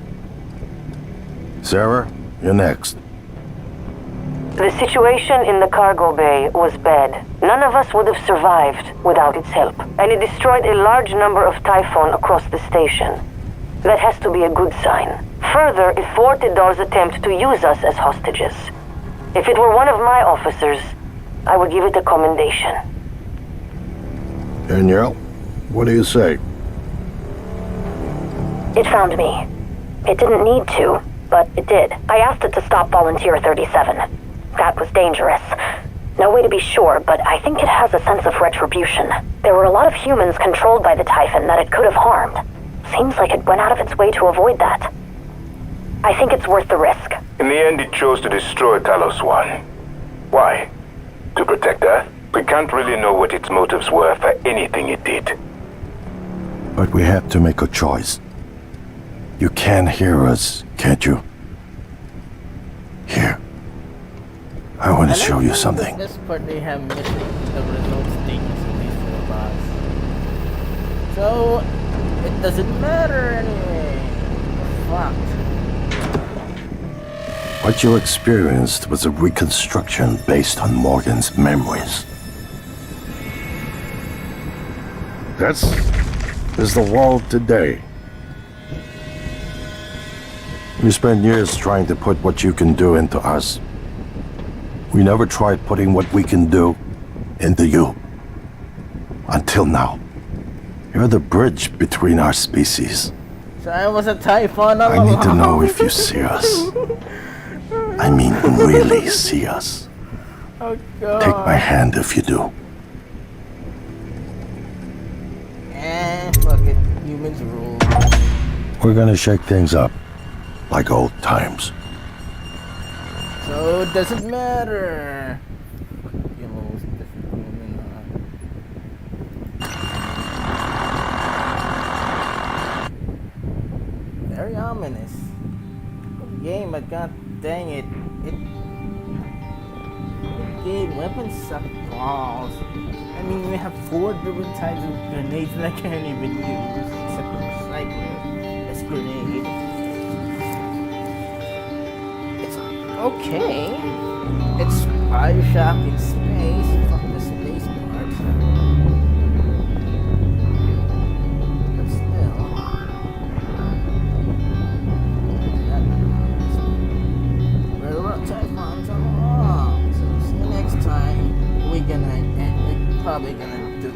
Sarah, you're next. The situation in the cargo bay was bad. None of us would have survived without its help, and it destroyed a large number of Typhon across the station. That has to be a good sign. Further, it thwarted Dar's attempt to use us as hostages. If it were one of my officers, I would give it a commendation. Danielle, what do you say? It found me. It didn't need to, but it did. I asked it to stop Volunteer 37. That was dangerous. No way to be sure, but I think it has a sense of retribution. There were a lot of humans controlled by the Typhon that it could have harmed. Seems like it went out of its way to avoid that. I think it's worth the risk. In the end, it chose to destroy Talos 1. Why? To protect Earth? We can't really know what its motives were for anything it did. But we had to make a choice. You can hear us, can't you? Here. I want to show you something. This part they have missing the result statements of these robots. So it doesn't matter anyway. Fucked. What you experienced was a reconstruction based on Morgan's memories. This is the world today. We spent years trying to put what you can do into us. We never tried putting what we can do into you. Until now. You're the bridge between our species. So I was a Typhon. I need to know if you see us. I mean, really see us. Oh God. Take my hand if you do. And fuck it, humans rule. We're gonna shake things up, like old times. So it doesn't matter. You know, it's difficult, very ominous. Good game, but god dang it. Game weapons suck balls. I mean, we have 4 different types of grenades that I can't even use, except the recycling. This grenade. It's okay. It's Bioshock in space. Fuck the space part. But still. Railroad Typhons are wrong. So see you next time. We're probably gonna do